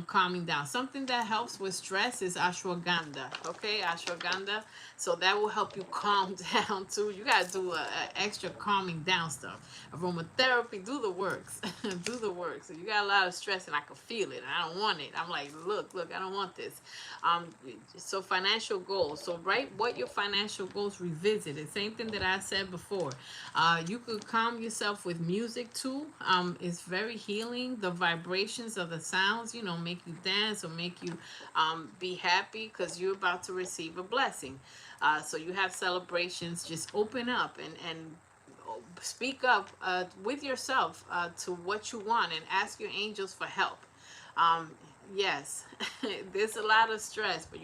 calming down. Something that helps with stress is ashwagandha. Okay, ashwagandha. So that will help you calm down too. You gotta do extra calming down stuff. Aromatherapy, do the works. Do the work. So you got a lot of stress, and I can feel it. I don't want it. I'm like, look, I don't want this. So financial goals. So write what your financial goals, revisit it. Same thing that I said before. You could calm yourself with music too. It's very healing. The vibrations of the sounds, make you dance or make you be happy, because you're about to receive a blessing. So you have celebrations. Just open up and speak up with yourself to what you want, and ask your angels for help. Yes, there's a lot of stress, but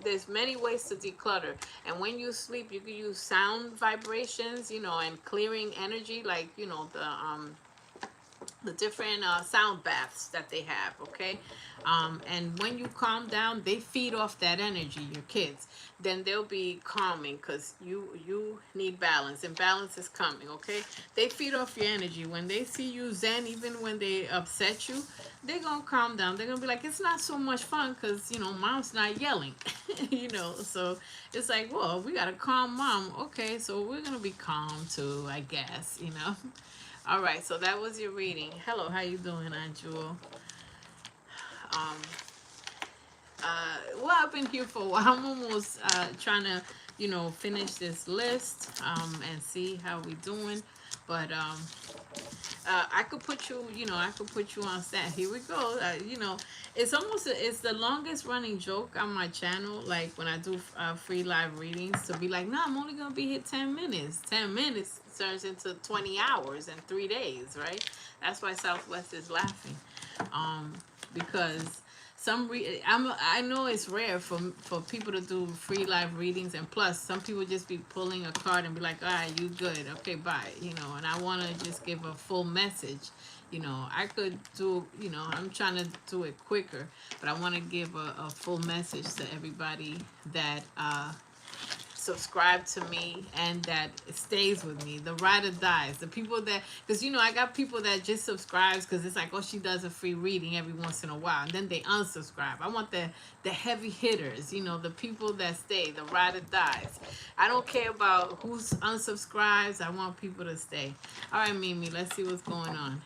there's many ways to declutter. And when you sleep, you can use sound vibrations, and clearing energy, like the different sound baths that they have. Okay, and when you calm down, they feed off that energy, your kids. Then they'll be calming, because you need balance, and balance is coming. Okay, they feed off your energy. When they see you zen, even when they upset you, they're gonna calm down. They're gonna be like, it's not so much fun because mom's not yelling. So it's like, well, we got a calm mom. Okay, so we're gonna be calm too, I guess. All right, so that was your reading. Hello, how you doing, Aunt Jewel? Well, I've been here for a while. I'm almost trying to, finish this list and see how we doing. But I could put you, I could put you on stand. Here we go. It's almost, it's the longest running joke on my channel. Like when I do free live readings, to be like, no, I'm only gonna be here 10 minutes. 10 minutes turns into 20 hours and 3 days, right? That's why Southwest is laughing, because I know it's rare for people to do free live readings, and plus some people just be pulling a card and be like, all right, you good, okay, bye, and I want to just give a full message. I could do, I'm trying to do it quicker, but I want to give a full message to everybody that subscribe to me and that stays with me, the ride or dies, the people that, because I got people that just subscribes because it's like, oh, she does a free reading every once in a while, and then they unsubscribe. I want the heavy hitters, the people that stay, the ride or dies. I don't care about who's unsubscribes. I want people to stay. All right, Mimi, let's see what's going on.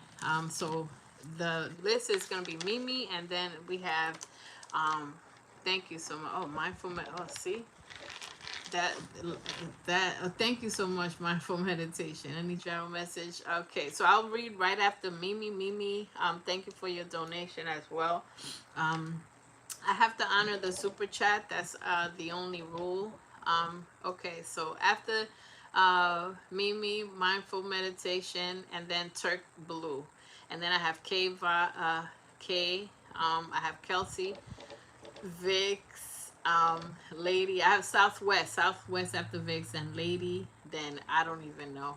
So the list is going to be Mimi, and then we have thank you so much. Oh, mindful. Oh, see, that thank you so much, mindful meditation. Any travel message? Okay, so I'll read right after Mimi. Thank you for your donation as well. I have to honor the super chat. That's the only rule. Okay, so after Mimi, mindful meditation, and then Turk Blue, and then I have K. I have Kelsey, Vix, Lady. I have Southwest after Vix, and Lady. Then I don't even know.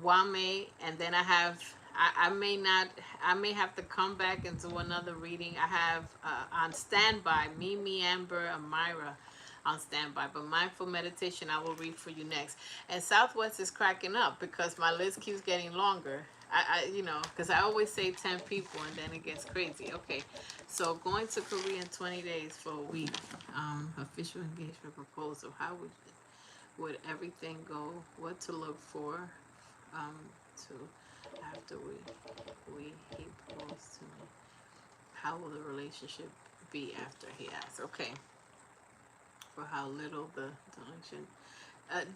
Wame, and then I have. I may not. I may have to come back and do another reading. I have on standby Mimi, Amber, Amira on standby. But mindful meditation, I will read for you next. And Southwest is cracking up because my list keeps getting longer. Because I always say 10 people and then it gets crazy. Okay, so going to Korea in 20 days for a week. Official engagement proposal. How would everything go? What to look for? To after he proposed to me. How will the relationship be after, he asks? Okay. For how little the donation.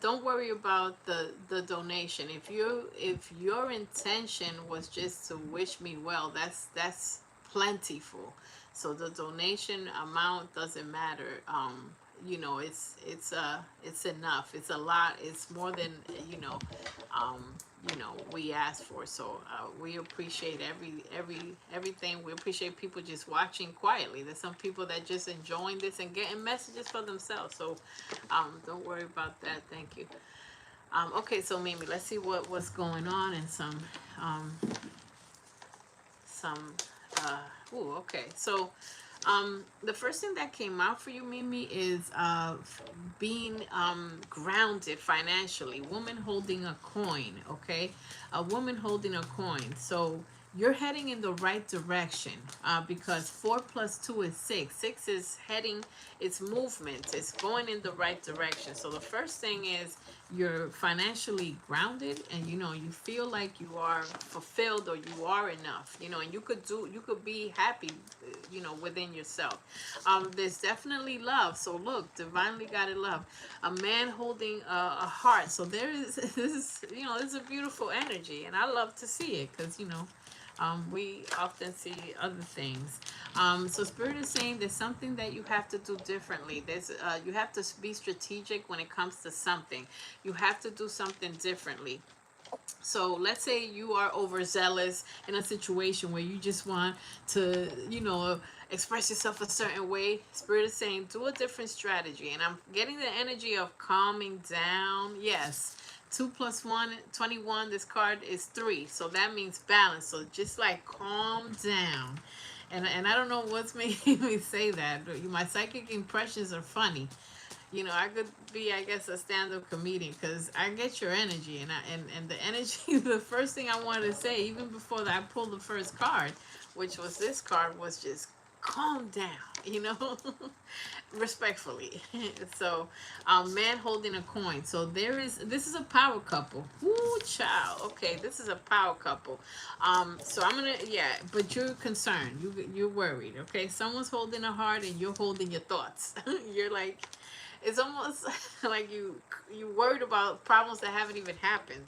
Don't worry about the donation. If your intention was just to wish me well, that's plentiful. So the donation amount doesn't matter. It's enough. It's a lot. It's more than we asked for. So we appreciate everything. We appreciate people just watching quietly. There's some people that just enjoying this and getting messages for themselves. So don't worry about that. Thank you. Okay, so Mimi, let's see what's going on and some okay. So the first thing that came out for you, Mimi, is being grounded financially. Woman holding a coin, okay? A woman holding a coin. So you're heading in the right direction because 4 plus 2 is 6. 6 is heading, it's movement. It's going in the right direction. So the first thing is you're financially grounded and you feel like you are fulfilled or you are enough, and you could be happy, within yourself. There's definitely love. So look, divinely guided love. A man holding a heart. So there is this is a beautiful energy, and I love to see it because we often see other things. So Spirit is saying there's something that you have to do differently. You have to be strategic when it comes to something. You have to do something differently. So let's say you are overzealous in a situation where you just want to, express yourself a certain way. Spirit is saying do a different strategy. And I'm getting the energy of calming down. Yes. 2 plus 1, 21. This card is 3. So that means balance. So just like calm down. And I don't know what's making me say that. My psychic impressions are funny. I could be, I guess, a stand-up comedian because I get your energy, and the energy. The first thing I wanted to say, even before I pulled the first card, which was this card, was just calm down, respectfully. So, man holding a coin. So this is a power couple. Woo, child. Okay, this is a power couple. So but you're concerned. You're worried. Okay, someone's holding a heart and you're holding your thoughts. You're like, it's almost like you worried about problems that haven't even happened.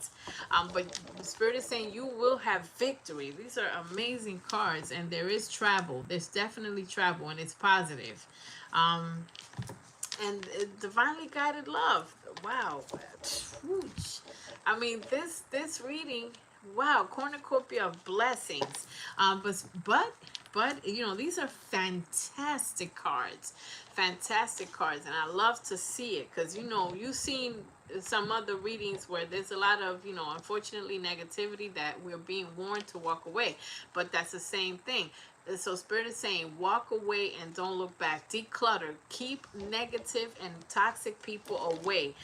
But the Spirit is saying you will have victory. These are amazing cards, and there is travel. There's definitely travel, and it's positive. Um, and divinely guided love. Wow. Whoosh. I mean, this reading, wow, cornucopia of blessings. But you know, these are fantastic cards, fantastic cards, and I love to see it because you know you've seen some other readings where there's a lot of, you know, unfortunately negativity that we're being warned to walk away, but that's the same thing. So Spirit is saying walk away and don't look back. Declutter. Keep negative and toxic people away.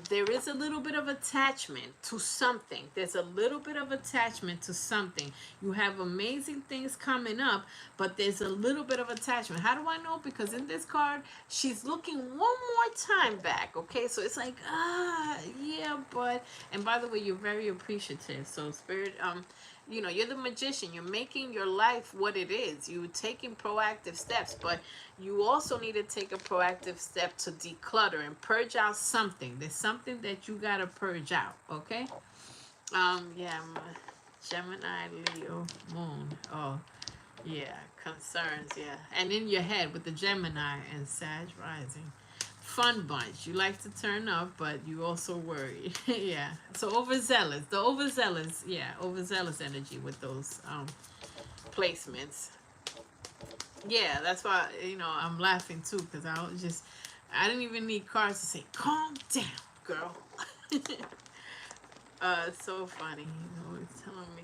There is a little bit of attachment to something. There's a little bit of attachment to something. You have amazing things coming up, but there's a little bit of attachment. How do I know? Because in this card, she's looking one more time back. Okay, so it's like, yeah, but, and by the way, you're very appreciative. So Spirit, you know, you're the magician. You're making your life what it is. You're taking proactive steps, but you also need to take a proactive step to declutter and purge out something. There's something that you got to purge out, okay? Yeah, I'm a Gemini, Leo, Moon. Oh, yeah, concerns, yeah. And in your head with the Gemini and Sag rising. Fun bunch. You like to turn up, but you also worry. Yeah. So overzealous. The overzealous, yeah, overzealous energy with those placements. Yeah, that's why, you know, I'm laughing too, because I didn't even need cards to say, calm down, girl. So funny. He's always telling me,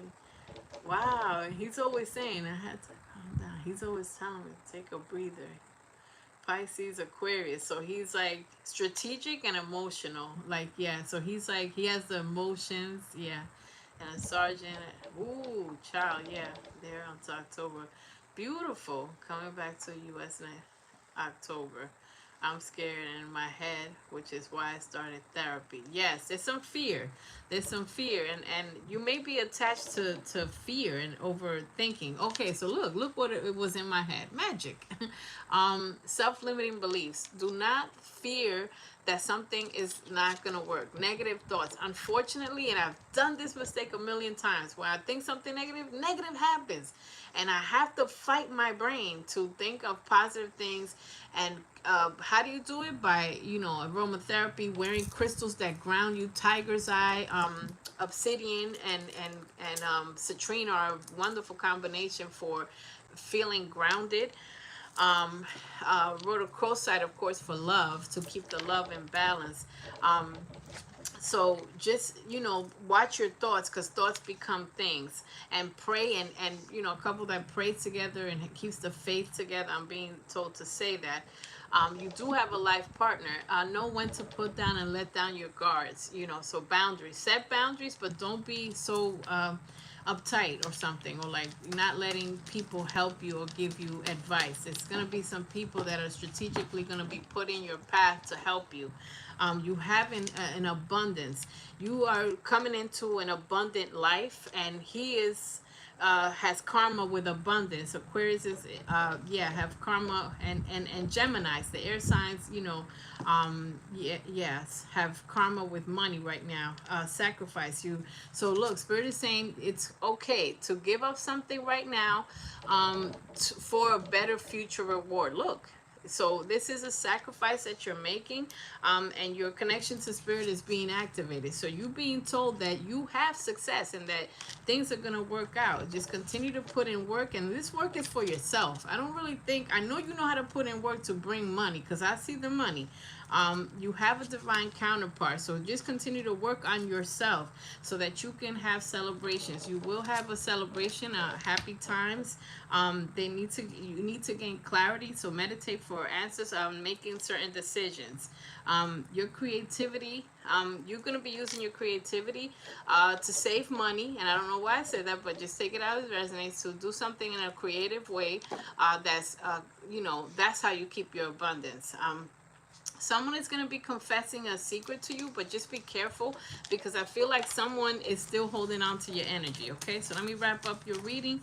wow, he's always saying I had to calm down. He's always telling me, take a breather. Pisces, Aquarius. So he's like strategic and emotional. Like, yeah. So he's like, he has the emotions. Yeah. And a sergeant. Ooh, child. Yeah. There until October. Beautiful. Coming back to US in October. I'm scared in my head, which is why I started therapy. Yes, there's some fear. There's some fear, and you may be attached to fear and overthinking. Okay, so look what it was in my head. Magic. Self-limiting beliefs. Do not fear that something is not going to work. Negative thoughts. Unfortunately, and I've done this mistake a million times, where I think something negative happens. And I have to fight my brain to think of positive things. And how do you do it? By, you know, aromatherapy, wearing crystals that ground you. Tiger's eye, obsidian, and citrine are a wonderful combination for feeling grounded. Rhodochrosite, of course, for love, to keep the love in balance. So just, you know, watch your thoughts, because thoughts become things. And pray, and you know, a couple that prays together and keeps the faith together. I'm being told to say that. You do have a life partner. Know when to put down and let down your guards. You know, so boundaries. Set boundaries, but don't be so uptight or something, or like not letting people help you or give you advice. It's going to be some people that are strategically going to be put in your path to help you. You have an abundance. You are coming into an abundant life, and he is has karma with abundance. Aquarius is yeah, have karma, and Geminis, the air signs, you know, yes, have karma with money right now. Sacrifice you. So look, Spirit is saying it's okay to give up something right now for a better future reward. Look, so this is a sacrifice that you're making, and your connection to Spirit is being activated. So you're being told that you have success and that things are going to work out. Just continue to put in work, and this work is for yourself. I don't really think, I know you know how to put in work to bring money, because I see the money. You have a divine counterpart, so just continue to work on yourself so that you can have celebrations. You will have a celebration, happy times. You need to gain clarity, so meditate for answers on making certain decisions. Your creativity, you're going to be using your creativity to save money, and I don't know why I said that, but just take it out as resonates, to do something in a creative way. That's you know, that's how you keep your abundance. Someone is going to be confessing a secret to you, but just be careful, because I feel like someone is still holding on to your energy. Okay, so let me wrap up your reading,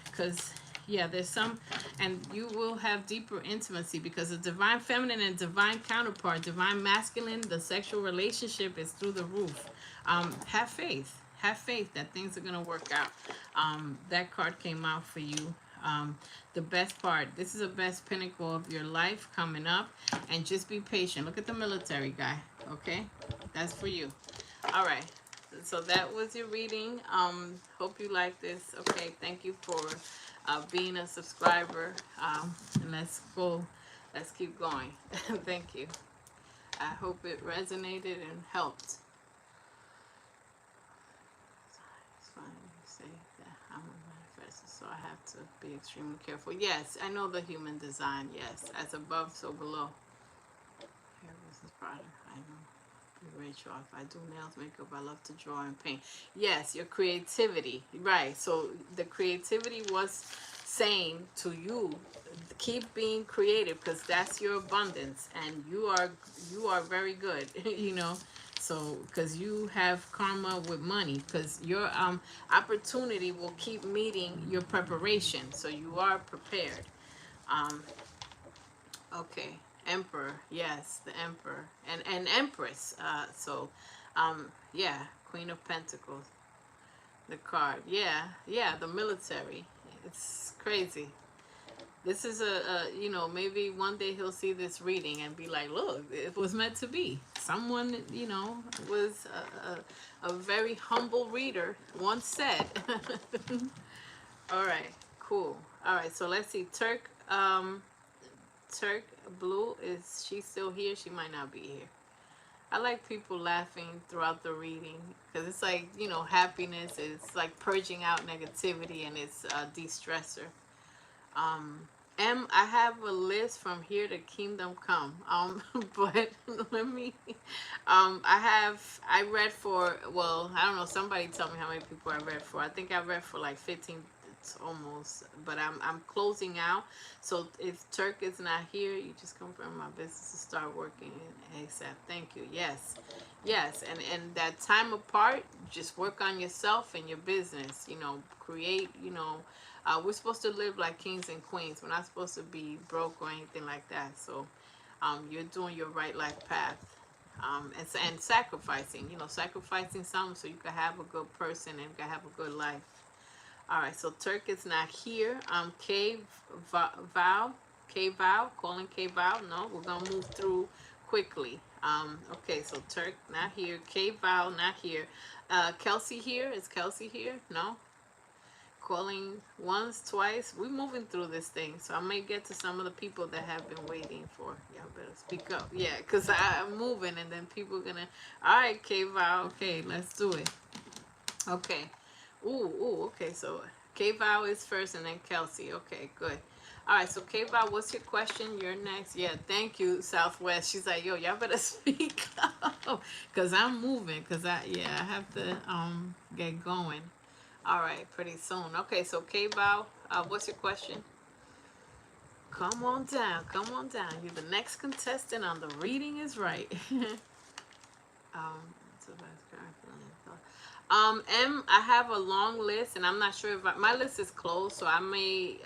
because Yeah, there's some, and you will have deeper intimacy because the divine feminine and divine counterpart, divine masculine, the sexual relationship is through the roof. Have faith. Have faith that things are gonna work out. That card came out for you. The best part. This is the best pinnacle of your life coming up, and just be patient. Look at the military guy. Okay, that's for you. All right. So that was your reading. Hope you like this. Okay, thank you for being a subscriber. And let's go. Let's keep going. Thank you. I hope it resonated and helped. It's funny you say that I'm a manifestor, so I have to be extremely careful. Yes, I know the human design. Yes, as above, so below. Hair business product. I know. Rachel, if I do nails, makeup, I love to draw and paint. Yes, your creativity, right? So the creativity was saying to you, keep being creative because that's your abundance, and you are very good, you know. So because you have karma with money, because your opportunity will keep meeting your preparation, so you are prepared. Um, Okay, Emperor. Yes, the Emperor and Empress. Yeah, Queen of Pentacles. The card. Yeah, yeah, the military. It's crazy. This is maybe one day he'll see this reading and be like, look, it was meant to be. Someone, was a very humble reader once said. All right, cool. All right, so let's see. Turk Blue, is she still here? She might not be here. I like people laughing throughout the reading because it's like, happiness is like purging out negativity, and it's a de-stressor. Um, I have a list from here to Kingdom Come. But let me, I read for, well, I don't know, somebody tell me how many people I read for. I think I read for like 15, almost, but I'm closing out. So if Turk is not here, you just confirm my business to start working ASAP. Thank you. Yes. Yes, and that time apart, just work on yourself and your business, create, we're supposed to live like kings and queens. We're not supposed to be broke or anything like that. So you're doing your right life path. And sacrificing, sacrificing something so you can have a good person and you can have a good life. All right, so Turk is not here. K-Vow, calling K-Vow. No, we're going to move through quickly. Okay, so Turk not here. K-Vow not here. Kelsey here. Is Kelsey here? No. Calling once, twice. We're moving through this thing, so I may get to some of the people that have been waiting for. Y'all better speak up. Yeah, because I'm moving, and then people are going to... All right, K-Vow. Okay, let's do it. Okay. Okay, so K-Vow is first and then Kelsey. Okay, good. All right, so K-Vow, what's your question? You're next. Yeah, thank you, Southwest. She's like, yo, y'all better speak up because I'm moving because I have to get going. All right, pretty soon. Okay, so K-Vow, what's your question? Come on down. Come on down. You're the next contestant on The Reading is Right. I have a long list, and I'm not sure if my list is closed, so I may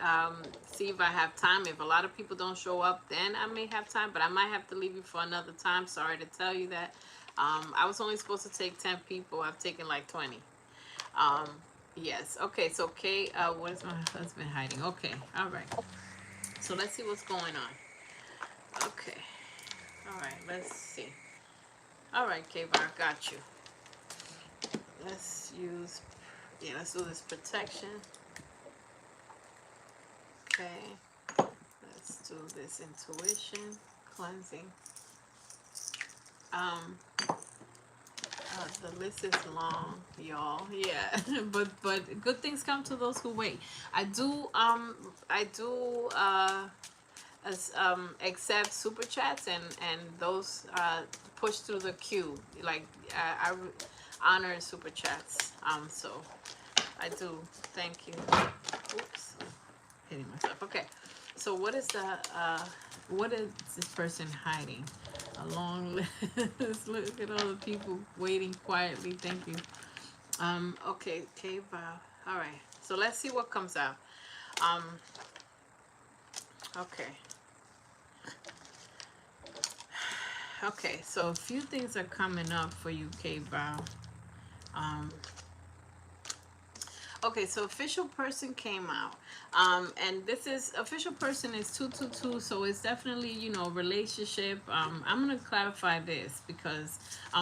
see if I have time. If a lot of people don't show up, then I may have time, but I might have to leave you for another time. Sorry to tell you that. I was only supposed to take 10 people. I've taken like 20. Yes. Okay, so Kay, what is my husband hiding? Okay, all right. So let's see what's going on. Okay. All right, let's see. All right, K-Bar, got you. Let's do this protection. Okay. Let's do this intuition, cleansing. The list is long, y'all. Yeah, but good things come to those who wait. I do accept super chats and those push through the queue. Like I honor super chats. So I do. Thank you. Oops, hitting myself. Okay. So what is this person hiding? A long list. Look at all the people waiting quietly. Thank you. Okay, K-Vow. All right. So let's see what comes out. Um, okay. Okay, so a few things are coming up for you, K-Val. Um, Okay, so official person came out. And this is official person is 222, so it's definitely, you know, relationship. I'm gonna clarify this because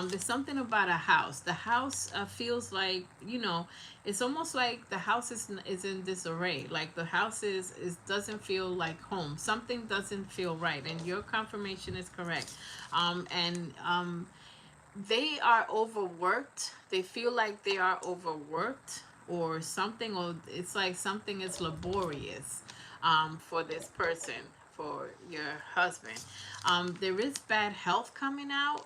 there's something about a house. The house feels like, you know, it's almost like the house is in disarray. Like the house is doesn't feel like home. Something doesn't feel right, and your confirmation is correct. They are overworked. They feel like they are overworked or something, or it's like something is laborious for this person, for your husband. There is bad health coming out,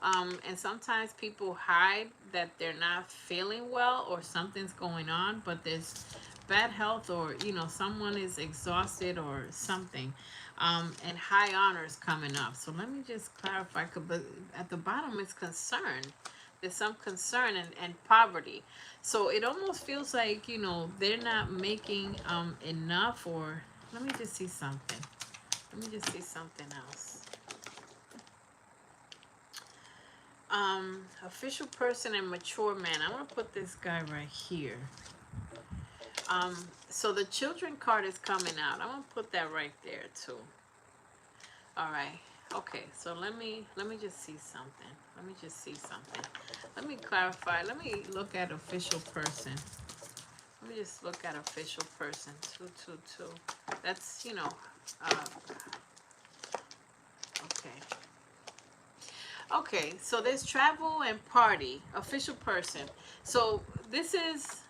and sometimes people hide that they're not feeling well or something's going on, but there's bad health, or you know, someone is exhausted or something. And high honors coming up. So let me just clarify, but at the bottom it's concern. There's some concern and poverty. So it almost feels like, you know, they're not making enough, or let me just see something. Let me just see something else. Official person and mature man. I want to put this guy right here. So the children card is coming out. I'm gonna put that right there too. All right. Okay. So let me just see something. Let me just see something. Let me clarify. Let me look at official person. Let me just look at official person. 222. That's, you know. Okay. Okay. So there's travel and party. Official person. So this is.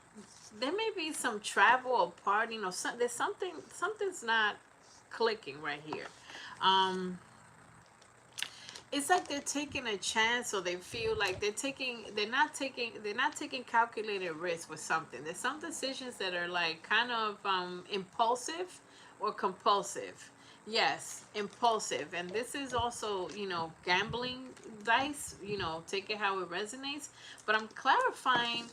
There may be some travel or partying or some, there's something's not clicking right here. It's like they're taking a chance, or they feel like they're not taking calculated risks with something. There's some decisions that are like kind of impulsive or compulsive. Yes, impulsive. And this is also, you know, gambling dice, you know, take it how it resonates. But I'm clarifying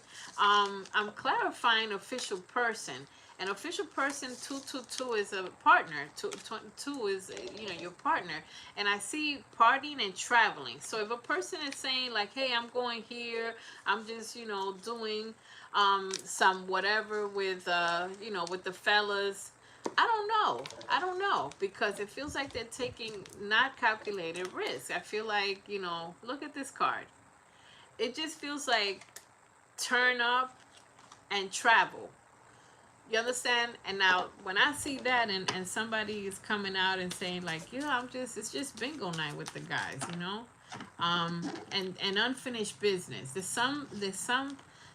official person. An official person, 222, is a partner. Two is, you know, your partner. And I see partying and traveling. So if a person is saying like, hey, I'm going here, I'm just, you know, doing some whatever with, you know, with the fellas. I don't know, because it feels like they're taking not calculated risks. I feel like, you know, look at this card. It just feels like turn up and travel. You understand? And now when I see that, and somebody is coming out and saying like, you know, it's just bingo night with the guys, you know, and unfinished business. There's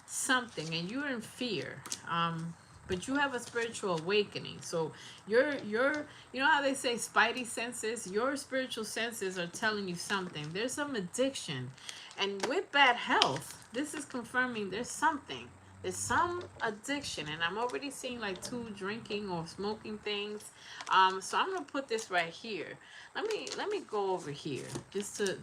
something, and you're in fear. But you have a spiritual awakening. So you're you know how they say spidey senses? Your spiritual senses are telling you something. There's some addiction. And with bad health, this is confirming there's something. There's some addiction, and I'm already seeing like two drinking or smoking things. So I'm gonna put this right here. Let me go over here just to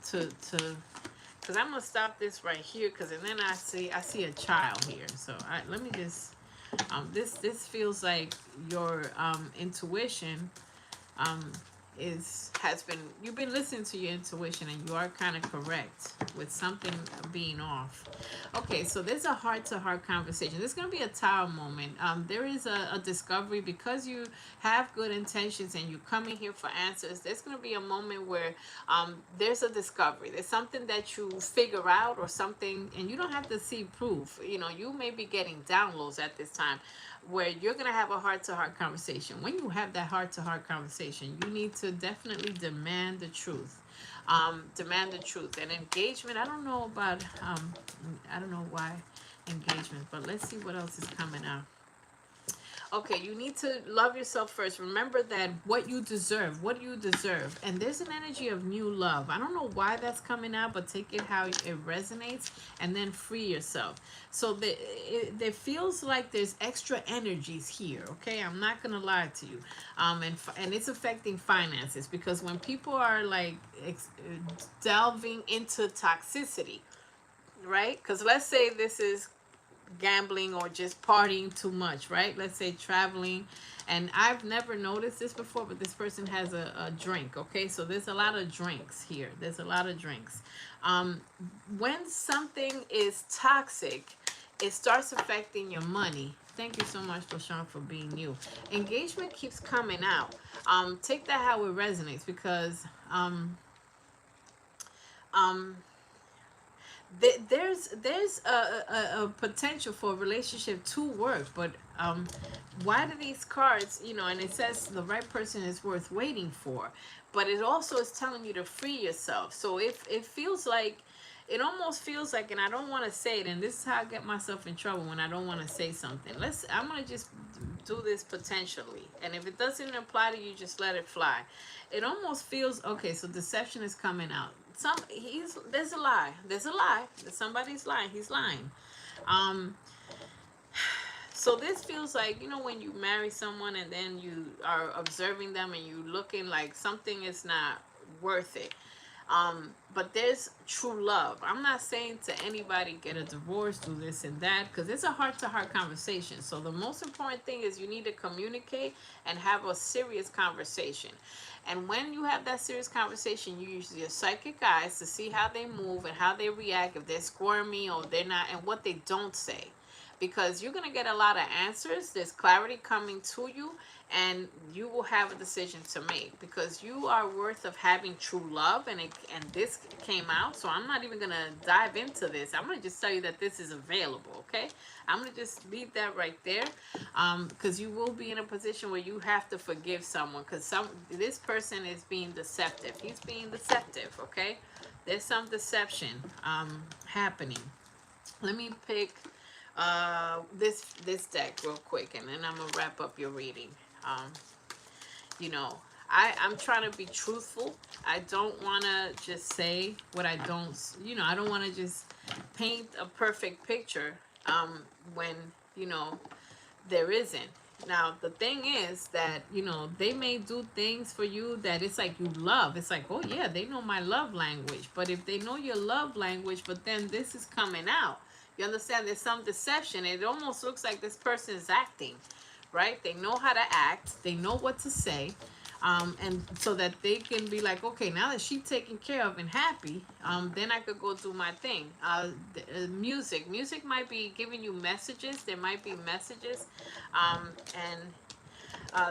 because I'm gonna stop this right here, because and then I see a child here. So let me just this feels like your intuition you've been listening to your intuition, and you are kind of correct with something being off. Okay, so there's a heart-to-heart conversation. There's going to be a Tower moment. There is a discovery, because you have good intentions and you're coming here for answers. There's going to be a moment where there's a discovery. There's something that you figure out, or something, and you don't have to see proof. You know, you may be getting downloads at this time, where you're going to have a heart-to-heart conversation. When you have that heart-to-heart conversation, you need to definitely demand the truth. Demand the truth. And engagement, I don't know about, I don't know why engagement, but let's see what else is coming out. Okay, you need to love yourself first. Remember that what you deserve. What do you deserve? And there's an energy of new love. I don't know why that's coming out, but take it how it resonates, and then free yourself. So it feels like there's extra energies here. Okay, I'm not gonna lie to you. And it's affecting finances, because when people are like delving into toxicity, right? Because let's say this is gambling or just partying too much, right? Let's say traveling. And I've never noticed this before, but this person has a drink, okay? So there's a lot of drinks here. There's a lot of drinks. Um, when something is toxic, it starts affecting your money. Thank you so much, LaShawn, for being you. Engagement keeps coming out. Take that how it resonates, because um, there's a potential for a relationship to work, but why do these cards, and it says the right person is worth waiting for, but it also is telling you to free yourself. So if it feels like, it almost feels like, and I don't want to say it, and this is how I get myself in trouble when I don't want to say something. I'm gonna just do this potentially, and if it doesn't apply to you, just let it fly. It almost feels okay. So deception is coming out. There's a lie. There's a lie. Somebody's lying. He's lying. Um, so this feels like, when you marry someone and then you are observing them and you looking like something is not worth it. But there's true love. I'm not saying to anybody get a divorce, do this and that, because it's a heart-to-heart conversation. So the most important thing is you need to communicate and have a serious conversation. And when you have that serious conversation, you use your psychic eyes to see how they move and how they react, if they're squirmy or they're not, and what they don't say. Because you're going to get a lot of answers. There's clarity coming to you, and you will have a decision to make, because you are worth of having true love. And this came out, so I'm not even going to dive into this. I'm going to just tell you that this is available, okay? I'm going to just leave that right there, because you will be in a position where you have to forgive someone, because this person is being deceptive. He's being deceptive, okay? There's some deception happening. Let me pick this deck real quick, and then I'm gonna wrap up your reading. um you know I'm trying to be truthful. I don't want to just say what I don't, I don't want to just paint a perfect picture when there isn't. Now the thing is that they may do things for you that it's like you love. It's like, oh yeah, they know my love language. But if they know your love language, but then this is coming out, you understand, there's some deception. It almost looks like this person is acting, right? They know how to act, they know what to say, and so that they can be like, okay, now that she's taken care of and happy, then I could go do my thing. Music might be giving you messages. There might be messages, and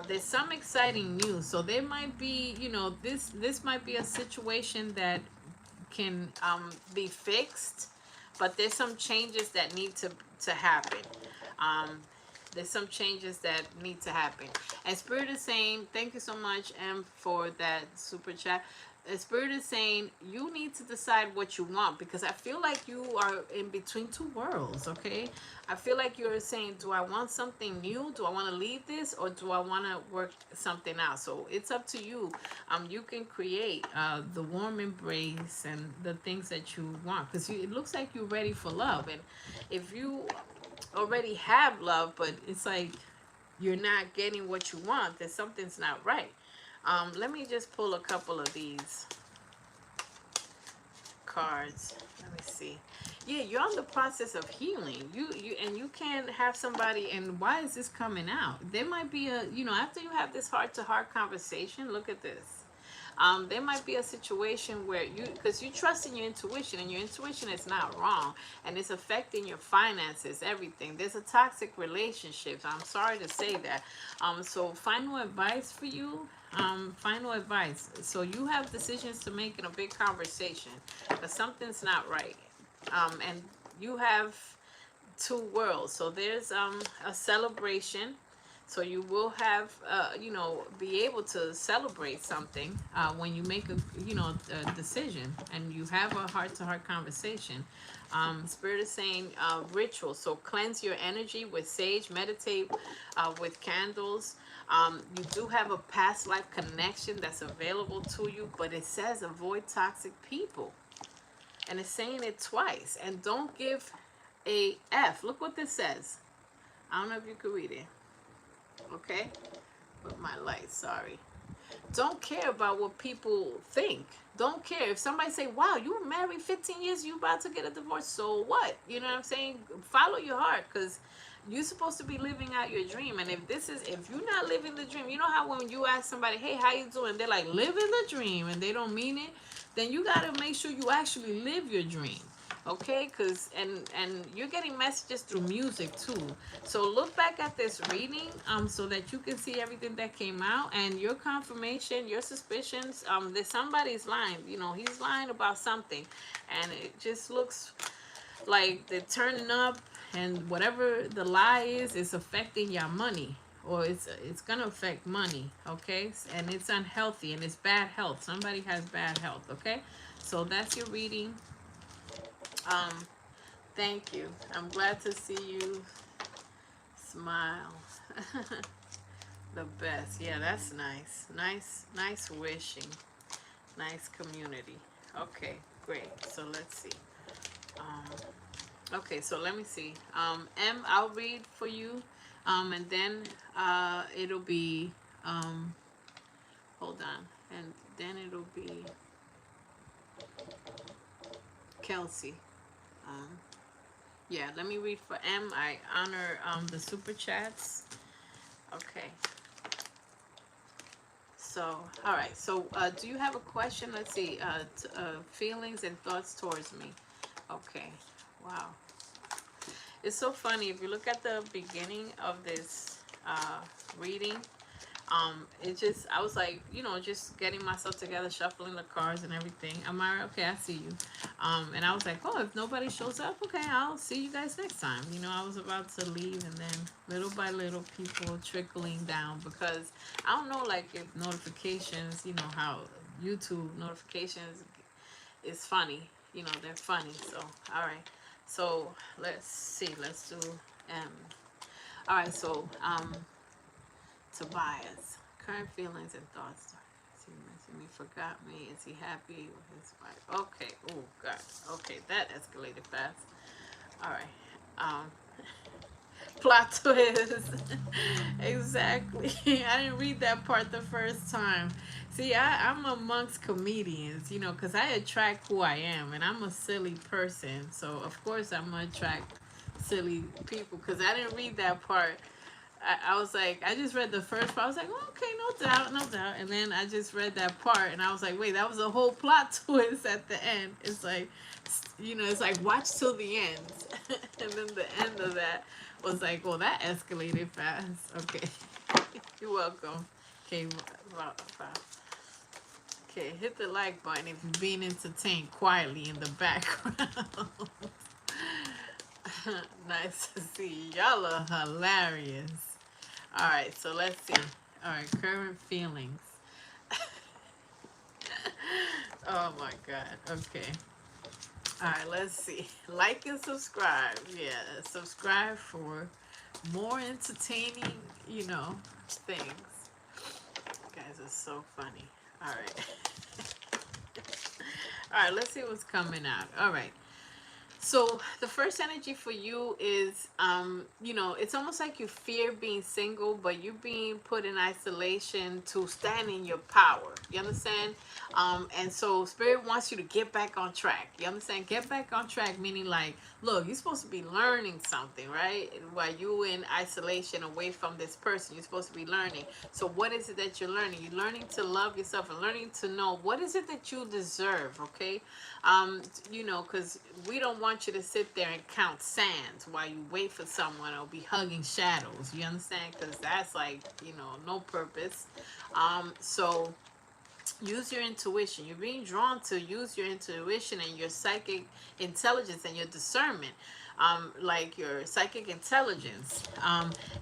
there's some exciting news. So there might be, this might be a situation that can be fixed, but there's some changes that need to happen. Um, there's some changes that need to happen. And Spirit is saying, thank you so much, M, for that super chat. The Spirit is saying you need to decide what you want, because I feel like you are in between two worlds, okay? I feel like you're saying, do I want something new? Do I want to leave this, or do I want to work something out? So it's up to you. You can create the warm embrace and the things that you want, because it looks like you're ready for love. And if you already have love, but it's like you're not getting what you want, then something's not right. Let me just pull a couple of these cards. Let me see. Yeah, you're on the process of healing. You can't have somebody. And why is this coming out? There might be after you have this heart-to-heart conversation. Look at this. There might be a situation where because you trust in your intuition, and your intuition is not wrong, and it's affecting your finances, everything. There's a toxic relationship. I'm sorry to say that. So final advice for you. Final advice. So you have decisions to make in a big conversation, but something's not right. And you have two worlds. So there's a celebration. So you will have, be able to celebrate something when you make a decision, and you have a heart-to-heart conversation. Spirit is saying ritual. So cleanse your energy with sage, meditate with candles. You do have a past life connection that's available to you, but it says avoid toxic people. And it's saying it twice. And don't give a F. Look what this says. I don't know if you can read it. Okay, with my light, sorry. don't care about what people think. Don't care if somebody say, wow, you were married 15 years, you about to get a divorce, so what? You know what I'm saying? Follow your heart, because you're supposed to be living out your dream. And if you're not living the dream, you know how when you ask somebody, hey, how you doing, they're like, living the dream, and they don't mean it, then you got to make sure you actually live your dream. Okay, because and you're getting messages through music too. So look back at this reading so that you can see everything that came out, and your confirmation, your suspicions, that somebody's lying. You know, he's lying about something, and it just looks like they're turning up, and whatever the lie is affecting your money, or it's gonna affect money. Okay, and it's unhealthy, and it's bad health. Somebody has bad health. Okay, so that's your reading. um Thank you. I'm glad to see you smile. The best. Yeah, that's nice. Nice wishing. Nice community. Okay, great. So let's see. Okay, so let me see. I'll read for you. And then it'll be hold on. And then it'll be Kelsey. Um, yeah, let me read for M. I honor the super chats. Okay. So, all right. So, do you have a question? Let's see. Feelings and thoughts towards me. Okay. Wow. It's so funny. If you look at the beginning of this reading, it just, I was like, you know, just getting myself together, shuffling the cards and everything. Amara, okay, I see you. And I was like, oh, if nobody shows up, okay, I'll see you guys next time. You know, I was about to leave, and then little by little people trickling down, because I don't know, like, if notifications, you know, how YouTube notifications is funny. You know, they're funny. So, all right. So, let's see. Let's do all right, so, Tobias, current feelings and thoughts. Is he missing me? Forgot me? Is he happy with his wife? Okay. Oh God. Okay, that escalated fast. All right. Plot twist. Exactly. I didn't read that part the first time. See, I'm amongst comedians, you know, because I attract who I am, and I'm a silly person. So of course I'm gonna attract silly people, because I didn't read that part. I was like, I just read the first part. I was like, oh, okay, no doubt, no doubt. And then I just read that part, and I was like, wait, that was a whole plot twist at the end. It's like, you know, it's like, watch till the end. And then the end of that was like, well, that escalated fast. Okay. You're welcome. Okay, okay, hit the like button if you're being entertained quietly in the background. Nice to see you. Y'all are hilarious. All right, so let's see. All right, current feelings. Oh my God. Okay. All right, let's see. Like and subscribe. Yeah, subscribe for more entertaining, you know, things. You guys are so funny. All right. All right, let's see what's coming out. All right. So the first energy for you is, you know, it's almost like you fear being single, but you're being put in isolation to stand in your power. You understand? And so Spirit wants you to get back on track. You understand? Get back on track, meaning like, look, you're supposed to be learning something, right? While you're in isolation away from this person, you're supposed to be learning. So what is it that you're learning? You're learning to love yourself and learning to know what is it that you deserve, okay? You know, because we don't want you to sit there and count sands while you wait for someone, or be hugging shadows. You understand? Because that's like, you know, no purpose. So use your intuition. You're being drawn to use your intuition and your psychic intelligence and your discernment. Like your psychic intelligence,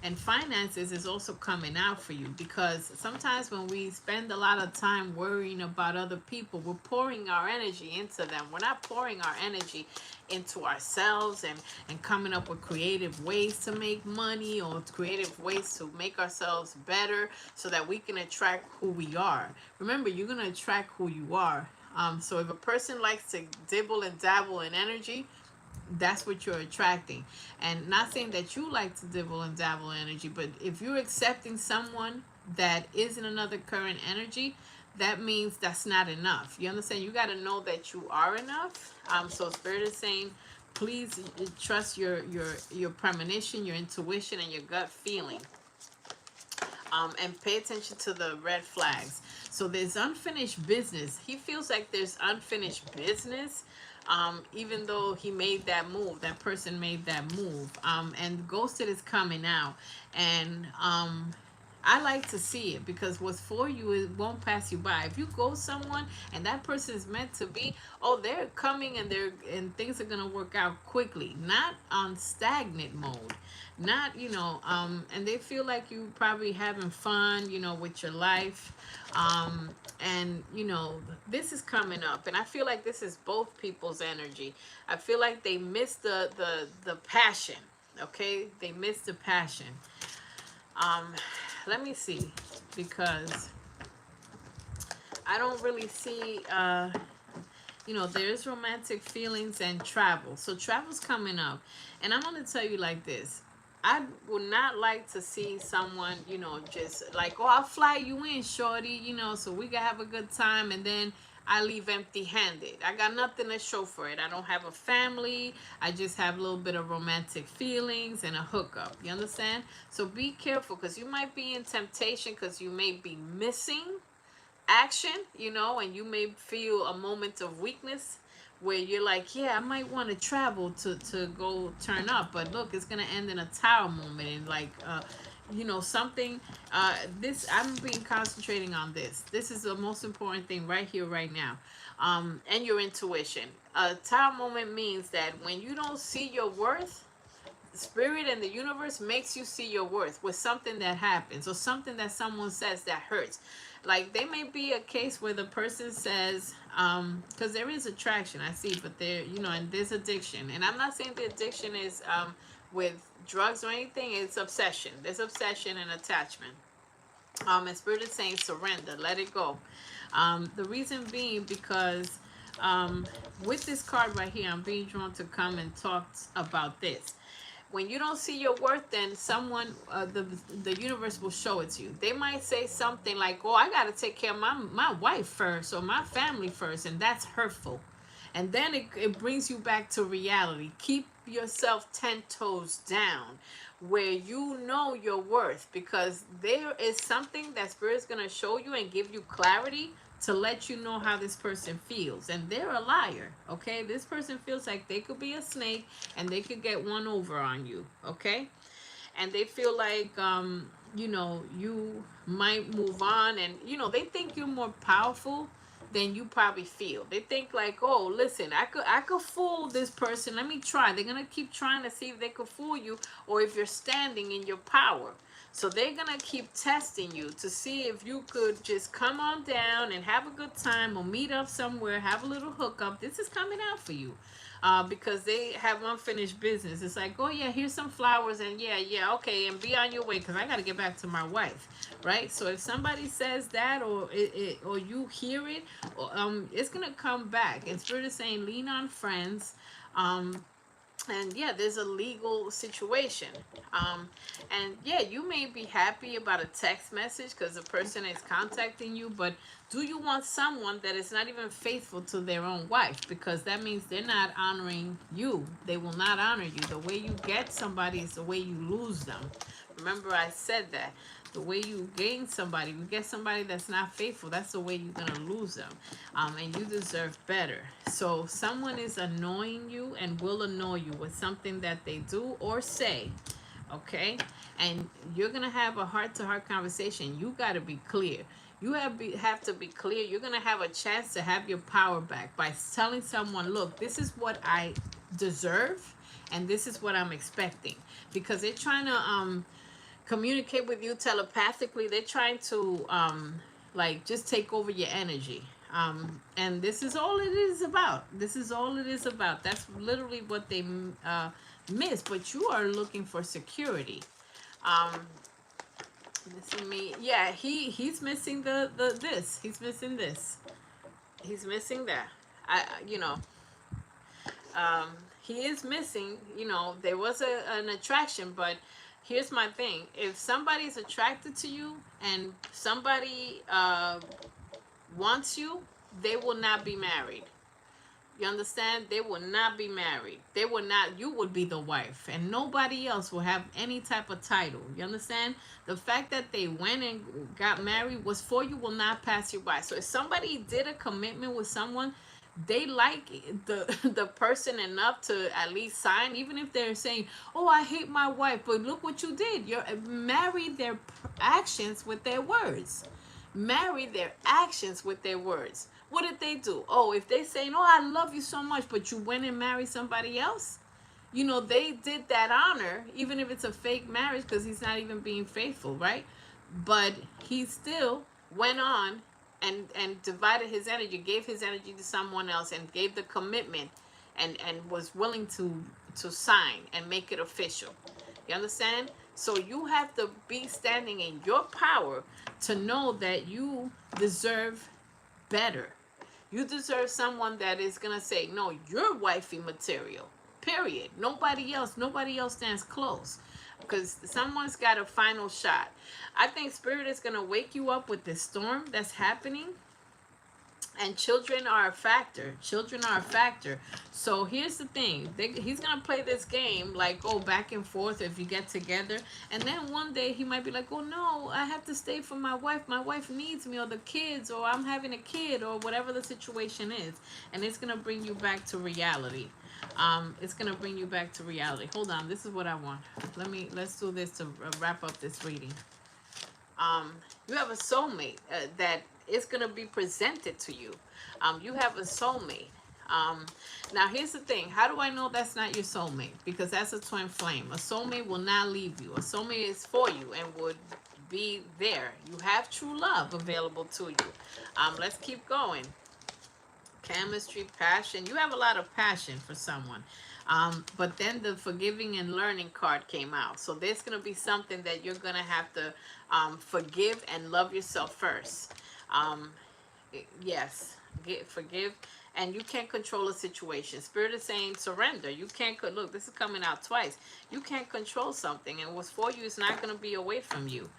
and finances is also coming out for you, because sometimes when we spend a lot of time worrying about other people, we're pouring our energy into them. We're not pouring our energy into ourselves, and coming up with creative ways to make money, or creative ways to make ourselves better, so that we can attract who we are. Remember, you're going to attract who you are. So if a person likes to dibble and dabble in energy, that's what you're attracting. And not saying that you like to dibble and dabble in energy, but if you're accepting someone that is in another current energy, that means that's not enough. You understand? You got to know that you are enough. So Spirit is saying, please trust your premonition, your intuition, and your gut feeling. And pay attention to the red flags. So there's unfinished business. He feels like there's unfinished business, even though he made that move. That person made that move. And ghosted is coming out. And I like to see it, because what's for you, it won't pass you by. If you go someone and that person is meant to be, oh, they're coming, and things are gonna work out quickly, not on stagnant mode, not and they feel like you probably having fun, with your life, and this is coming up, and I feel like this is both people's energy. I feel like they miss the passion. Okay, they miss the passion. Let me see, because I don't really see, there's romantic feelings and travel. So travel's coming up. And I'm going to tell you like this. I would not like to see someone, just like, oh, I'll fly you in, shorty, so we can have a good time, and then I leave empty-handed. I got nothing to show for it. I don't have a family. I just have a little bit of romantic feelings and a hookup. You understand? So be careful, because you might be in temptation, because you may be missing action, and you may feel a moment of weakness where you're like, yeah, I might want to travel to go turn up, but look, it's gonna end in a tower moment, and like something, this, I'm being concentrating on this is the most important thing right here, right now, and your intuition. A tower moment means that when you don't see your worth, Spirit and the universe makes you see your worth with something that happens, or something that someone says that hurts. Like, there may be a case where the person says, because there is attraction, I see, but there, and there's addiction. And I'm not saying the addiction is with drugs or anything. It's obsession. There's obsession and attachment. And Spirit is saying surrender, let it go. The reason being, because with this card right here, I'm being drawn to come and talk about this. When you don't see your worth, then someone, the universe will show it to you. They might say something like, oh, I got to take care of my wife first, or my family first, and that's hurtful. And then it brings you back to reality. Keep yourself 10 toes down, where you know your worth, because there is something that Spirit's going to show you and give you clarity to let you know how this person feels. And they're a liar, okay? This person feels like they could be a snake and they could get one over on you, okay? And they feel like, you might move on, and, they think you're more powerful than you probably feel. They think like, oh, listen, I could fool this person. Let me try. They're going to keep trying to see if they could fool you, or if you're standing in your power. So they're going to keep testing you to see if you could just come on down and have a good time, or meet up somewhere, have a little hookup. This is coming out for you. Because they have unfinished business. It's like, oh yeah, here's some flowers, and yeah, okay, and be on your way, because I got to get back to my wife, right? So if somebody says that, or or you hear it, it's going to come back. And Spirit is saying, lean on friends. And yeah, there's a legal situation. And yeah, you may be happy about a text message because the person is contacting you, but do you want someone that is not even faithful to their own wife? Because that means they're not honoring you. They will not honor you. The way you get somebody is the way you lose them. Remember, I said that. The way you gain somebody, you get somebody that's not faithful, that's the way you're going to lose them. And you deserve better. So someone is annoying you and will annoy you with something that they do or say, okay? And you're going to have a heart-to-heart conversation. You got to be clear. You have to be clear. You're going to have a chance to have your power back by telling someone, look, this is what I deserve, and this is what I'm expecting. Because they're trying to communicate with you telepathically. They're trying to like just take over your energy. And this is all it is about. This is all it is about. That's literally what they miss. But you are looking for security. Missing me. Yeah, he's missing the this. He's missing this. He's missing that. Um, he is missing. There was an attraction, but here's my thing. If somebody's attracted to you and somebody wants you, they will not be married. You understand? They will not be married. They will not, you would be the wife, and nobody else will have any type of title. You understand? The fact that they went and got married was for you, will not pass you by. So if somebody did a commitment with someone, they like the the person enough to at least sign, even if they're saying, "Oh, I hate my wife," but look what you did. You're married their actions with their words. Marry their actions with their words. What did they do? Oh, if they say, "No, I love you so much," but you went and married somebody else, you know, they did that honor, even if it's a fake marriage, because he's not even being faithful, right? But he still went on and divided his energy, gave his energy to someone else, and gave the commitment, and was willing to sign and make it official. You understand? So you have to be standing in your power to know that you deserve better. You deserve someone that is gonna say, "No, you're wifey material." Period. Nobody else stands close. Because someone's got a final shot. I think Spirit is gonna wake you up with this storm that's happening, and children are a factor. Children are a factor. So here's the thing. He's going to play this game like, oh, back and forth if you get together. And then one day he might be like, oh, no, I have to stay for my wife. My wife needs me, or the kids, or I'm having a kid, or whatever the situation is. And it's going to bring you back to reality. It's going to bring you back to reality. Hold on. This is what I want. Let's do this to wrap up this reading. You have a soulmate that is going to be presented to you. You have a soulmate. Now, here's the thing. How do I know that's not your soulmate? Because that's a twin flame. A soulmate will not leave you. A soulmate is for you and would be there. You have true love available to you. Let's keep going. Chemistry, passion. You have a lot of passion for someone. But then the forgiving and learning card came out. So there's going to be something that you're going to have to forgive and love yourself first. Yes, forgive. And you can't control a situation. Spirit is saying surrender. You can't, look, this is coming out twice. You can't control something, and what's for you is not going to be away from you.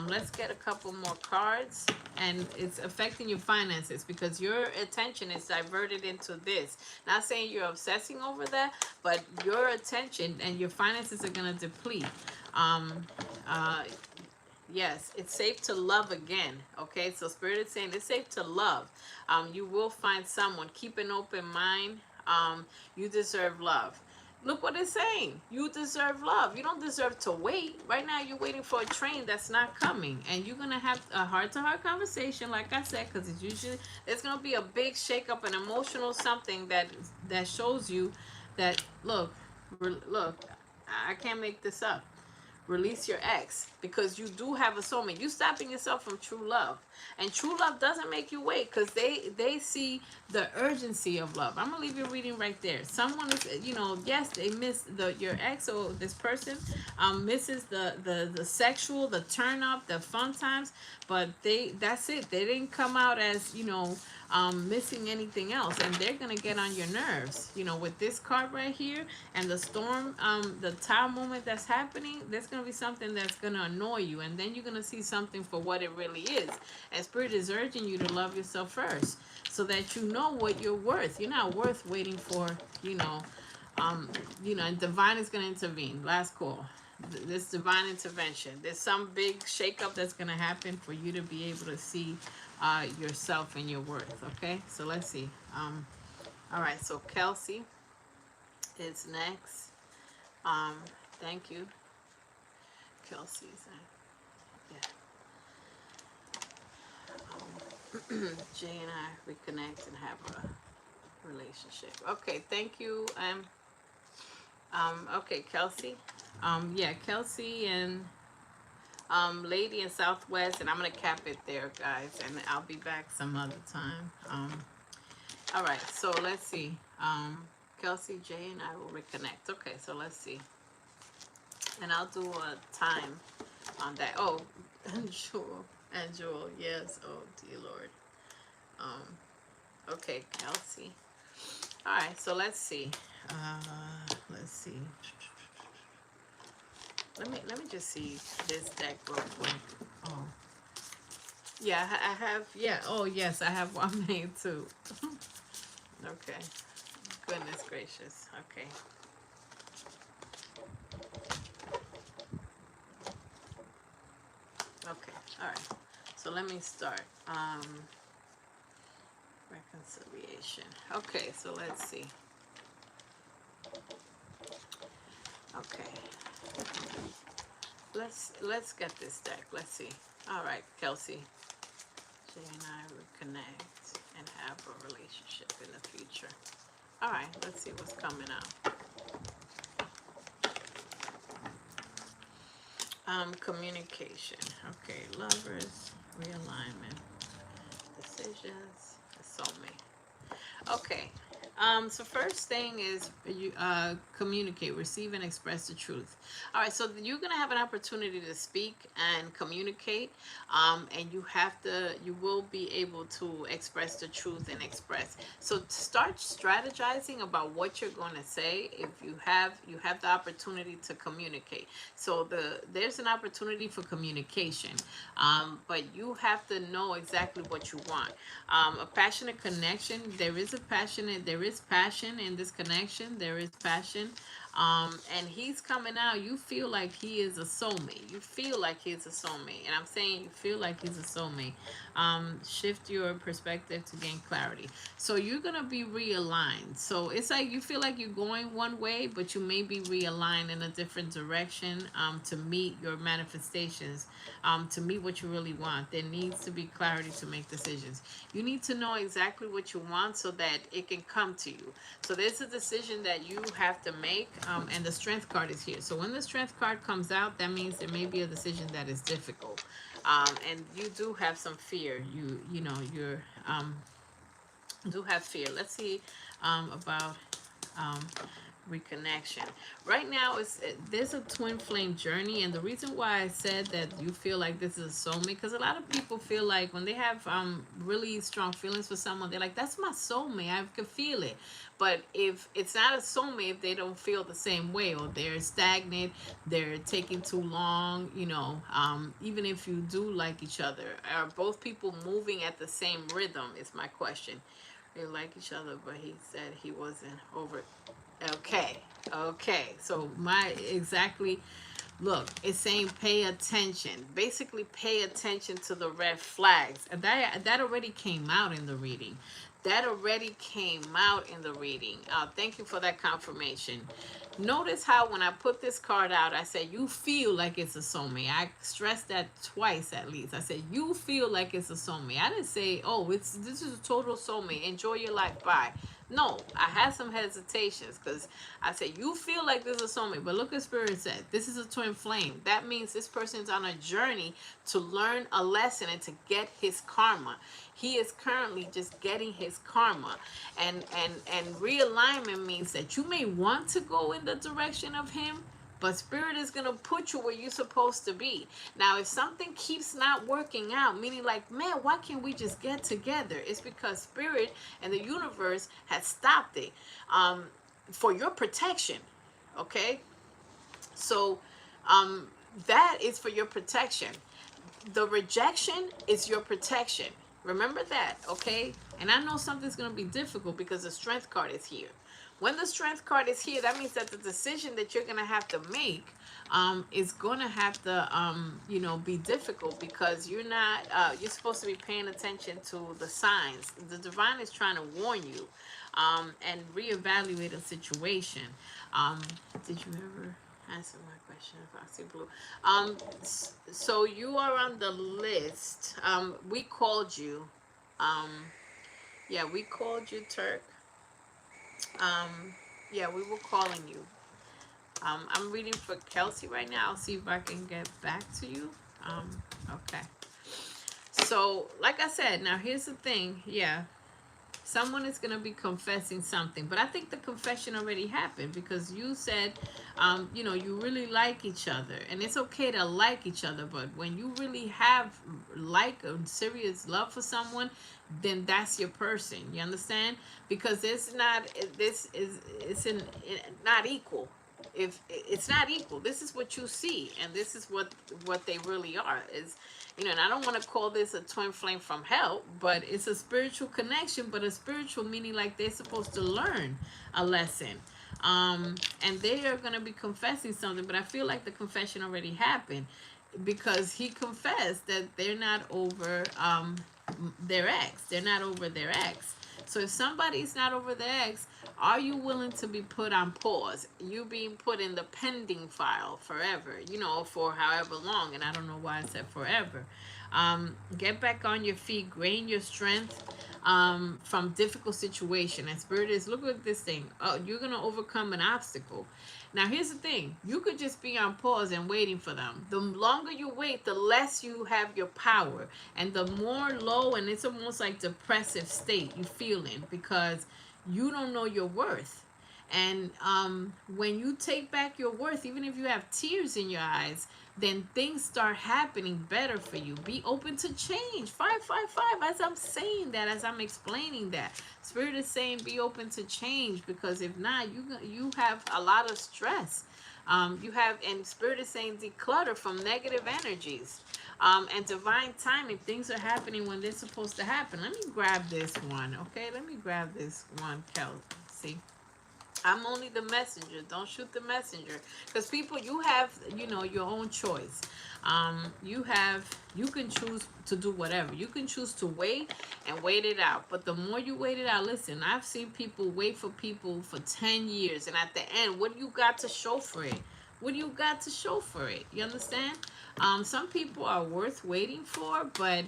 Let's get a couple more cards. And it's affecting your finances because your attention is diverted into this. Not saying you're obsessing over that, but your attention and your finances are going to deplete. Yes, it's safe to love again. Okay, so Spirit is saying it's safe to love. You will find someone. Keep an open mind. You deserve love. Look what it's saying. You deserve love. You don't deserve to wait. Right now, you're waiting for a train that's not coming. And you're going to have a heart-to-heart conversation, like I said, because it's usually, there's going to be a big shake-up, an emotional something that shows you that, look, I can't make this up. Release your ex, because you do have a soulmate. You stopping yourself from true love, and true love doesn't make you wait, because they see the urgency of love. I'm gonna leave your reading right there. Someone is, you know, yes, they miss your ex, or this person misses the sexual, the turn up, the fun times, but that's it. They didn't come out as, you know, missing anything else, and they're gonna get on your nerves, you know, with this card right here and the storm, the tower moment that's happening. There's gonna be something that's gonna annoy you, and then you're gonna see something for what it really is. And Spirit is urging you to love yourself first, so that you know what you're worth. You're not worth waiting for, you know, and divine is gonna intervene. Last call. This divine intervention. There's some big shakeup that's gonna happen for you to be able to see yourself and your worth. Okay, so let's see. All right, so Kelsey is next. Thank you, Kelsey's. Yeah. Jay and I reconnect and have a relationship. Okay, thank you. Okay, Kelsey. Yeah, Kelsey and lady in Southwest, and I'm gonna cap it there, guys, and I'll be back some other time. All right, so let's see. Kelsey, Jay, and I will reconnect. Okay, so let's see, and I'll do a time on that. Oh, and Jewel, yes. Oh dear Lord. Okay, Kelsey. All right, so let's see. Let's see. Let me just see this deck real quick. Oh, yeah, I have. Yeah. Oh, yes, I have one made too. Okay. Goodness gracious. Okay. Okay. All right. So let me start. Reconciliation. Okay. So let's see. Okay. Let's get this deck. Let's see. All right, Kelsey. Jay and I will connect and have a relationship in the future. All right, let's see what's coming up. Communication. Okay, lovers, realignment, decisions, the soulmate. Okay. So first thing is you communicate, receive and express the truth. All right, so you're gonna have an opportunity to speak and communicate, and you will be able to express the truth and express. So start strategizing about what you're going to say if you have the opportunity to communicate. So there's an opportunity for communication, but you have to know exactly what you want. A passionate connection. There is passion in this connection. There is passion. And he's coming out. You feel like he is a soulmate. You feel like he's a soulmate. And I'm saying you feel like he's a soulmate. Shift your perspective to gain clarity. So you're going to be realigned. So it's like you feel like you're going one way, but you may be realigned in a different direction to meet your manifestations, to meet what you really want. There needs to be clarity to make decisions. You need to know exactly what you want so that it can come to you. So there's a decision that you have to make, and the strength card is here. So when the strength card comes out, that means there may be a decision that is difficult, and you do have some fear. You're do have fear. Let's see about um, reconnection. Right now, there's a twin flame journey, and the reason why I said that you feel like this is a soulmate, because a lot of people feel like when they have really strong feelings for someone, they're like, "That's my soulmate. I can feel it." But if it's not a soulmate, if they don't feel the same way, or they're stagnant, they're taking too long, even if you do like each other, are both people moving at the same rhythm? Is my question. They like each other, but he said he wasn't over. Okay, okay. So look, it's saying pay attention. Basically, pay attention to the red flags. And that already came out in the reading. That already came out in the reading. Thank you for that confirmation. Notice how when I put this card out, I said you feel like it's a soulmate. I stressed that twice at least. I said you feel like it's a soulmate. I didn't say, oh, this is a total soulmate. Enjoy your life. Bye. No, I had some hesitations because I said you feel like this is a soulmate, but look what Spirit said. This is a twin flame. That means this person's on a journey to learn a lesson and to get his karma. He is currently just getting his karma, and realignment means that you may want to go in the direction of him, but Spirit is going to put you where you're supposed to be. Now, if something keeps not working out, meaning like, man, why can't we just get together? It's because Spirit and the universe has stopped it, for your protection. Okay? So that is for your protection. The rejection is your protection. Remember that, okay? And I know something's going to be difficult because the strength card is here. When the strength card is here, that means that the decision that you're going to have to make is going to have to, be difficult because you're not, you're supposed to be paying attention to the signs. The divine is trying to warn you and reevaluate a situation. Did you ever answer my question, Foxy Blue? So you are on the list. We called you. Yeah, we called you, Turk. Yeah, we were calling you. I'm reading for Kelsey right now. I'll see if I can get back to you. Okay. So, like I said, now here's the thing. Yeah, someone is going to be confessing something, but I think the confession already happened because you said, you really like each other, and it's okay to like each other, but when you really have like a serious love for someone, then that's your person. You understand? Because it's not equal. if it's not equal. This is what you see, and this is what they really are. Is, you know, and I don't want to call this a twin flame from hell, but it's a spiritual connection, but a spiritual meaning like they're supposed to learn a lesson. And they are going to be confessing something, but I feel like the confession already happened, because he confessed that they're not over their ex. They're not over their ex. So if somebody's not over their ex, are you willing to be put on pause? You being put in the pending file forever, you know, for however long. And I don't know why I said forever. Get back on your feet, gain your strength from difficult situation. And Spirit is, look at this thing. Oh, you're going to overcome an obstacle. Now, here's the thing. You could just be on pause and waiting for them. The longer you wait, the less you have your power. And the more low, and it's almost like depressive state you feel in, because you don't know your worth. And when you take back your worth, even if you have tears in your eyes, then things start happening better for you. Be open to change. 555. As I'm saying that, as I'm explaining that, Spirit is saying be open to change, because if not, you have a lot of stress. You have, and Spirit is saying declutter from negative energies. And divine timing. Things are happening when they're supposed to happen. Let me grab this one, okay? Let me grab this one, Kel. See? I'm only the messenger. Don't shoot the messenger. Because people, you have, you know, your own choice. You can choose to do whatever. You can choose to wait and wait it out. But the more you wait it out, listen, I've seen people wait for people for 10 years. And at the end, what do you got to show for it? What do you got to show for it? You understand? Some people are worth waiting for, but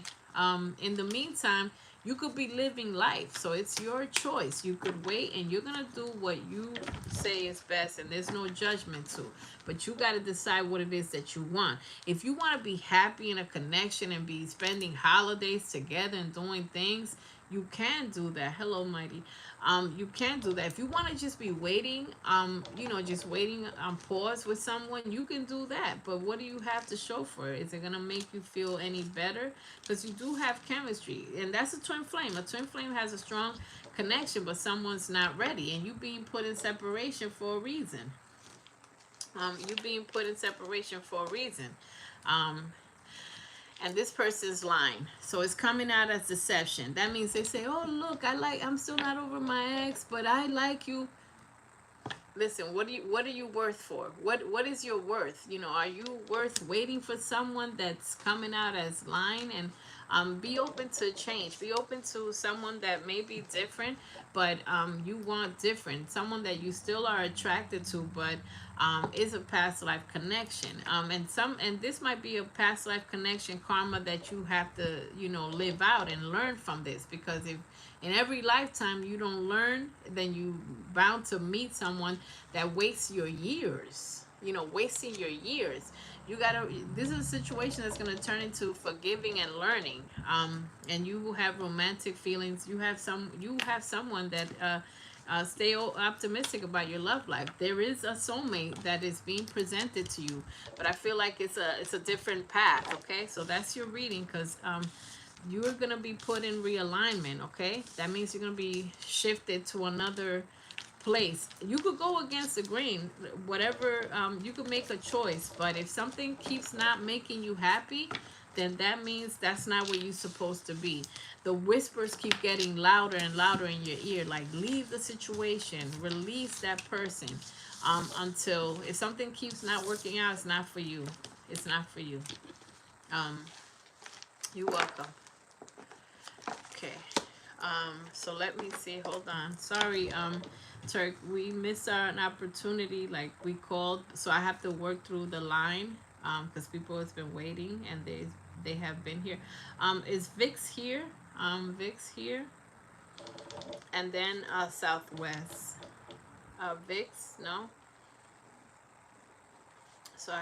in the meantime, you could be living life. So it's your choice. You could wait, and you're going to do what you say is best, and there's no judgment to. But you got to decide what it is that you want. If you want to be happy in a connection and be spending holidays together and doing things, you can do that. Hello, Mighty. You can do that. If you want to just be waiting, you know, just waiting on pause with someone, you can do that. But what do you have to show for it? Is it going to make you feel any better? Because you do have chemistry, and that's a twin flame. A twin flame has a strong connection, but someone's not ready, and you being put in separation for a reason. You being put in separation for a reason. And this person's lying. So it's coming out as deception. That means they say, oh, look, I'm still not over my ex, but I like you. Listen, what are you worth for? What is your worth? You know, are you worth waiting for someone that's coming out as lying? And be open to change. Be open to someone that may be different, but you want different. Someone that you still are attracted to, but is a past life connection. And this might be a past life connection karma that you have to, you know, live out and learn from this. Because if in every lifetime you don't learn, then you bound to meet someone that wastes your years. You know, wasting your years. This is a situation that's going to turn into forgiving and learning. And you will have romantic feelings. You have someone that stay optimistic about your love life. There is a soulmate that is being presented to you, but I feel like it's a different path. Okay, so that's your reading, because you're gonna be put in realignment. Okay, that means you're gonna be shifted to another place. You could go against the grain, whatever. You could make a choice, but if something keeps not making you happy, then that means that's not where you're supposed to be. The whispers keep getting louder and louder in your ear, like leave the situation, release that person, until if something keeps not working out, it's not for you. It's not for you. You're welcome. Okay. So let me see. Hold on. Sorry, Turk. We missed an opportunity. Like we called, so I have to work through the line. Because people has been waiting, and they have been here. Is Vix here? Vix here, and then Southwest. Vix, no. So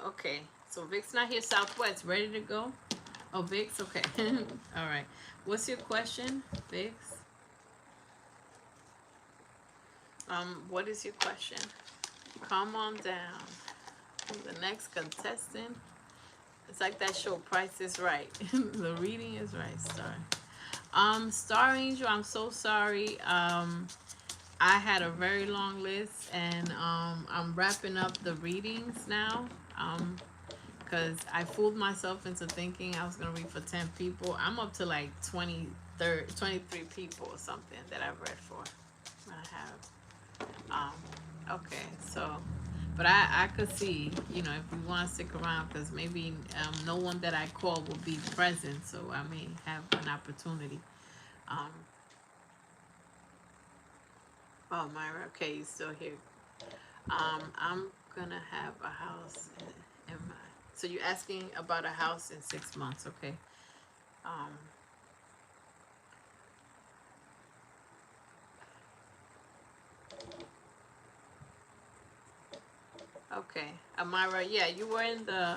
okay. So Vix not here. Southwest, ready to go? Oh, Vix, okay. All right. What's your question, Vix? What is your question? Come on down. The next contestant. It's like that show, Price is Right. The reading is right. Sorry. Star Angel, I'm so sorry. I had a very long list, and I'm wrapping up the readings now. Because I fooled myself into thinking I was gonna read for 10 people. I'm up to like 23 people or something that I've read for. I have. Okay, so, but I could see, if we want to stick around, because maybe no one that I call will be present, so I may have an opportunity. Um, oh, Myra, okay, you're still here. I'm gonna have a house in my. So you're asking about a house in 6 months, okay? Um, okay, Amira, yeah, you were in the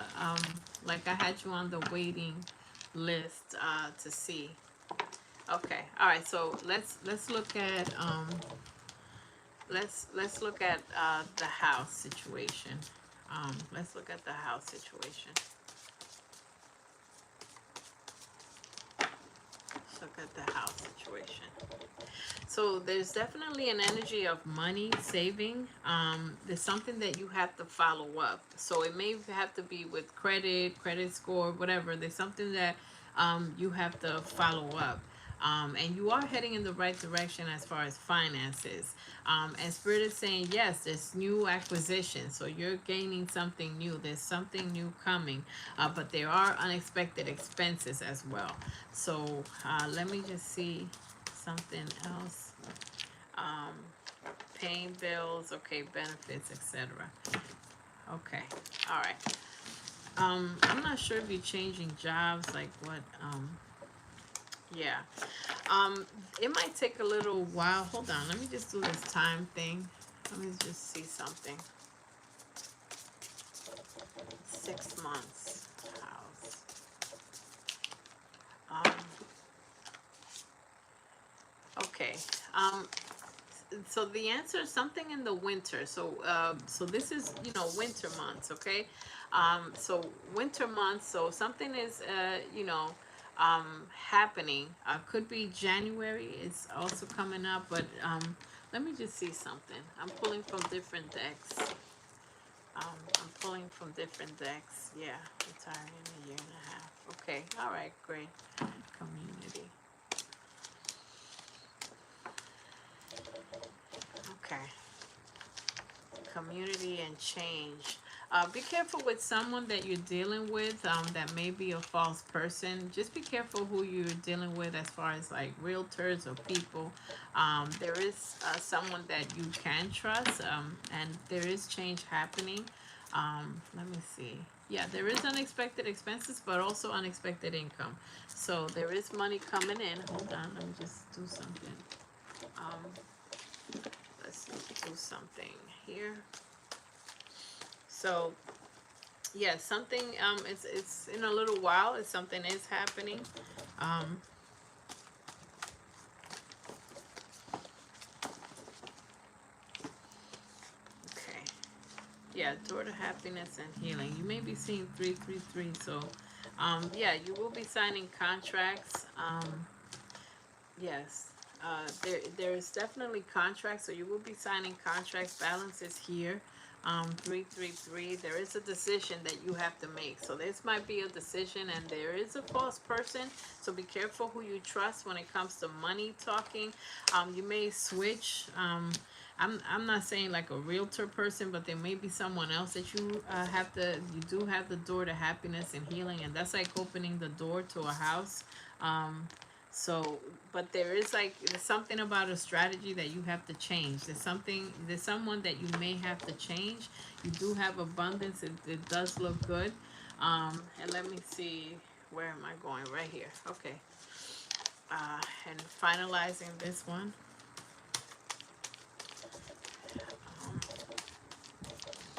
like I had you on the waiting list to see. Okay, all right. So let's look at let's look at the house situation. Let's look at the house situation. Let's look at the house situation. So there's definitely an energy of money saving. There's something that you have to follow up. So it may have to be with credit score, whatever. There's something that you have to follow up. And you are heading in the right direction as far as finances. And Spirit is saying, yes, there's new acquisition. So you're gaining something new. There's something new coming. But there are unexpected expenses as well. So let me just see something else. Um, Paying bills, okay, benefits, etc. Okay, all right. I'm not sure if you're changing jobs, like what. Yeah. It might take a little while. Hold on, let me just do this time thing. Let me just see something. 6 months house. Um, okay. So the answer is something in the winter. So this is winter months, okay? So winter months. So something is happening. Could be January. It's also coming up, but let me just see something. I'm pulling from different decks. I'm pulling from different decks. Yeah, retiring in a year and a half. Okay. All right. Great. Community. Okay. Community and change. Be careful with someone that you're dealing with that may be a false person. Just be careful who you're dealing with as far as like realtors or people. There is someone that you can trust, and there is change happening. Let me see. Yeah, there is unexpected expenses, but also unexpected income. So there is money coming in. Hold on, let me just do something. Um, let's do something here. So yeah, something it's in a little while. It's something is happening. Um, okay. Yeah, door to happiness and healing. You may be seeing 333. So yeah, you will be signing contracts. Yes. There is definitely contracts, so you will be signing contracts. Balance is here. 333. There is a decision that you have to make. So this might be a decision, and there is a false person. So be careful who you trust when it comes to money talking. You may switch. I'm not saying like a realtor person, but there may be someone else that you have to. You do have the door to happiness and healing, and that's like opening the door to a house. So, but there is like there's something about a strategy that you have to change. There's someone that you may have to change. You do have abundance. It does look good. And let me see, where am I going? Right here. Okay. And finalizing this one.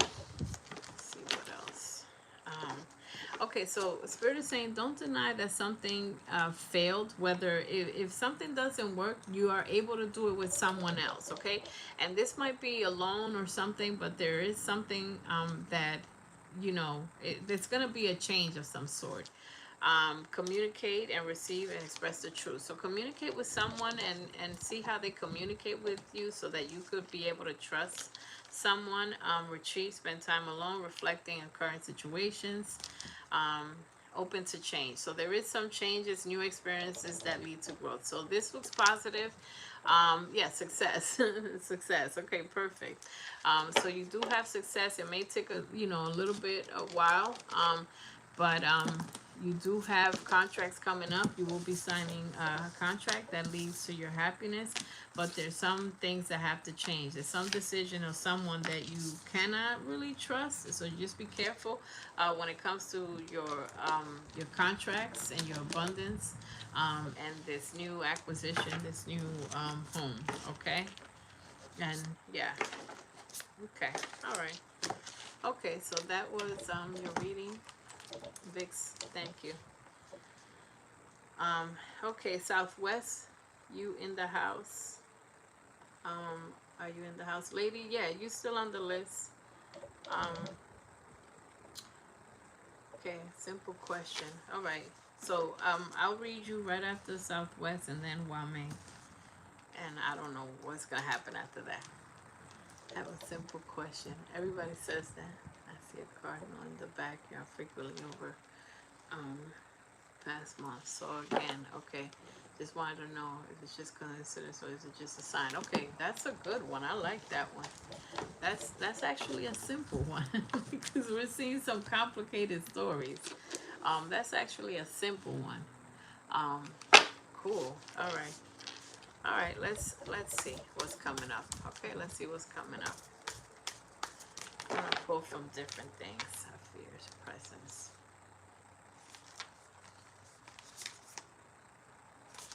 Let's see what else. Um, Okay, so Spirit is saying don't deny that something failed. Whether if something doesn't work, you are able to do it with someone else, okay? And this might be a loan or something, but there is something that, it's going to be a change of some sort. Communicate and receive and express the truth. So communicate with someone and see how they communicate with you so that you could be able to trust someone. Retreat, spend time alone, reflecting on current situations. Um, Open to change. So there is some changes, new experiences that lead to growth. So this looks positive. Yeah, success. Success. Okay, perfect. So you do have success. It may take a little bit a while. But you do have contracts coming up. You will be signing a contract that leads to your happiness, but there's some things that have to change. There's some decision of someone that you cannot really trust, so just be careful when it comes to your contracts and your abundance, and this new acquisition, this new home. Okay, and yeah, okay, all right. Okay, so that was your reading. Vix, thank you. Okay, Southwest, you in the house? Are you in the house, lady? Yeah, you still on the list. Okay, simple question. All right. So I'll read you right after Southwest and then Wame. And I don't know what's gonna happen after that. I have a simple question. Everybody says that. I see a cardinal in the back here. I'm frequently over past month. So again, okay. Just wanted to know if it's just coincidence or is it just a sign. Okay, that's a good one. I like that one. That's actually a simple one because we're seeing some complicated stories. That's actually a simple one. Cool. All right. All right. Let's see what's coming up. Okay, let's see what's coming up. I'm gonna pull from different things. Fears, presence.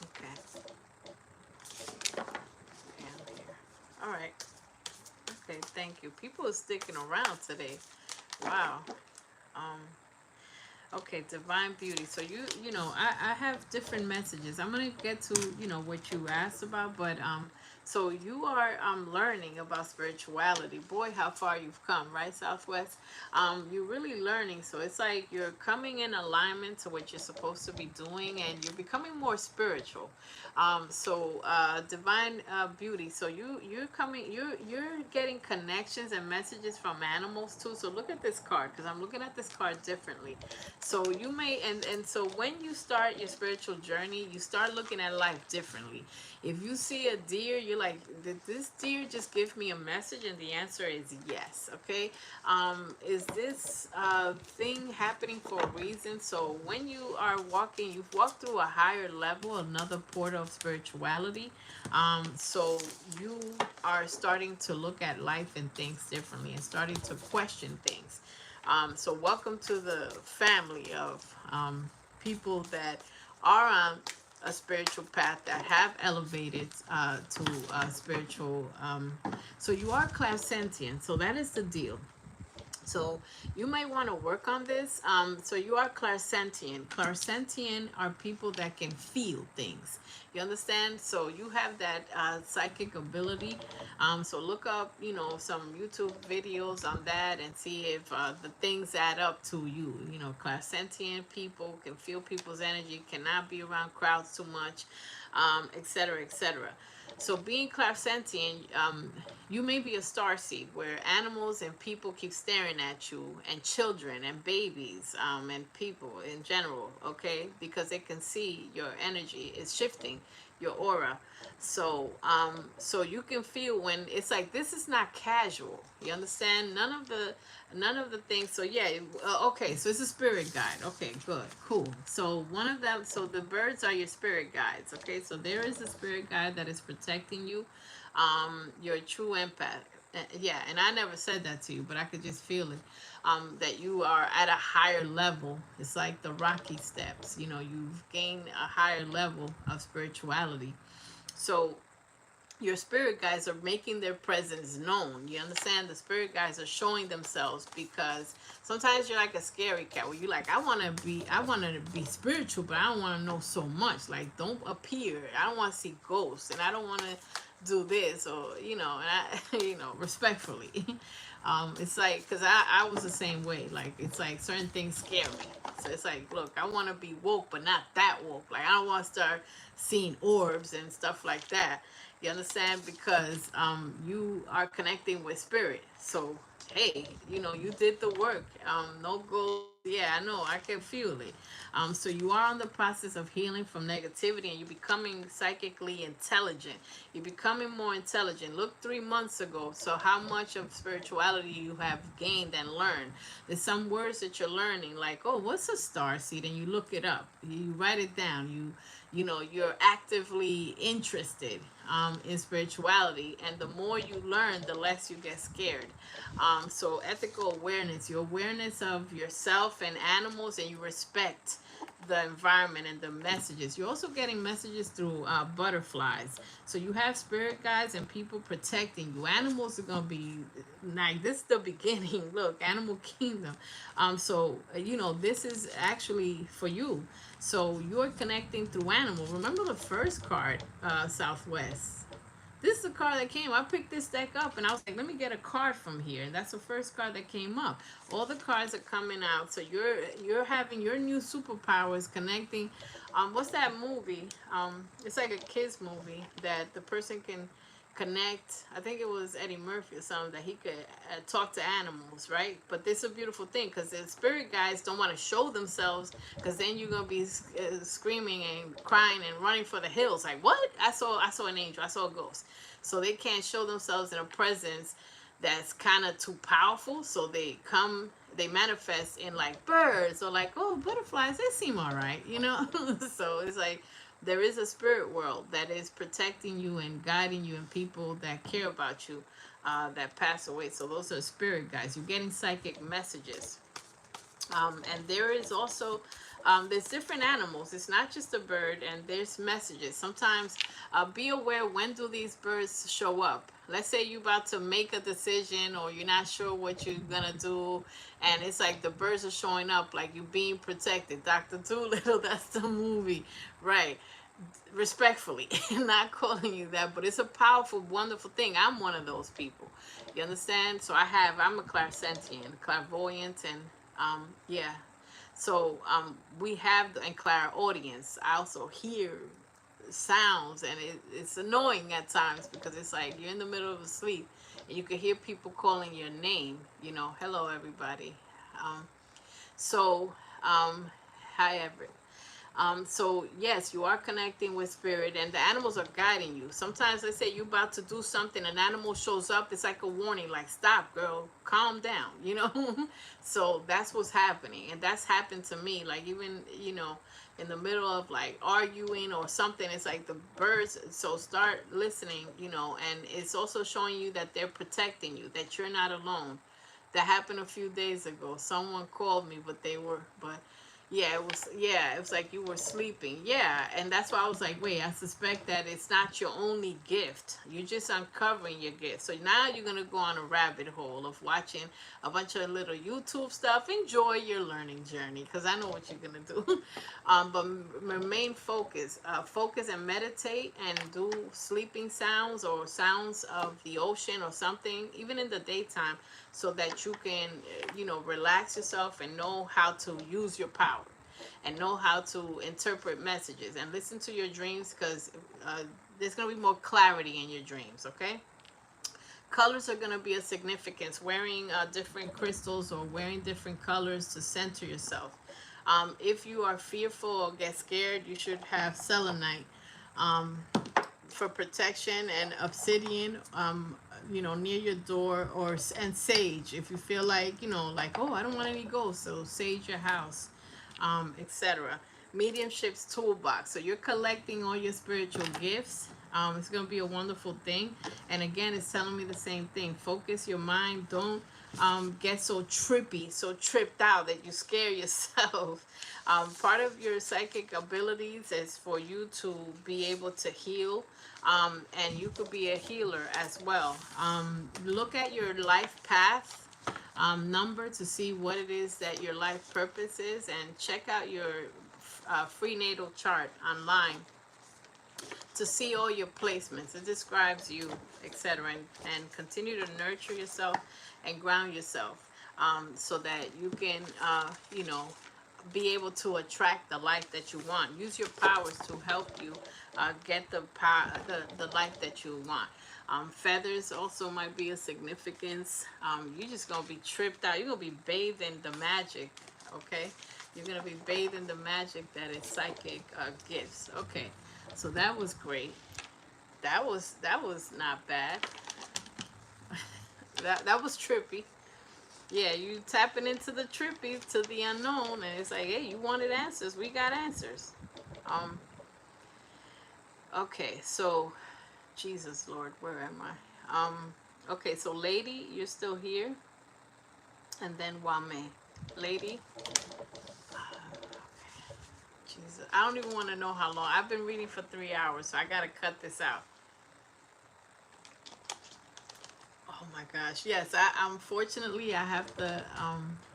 Okay. And here. All right. Okay, thank you. People are sticking around today. Wow. Okay, divine beauty. So I have different messages. I'm gonna get to what you asked about, but so you are learning about spirituality. Boy, how far you've come, right, Southwest? You're really learning. So it's like you're coming in alignment to what you're supposed to be doing, and you're becoming more spiritual. Divine beauty. So you're getting connections and messages from animals too. So look at this card because I'm looking at this card differently. So you may and so when you start your spiritual journey, you start looking at life differently. If you see a deer, you're like, did this deer just give me a message? And the answer is yes. Okay. Is this thing happening for a reason? So when you are walking, you've walked through a higher level, another portal of spirituality. So you are starting to look at life and things differently and starting to question things. So welcome to the family of people that are on a spiritual path that have elevated to spiritual. So you are clairsentient. So that is the deal. So you might want to work on this. So you are clairsentient. Clairsentient are people that can feel things. You understand? So you have that psychic ability. So look up, some YouTube videos on that and see if the things add up to you. Clairsentient people can feel people's energy, cannot be around crowds too much, etc., etc. So being clairsentient, you may be a starseed where animals and people keep staring at you, and children and babies, and people in general, okay? Because they can see your energy is shifting, your aura. So so you can feel when it's like this is not casual. You understand? None of the things. So yeah, okay, so it's a spirit guide. Okay, good, cool. So one of them, so the birds are your spirit guides. Okay, so there is a spirit guide that is protecting you. You're a true empath. Yeah, and I never said that to you, but I could just feel it. That you are at a higher level. It's like the Rocky steps. You've gained a higher level of spirituality. So your spirit guides are making their presence known. You understand? The spirit guides are showing themselves because sometimes you're like a scary cat where you're like, I want to be spiritual, but I don't want to know so much. Like, don't appear. I don't want to see ghosts, and I don't want to do this, or and I respectfully. It's like, because I was the same way. Like, it's like certain things scare me. So it's like, look, I want to be woke, but not that woke. Like, I don't want to start seeing orbs and stuff like that. You understand? Because you are connecting with spirit. So hey, you did the work. No goals. Yeah, I know. I can feel it. So you are in the process of healing from negativity, and you're becoming psychically intelligent. You're becoming more intelligent. Look, 3 months ago. So how much of spirituality you have gained and learned? There's some words that you're learning, like, oh, what's a star seed? And you look it up. You write it down. You're actively interested in spirituality, and the more you learn, the less you get scared. So ethical awareness, your awareness of yourself and animals, and you respect the environment and the messages. You're also getting messages through butterflies. So you have spirit guides and people protecting you. Animals are gonna be like, this is the beginning. Look, animal kingdom. So this is actually for you. So you're connecting through animals. Remember the first card, Southwest. This is the card that came. I picked this deck up and I was like, let me get a card from here. And that's the first card that came up. All the cards are coming out. So you're having your new superpowers connecting. What's that movie? It's like a kids movie that the person can connect. I think it was Eddie Murphy or something, that he could talk to animals, right? But this is a beautiful thing, because the spirit guides don't want to show themselves, because then you're gonna be screaming and crying and running for the hills. Like, what? I saw an angel. I saw a ghost. So they can't show themselves in a presence that's kind of too powerful. So they manifest in like birds, or like, oh, butterflies. They seem all right. So it's like, there is a spirit world that is protecting you and guiding you, and people that care about you that pass away. So those are spirit guides. You're getting psychic messages. And there is also there's different animals. It's not just a bird, and there's messages. Sometimes be aware, when do these birds show up. Let's say you're about to make a decision, or you're not sure what you're gonna do, and it's like the birds are showing up, like you're being protected. Dr. Doolittle, that's the movie, right? Respectfully, not calling you that, but it's a powerful, wonderful thing. I'm one of those people. You understand? So I'm a clairsentient, clairvoyant, and yeah. So we have and clairaudience. I also hear sounds, and it's annoying at times, because it's like you're in the middle of a sleep and you can hear people calling your name. Hello everybody. Um, so however, so yes, you are connecting with spirit, and the animals are guiding you. Sometimes they say you're about to do something, an animal shows up. It's like a warning, like, stop, girl, calm down. So that's what's happening, and that's happened to me. Like, even in the middle of like arguing or something, it's like the birds. So start listening, and it's also showing you that they're protecting you, that you're not alone. That happened a few days ago. Someone called me, but it was like you were sleeping. Yeah, and that's why I was like, wait, I suspect that it's not your only gift. You're just uncovering your gift. So now you're gonna go on a rabbit hole of watching a bunch of little YouTube stuff. Enjoy your learning journey, because I know what you're gonna do. But remain focused. Focus and meditate, and do sleeping sounds or sounds of the ocean or something, even in the daytime, so that you can, relax yourself and know how to use your power, and know how to interpret messages, and listen to your dreams, because there's going to be more clarity in your dreams, okay? Colors are going to be a significance. Wearing different crystals, or wearing different colors to center yourself. If you are fearful or get scared, you should have selenite for protection, and obsidian, near your door, and sage. If you feel like, like, oh, I don't want any ghosts, so sage your house, etc. Mediumship's toolbox. So you're collecting all your spiritual gifts. It's going to be a wonderful thing. And again, it's telling me the same thing. Focus your mind. Don't get so trippy, so tripped out that you scare yourself. Part of your psychic abilities is for you to be able to heal. And you could be a healer as well. Look at your life path number to see what it is that your life purpose is, and check out your free natal chart online to see all your placements. It describes you, etc. And continue to nurture yourself and ground yourself, so that you can, you know, be able to attract the life that you want. Use your powers to help you get the power, the life that you want. Feathers also might be a significance. You're just gonna be tripped out. You're gonna be bathed in the magic. Okay, you're gonna be bathed in the magic that is psychic gifts. Okay, so that was great. That was not bad. That was trippy. Yeah, you tapping into the trippy, to the unknown, and it's like, hey, you wanted answers, we got answers. Um, okay, so Jesus Lord, where am I? Okay, so lady, you're still here, and then Wame, lady. Jesus, I don't even want to know how long. I've been reading for 3 hours, so I gotta cut this out. Oh my gosh, yes. Unfortunately I have to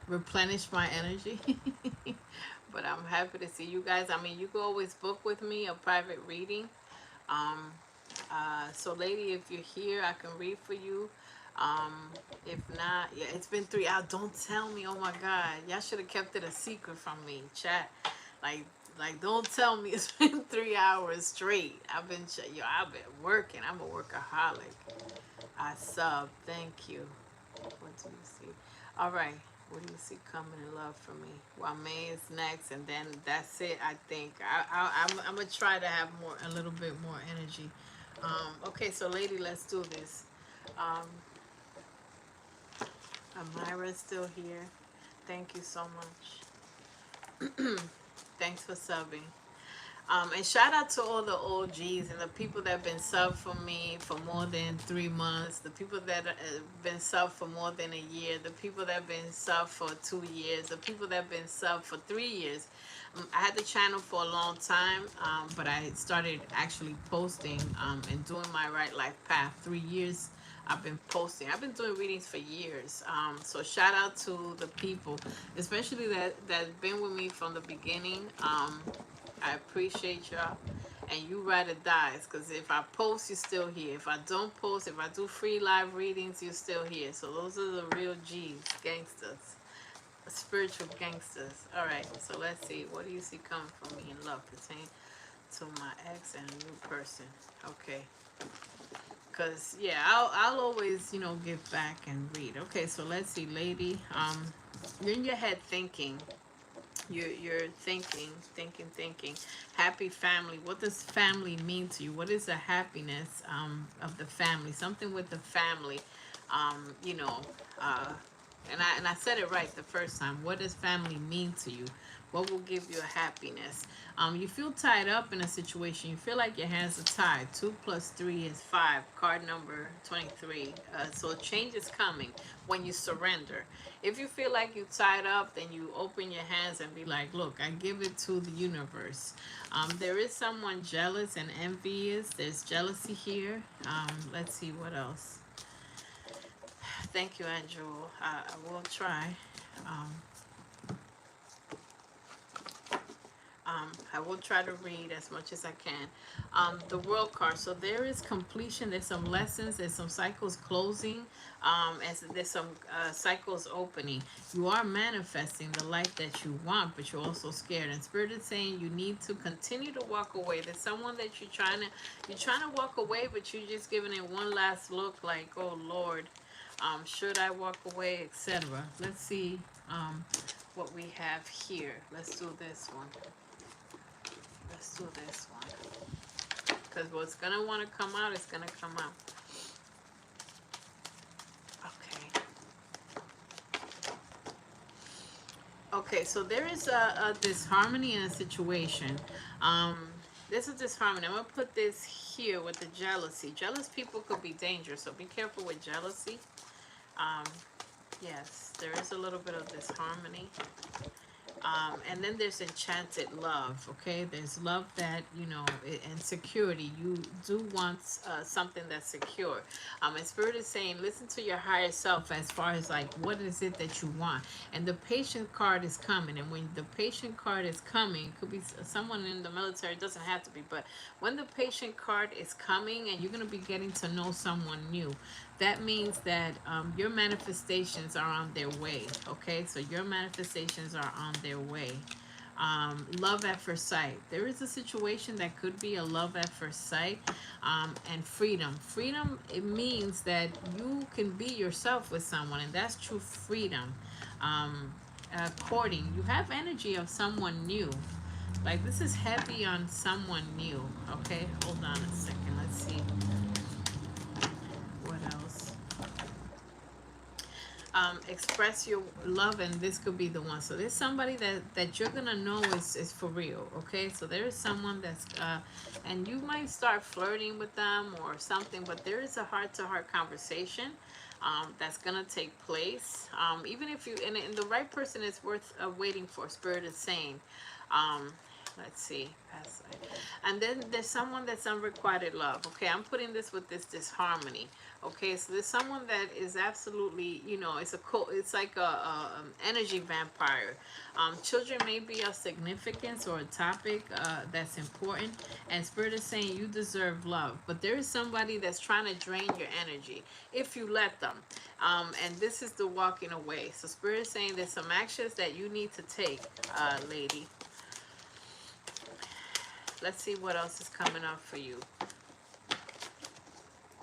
replenish my energy. But I'm happy to see you guys. I mean, you can always book with me a private reading. Um, so lady, if you're here, I can read for you. If not, yeah, it's been 3 hours. Don't tell me. Oh my God, y'all should have kept it a secret from me, chat. Like, don't tell me it's been 3 hours straight. I've been working. I'm a workaholic. I sub. Thank you. What do you see? All right. What do you see coming in love for me? Well, May is next, and then that's it. I think I'm gonna try to have a little bit more energy. Okay, so lady, let's do this. Um, Amira's still here. Thank you so much. Thanks for subbing. And shout out to all the OGs and the people that have been subbed for me for more than 3 months, the people that have been subbed for more than a year, the people that have been subbed for 2 years, the people that have been subbed for 3 years. I had the channel for a long time, but I started actually posting and doing my right life path. 3 years I've been posting. I've been doing readings for years. So shout out to the people, especially that's been with me from the beginning. I appreciate y'all. And you ride or dies, because if I post, you're still here. If I don't post, if I do free live readings, you're still here. So those are the real G's, gangsters, spiritual gangsters. All right, so let's see. What do you see coming for me in love pertaining to my ex and a new person? Okay. Because, yeah, I'll always, you know, give back and read. Okay, so let's see, lady. You're in your head thinking. You're thinking. Happy family. What does family mean to you? What is the happiness of the family? Something with the family. You know, and I said it right the first time. What does family mean to you? What will give you a happiness? You feel tied up in a situation. You feel like your hands are tied. 2 plus 3 is 5. Card number 23. So change is coming when you surrender. If you feel like you're tied up, then you open your hands and be like, look, I give it to the universe. There is someone jealous and envious. There's jealousy here. Let's see what else. Thank you, Andrew. I will try. I will try to read as much as I can. The World card. So there is completion. There's some lessons. There's some cycles closing. And there's some cycles opening. You are manifesting the life that you want, but you're also scared. And Spirit is saying you need to continue to walk away. There's someone that you're trying to walk away, but you're just giving it one last look, like, oh Lord, should I walk away, etc. Let's see what we have here. Let's do this one. Let's do this one. Because what's going to want to come out is going to come out. Okay. Okay, so there is a disharmony in a situation. There's a disharmony. I'm going to put this here with the jealousy. Jealous people could be dangerous, so be careful with jealousy. Yes, there is a little bit of disharmony. And then there's enchanted love. Okay, there's love that, you know, and security. You do want something that's secure. And spirit is saying, listen to your higher self as far as like what is it that you want. And the patient card is coming. And when the patient card is coming, it could be someone in the military. It doesn't have to be, but when the patient card is coming, and you're gonna be getting to know someone new, that means that your manifestations are on their way. Okay, so your manifestations are on their way. Love at first sight. There is a situation that could be a love at first sight. And freedom. Freedom, it means that you can be yourself with someone, and that's true freedom. Courting. You have energy of someone new. Like this is heavy on someone new. Okay, hold on a second. Let's see what else. Express your love, and this could be the one. So there's somebody that you're gonna know is for real. Okay, so there is someone that's and you might start flirting with them or something, but there is a heart-to-heart conversation that's gonna take place. Even if you and the right person is worth waiting for. Spirit is saying. Let's see. And then there's someone that's unrequited love. Okay, I'm putting this with this disharmony. Okay, so there's someone that is absolutely, you know, it's like a energy vampire. Children may be of significance or a topic that's important, and spirit is saying you deserve love, but there is somebody that's trying to drain your energy if you let them. And this is the walking away. So spirit is saying there's some actions that you need to take, lady. Let's see what else is coming up for you.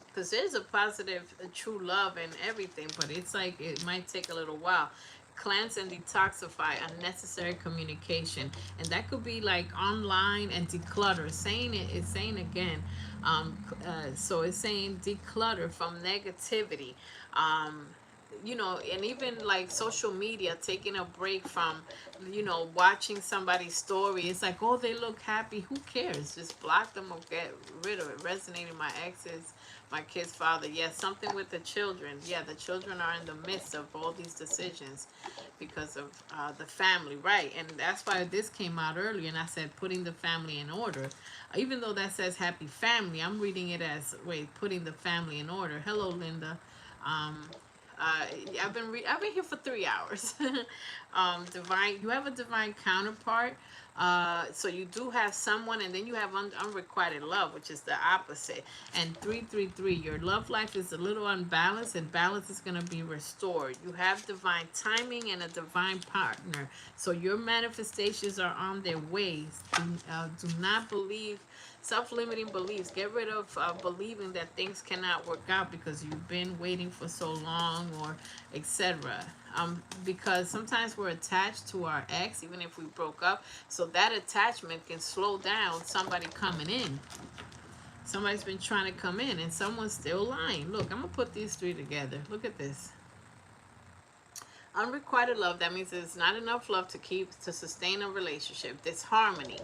Because there's a positive, a true love and everything, but it's like it might take a little while. Cleanse and detoxify unnecessary communication, and that could be like online and declutter. It's saying again. So it's saying declutter from negativity. You know, and even like social media, taking a break from, you know, watching somebody's story. It's like, oh, they look happy. Who cares? Just block them or get rid of it. Resonating my exes, my kid's father. Yes, something with the children. Yeah, the children are in the midst of all these decisions because of the family, right? And that's why this came out earlier, and I said putting the family in order. Even though that says happy family, I'm reading it as, wait, putting the family in order. Hello, Linda. I've been here for 3 hours. Divine, you have a divine counterpart. So you do have someone, and then you have unrequited love, which is the opposite. And 333, your love life is a little unbalanced, and balance is going to be restored. You have divine timing and a divine partner. So your manifestations are on their ways. Do not believe self-limiting beliefs. Get rid of believing that things cannot work out because you've been waiting for so long, or etc. Because sometimes we're attached to our ex, even if we broke up. So that attachment can slow down somebody coming in. Somebody's been trying to come in, and someone's still lying. Look, I'm gonna put these three together. Look at this. Unrequited love, that means there's not enough love to sustain a relationship. Disharmony.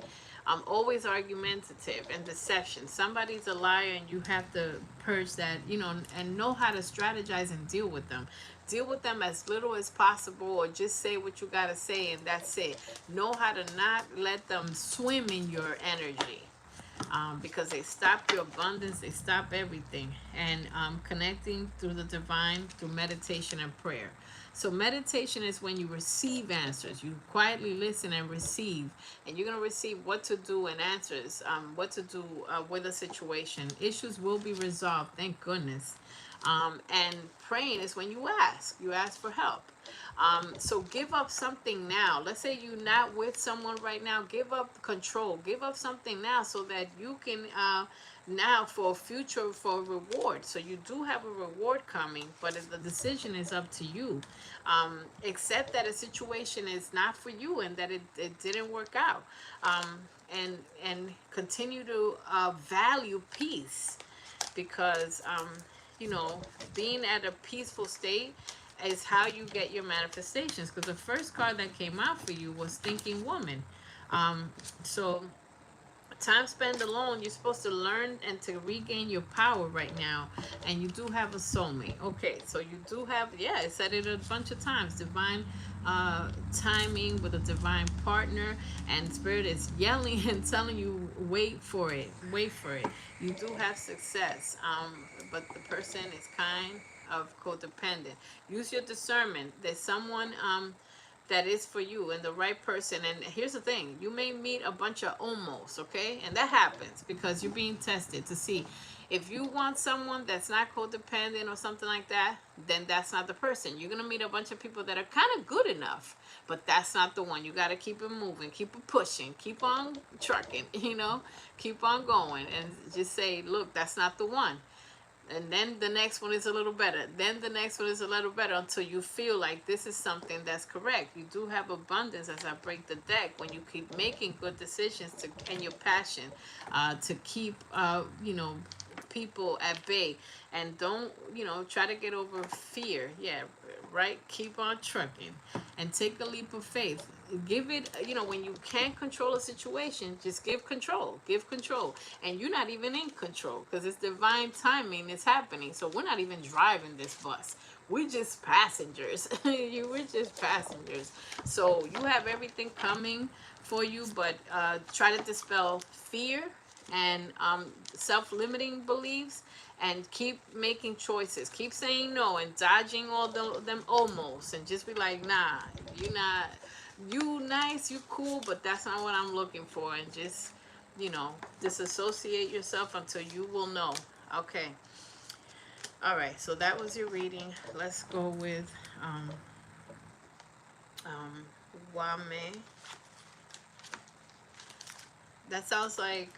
Always argumentative and deception. Somebody's a liar, and you have to purge that, you know, and know how to strategize and deal with them. Deal with them as little as possible, or just say what you gotta say, and that's it. Know how to not let them swim in your energy. Because they stop your abundance, they stop everything. And connecting through the divine through meditation and prayer. So meditation is when you receive answers. You quietly listen and receive, and you're going to receive what to do and answers, what to do with a situation. Issues will be resolved, thank goodness. And praying is when you ask for help. So give up something now. Let's say you're not with someone right now. Give up control. Give up something now so that you can now for future, for reward. So you do have a reward coming, but the decision is up to you. Accept that a situation is not for you, and that it didn't work out. And continue to value peace, because you know, being at a peaceful state is how you get your manifestations. Because the first card that came out for you was Thinking Woman. So time spent alone, you're supposed to learn and to regain your power right now. And you do have a soulmate. Okay, so you do have, yeah, I said it a bunch of times, divine timing with a divine partner. And spirit is yelling and telling you, wait for it, wait for it. You do have success, but the person is kind of codependent. Use your discernment. There's someone that is for you and the right person. And here's the thing, you may meet a bunch of almost, okay, and that happens because you're being tested to see if you want someone that's not codependent or something like that. Then that's not the person. You're gonna meet a bunch of people that are kind of good enough, but that's not the one. You got to keep it moving, keep it pushing, keep on trucking, keep on going, and just say, look, that's not the one. And then the next one is a little better, then the next one is a little better, until you feel like this is something that's correct. You do have abundance as I break the deck when you keep making good decisions to, and your passion to keep people at bay. And don't try to get over fear. Yeah, right, keep on trucking and take a leap of faith. Give it, when you can't control a situation, just give control. And you're not even in control because it's divine timing. It's happening, so we're not even driving this bus. We're just passengers. We're just passengers. So you have everything coming for you, but try to dispel fear and self-limiting beliefs, and keep making choices. Keep saying no and dodging all them almost, and just be like, nah, you nice, you cool, but that's not what I'm looking for. And just disassociate yourself until you will know. Okay. All right. So that was your reading. Let's go with um, Wame. That sounds like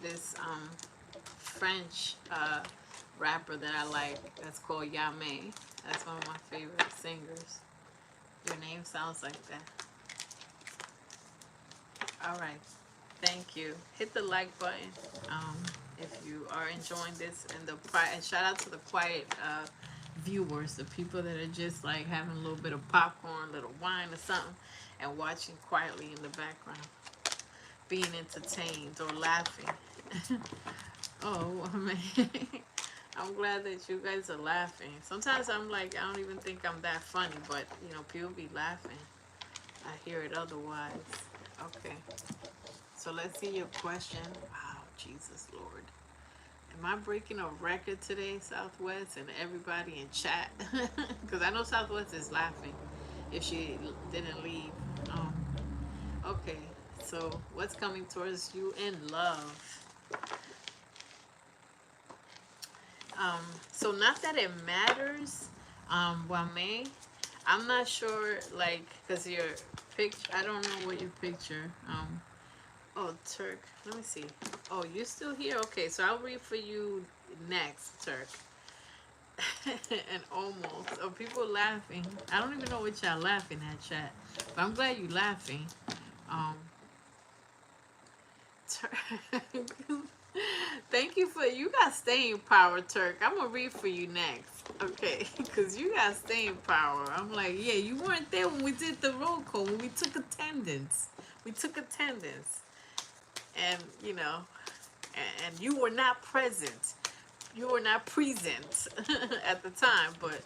this French rapper that I like. That's called Yame. That's one of my favorite singers. Your name sounds like that. All right. Thank you. Hit the like button if you are enjoying this, and shout out to the quiet viewers, the people that are just like having a little bit of popcorn, a little wine or something, and watching quietly in the background, being entertained or laughing. Oh, man. I'm glad that you guys are laughing. Sometimes I'm like, I don't even think I'm that funny, but people be laughing. I hear it otherwise. Okay. So let's see your question. Wow, Jesus Lord. Am I breaking a record today, Southwest, and everybody in chat? Because I know Southwest is laughing if she didn't leave. Okay, so what's coming towards you in love? So not that it matters, Wame. I'm not sure, like, because your picture, I don't know what your picture, oh, Turk, let me see. Oh, you're still here? Okay, so I'll read for you next, Turk. And almost. Oh, people laughing. I don't even know what y'all laughing at, chat. But I'm glad you laughing. Turk. Thank you for, you got staying power, Turk. I'm going to read for you next. Okay, because you got staying power. I'm like, yeah, you weren't there when we did the roll call, when we took attendance. We took attendance. And, and you were not present. You were not present at the time, but,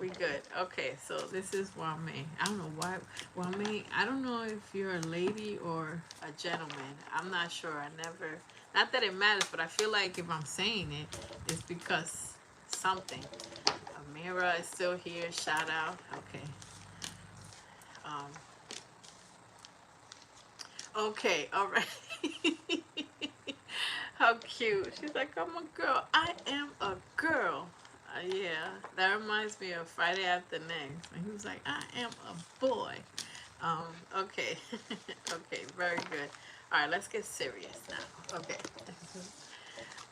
we good. Okay, so this is Wame. I don't know why. Wame, I don't know if you're a lady or a gentleman. I'm not sure. I never, not that it matters, but I feel like if I'm saying it, it's because something. Amira is still here. Shout out. Okay. Okay, all right. How cute. She's like, I'm a girl. I am a girl. Yeah, that reminds me of Friday After Next. And he was like, I am a boy. Okay. Okay, very good. All right, let's get serious now. Okay.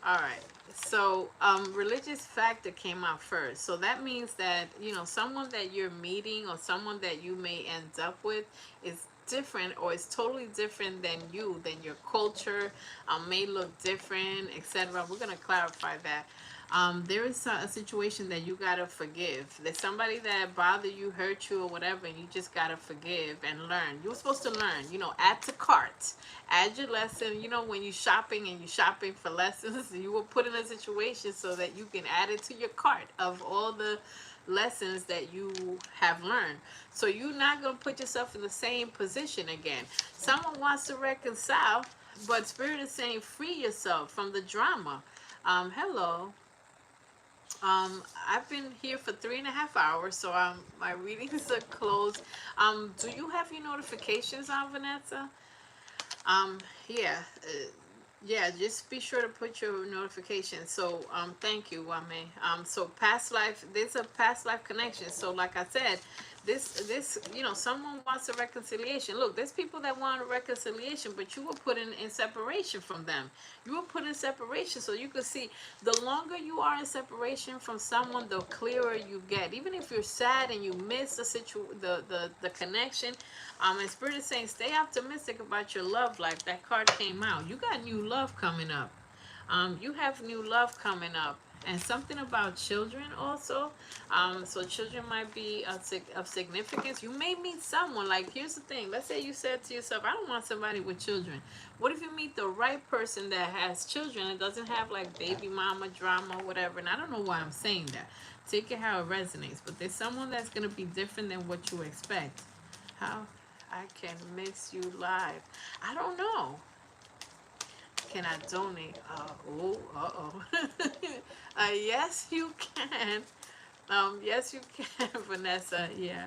All right. So, religious factor came out first. So that means that, someone that you're meeting or someone that you may end up with is different, or is totally different than you, than your culture, may look different, etc. We're going to clarify that. There is a situation that you gotta forgive. There's somebody that bothered you, hurt you, or whatever, and you just gotta forgive and learn. You're supposed to learn. Add to cart, add your lesson. When you're shopping and you're shopping for lessons, you will put in a situation so that you can add it to your cart of all the lessons that you have learned. So you're not gonna put yourself in the same position again. Someone wants to reconcile, but Spirit is saying free yourself from the drama. Hello. I've been here for 3.5 hours, so my readings are closed. Do you have your notifications on, Vanessa? Yeah, yeah. Just be sure to put your notifications. So, thank you, Wame. So past life, there's a past life connection. So, like I said, this, someone wants a reconciliation. Look, there's people that want a reconciliation, but you were put in separation from them. You were put in separation, so you can see the longer you are in separation from someone, the clearer you get. Even if you're sad and you miss the connection, and Spirit is saying, stay optimistic about your love life. That card came out. You got new love coming up. You have new love coming up. And something about children also. So children might be of significance. You may meet someone, like, here's the thing. Let's say you said to yourself, I don't want somebody with children. What if you meet the right person that has children and doesn't have like baby mama drama or whatever? And I don't know why I'm saying that. Take it how it resonates. But there's someone that's going to be different than what you expect. How I can miss you live. I don't know. Can I donate? Yes, you can. Yes, you can, Vanessa. Yeah.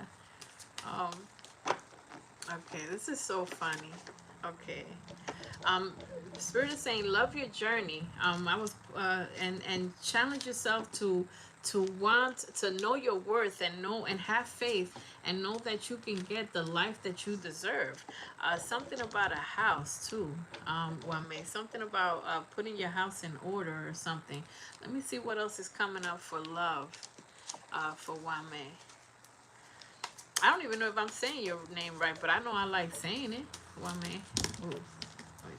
Okay, this is so funny. Okay. Spirit is saying, love your journey. I was and challenge yourself to want to know your worth and have faith and know that you can get the life that you deserve. Something about a house too. Wame, something about putting your house in order or something. Let me see what else is coming up for love. For Wame. I don't even know if I'm saying your name right, but I know I like saying it. Wame. Ooh.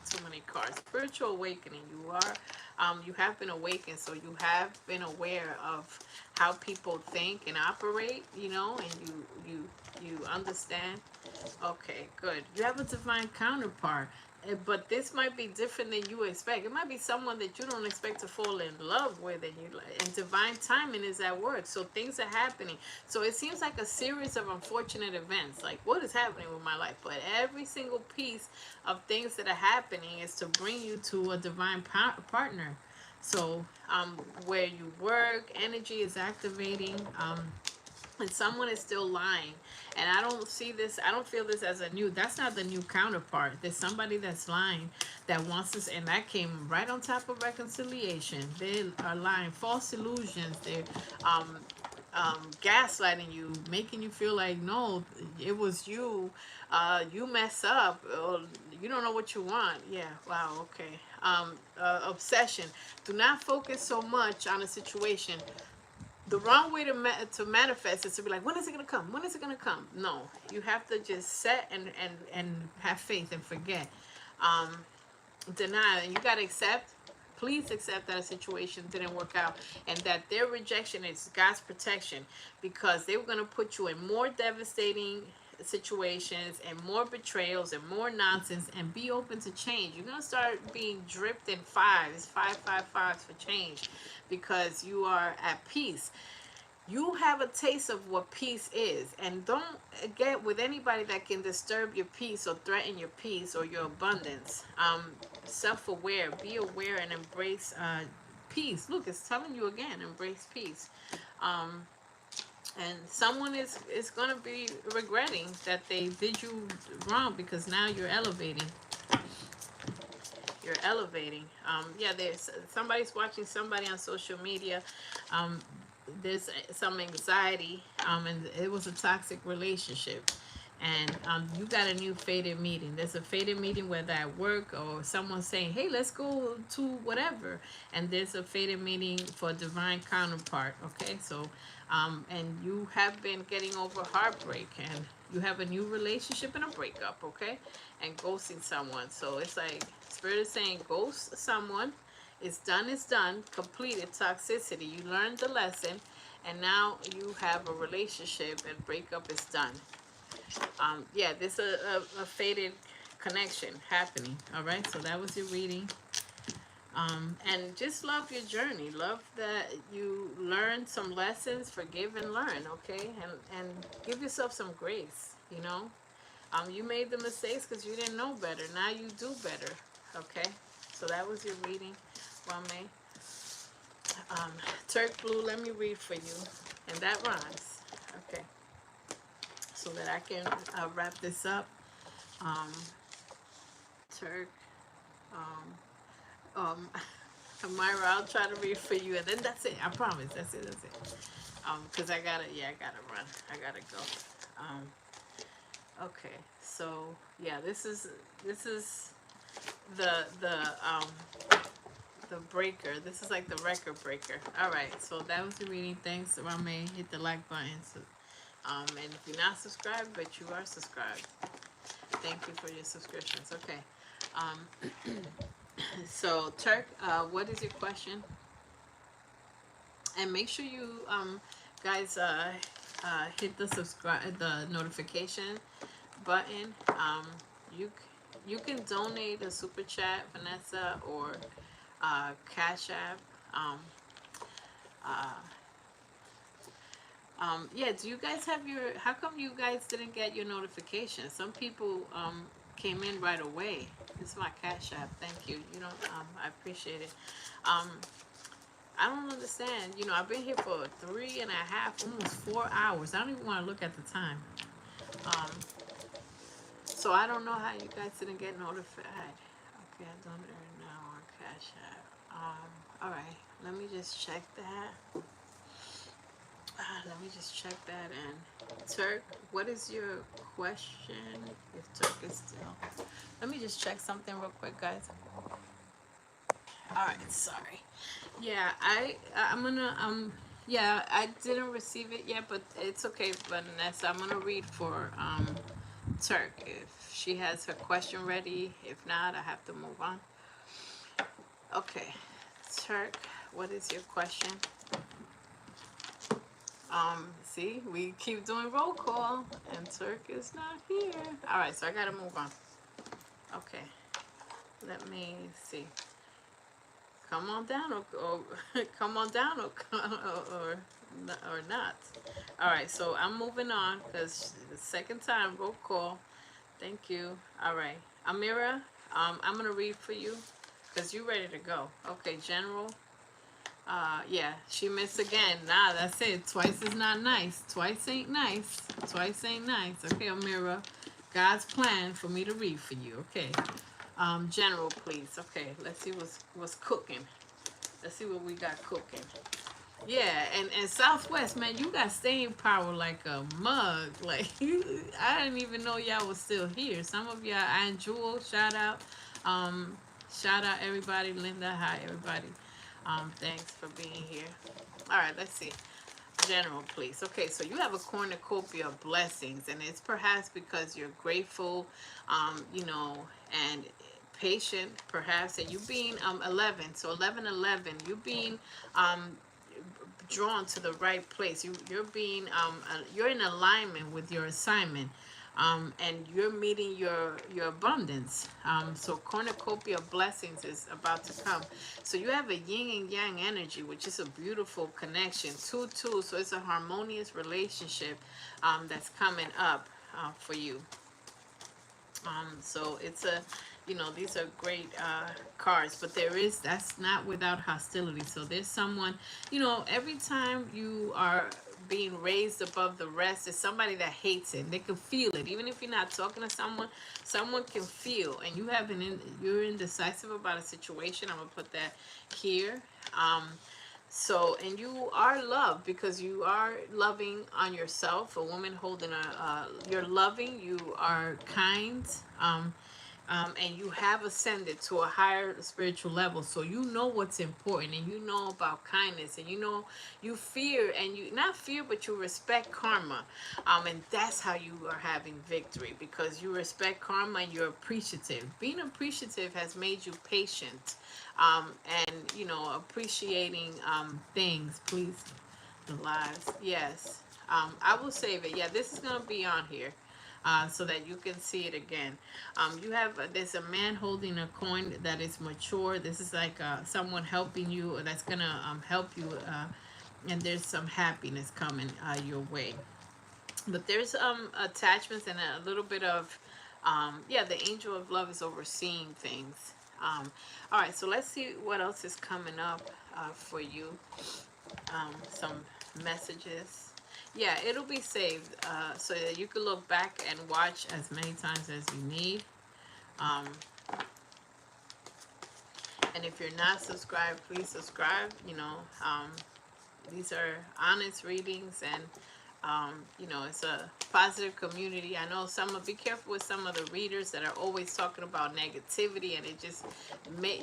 Too many cards. Spiritual awakening. You have been awakened, so you have been aware of how people think and operate, and you understand. Okay, good. You have a divine counterpart. But this might be different than you expect. It might be someone that you don't expect to fall in love with, and divine timing is at work. So things are happening. So it seems like a series of unfortunate events. Like, what is happening with my life? But every single piece of things that are happening is to bring you to a divine partner. So where you work, energy is activating. And someone is still lying, and I don't feel this as that's not the new counterpart. There's somebody that's lying, that wants this, and that came right on top of reconciliation. They are lying, false illusions. They're gaslighting you, making you feel like, no, it was you, you mess up, or you don't know what you want. Yeah, wow, okay. Obsession. Do not focus so much on a situation. The wrong way to manifest is to be like, when is it going to come? When is it going to come? No, you have to just set and have faith and forget. Deny, and you got to accept. Please accept that a situation didn't work out, and that their rejection is God's protection, because they were going to put you in more devastating situations and more betrayals and more nonsense. And be open to change. You're going to start being dripped in fives, 555s for change, because you are at peace. You have a taste of what peace is, and don't get with anybody that can disturb your peace or threaten your peace or your abundance. Self-aware, be aware, and embrace peace. Look, it's telling you again, embrace peace. And someone is going to be regretting that they did you wrong, because now you're elevating. You're elevating. Yeah, there's somebody's watching somebody on social media. There's some anxiety, and it was a toxic relationship. And you got a new fated meeting. There's a fated meeting, whether at work or someone saying, hey, let's go to whatever. And there's a fated meeting for a divine counterpart. Okay, so and you have been getting over heartbreak, and you have a new relationship and a breakup. Okay, and ghosting someone. So it's like Spirit is saying, ghost someone It's done, it's done. Completed toxicity. You learned the lesson, and now you have a relationship, and breakup is done. Yeah, this is a faded connection happening. All right, so that was your reading. And just love your journey. Love that you learn some lessons, forgive and learn, okay? And give yourself some grace, you know? You made the mistakes because you didn't know better. Now you do better, okay? So that was your reading, Wame. Turk Blue, let me read for you. And that rhymes, okay? So that I can wrap this up. Turk, um, Myra, I'll try to read for you, and then that's it. I promise. That's it. That's it. Cause I gotta run. I gotta go. Okay. So yeah, this is the the breaker. This is like the record breaker. All right. So that was the reading. Thanks, Rame. Hit the like button. So, and if you're not subscribed, but you are subscribed, thank you for your subscriptions. Okay. So Turk, what is your question? And make sure you guys hit the subscribe, the notification button. You you can donate a super chat, Vanessa, or Cash App. Uh, yeah, do you guys have your? How come you guys didn't get your notification? Some people came in right away. This is my Cash App. Thank you. You know, I appreciate it. I don't understand. You know, I've been here for 3.5, almost 4 hours. I don't even want to look at the time. So I don't know how you guys didn't get notified. Okay, I don't know now on Cash App. All right, let me just check that. Let me just check that. And Turk, what is your question? If Turk is still, let me just check something real quick, guys. All right, sorry. Yeah, I'm gonna yeah, I didn't receive it yet, but it's okay, Vanessa. I'm gonna read for Turk if she has her question ready. If not, I have to move on. Okay, Turk, what is your question? See, we keep doing roll call, and Turk is not here. All right, so I gotta move on. Okay, let me see. Come on down, or come on down, or not. All right, so I'm moving on because the second time roll call. Thank you. All right, Amira, I'm gonna read for you because you're ready to go. Okay, General. Yeah, she missed again. Nah, that's it. Twice is not nice. Twice ain't nice. Twice ain't nice. Okay, Amira. God's plan for me to read for you. Okay. General, please. Okay, let's see what's cooking. Let's see what we got cooking. Yeah, and Southwest, man, you got staying power like a mug. Like I didn't even know y'all was still here. Some of y'all, and Jewel, shout out. Shout out everybody. Linda, hi everybody. Thanks for being here. All right, let's see. General, please. Okay, so you have a cornucopia of blessings, and it's perhaps because you're grateful, you know, and patient, perhaps, and you being 11. So 11, you being drawn to the right place. You're being you're in alignment with your assignment. And you're meeting your abundance. So cornucopia of blessings is about to come. So you have a yin and yang energy, which is a beautiful connection. 2-2, so it's a harmonious relationship that's coming up for you. So it's a, you know, these are great cards, but that's not without hostility. So there's someone, you know, every time you are being raised above the rest, there's somebody that hates it. They can feel it. Even if you're not talking to someone can feel, and you're indecisive about a situation. I'm gonna put that here. So, and you are loved because you are loving on yourself. A woman holding you're loving, you are kind, and you have ascended to a higher spiritual level, so you know what's important, and you know about kindness, and you know you fear, and you not fear, but you respect karma, and that's how you are having victory, because you respect karma and you're appreciative. Being appreciative has made you patient, and you know, appreciating things. Please, the lives, yes. I will save it. Yeah, this is gonna be on here, so that you can see it again. You have there's a man holding a coin that is mature. This is like someone helping you, or that's gonna help you, and there's some happiness coming your way. But there's attachments and a little bit of yeah, the angel of love is overseeing things. All right, so let's see what else is coming up for you. Some messages. Yeah, it'll be saved so that you can look back and watch as many times as you need. Um, and if you're not subscribed, please subscribe. You know, these are honest readings, and you know, it's a positive community. I know some of, be careful with some of the readers that are always talking about negativity, and it just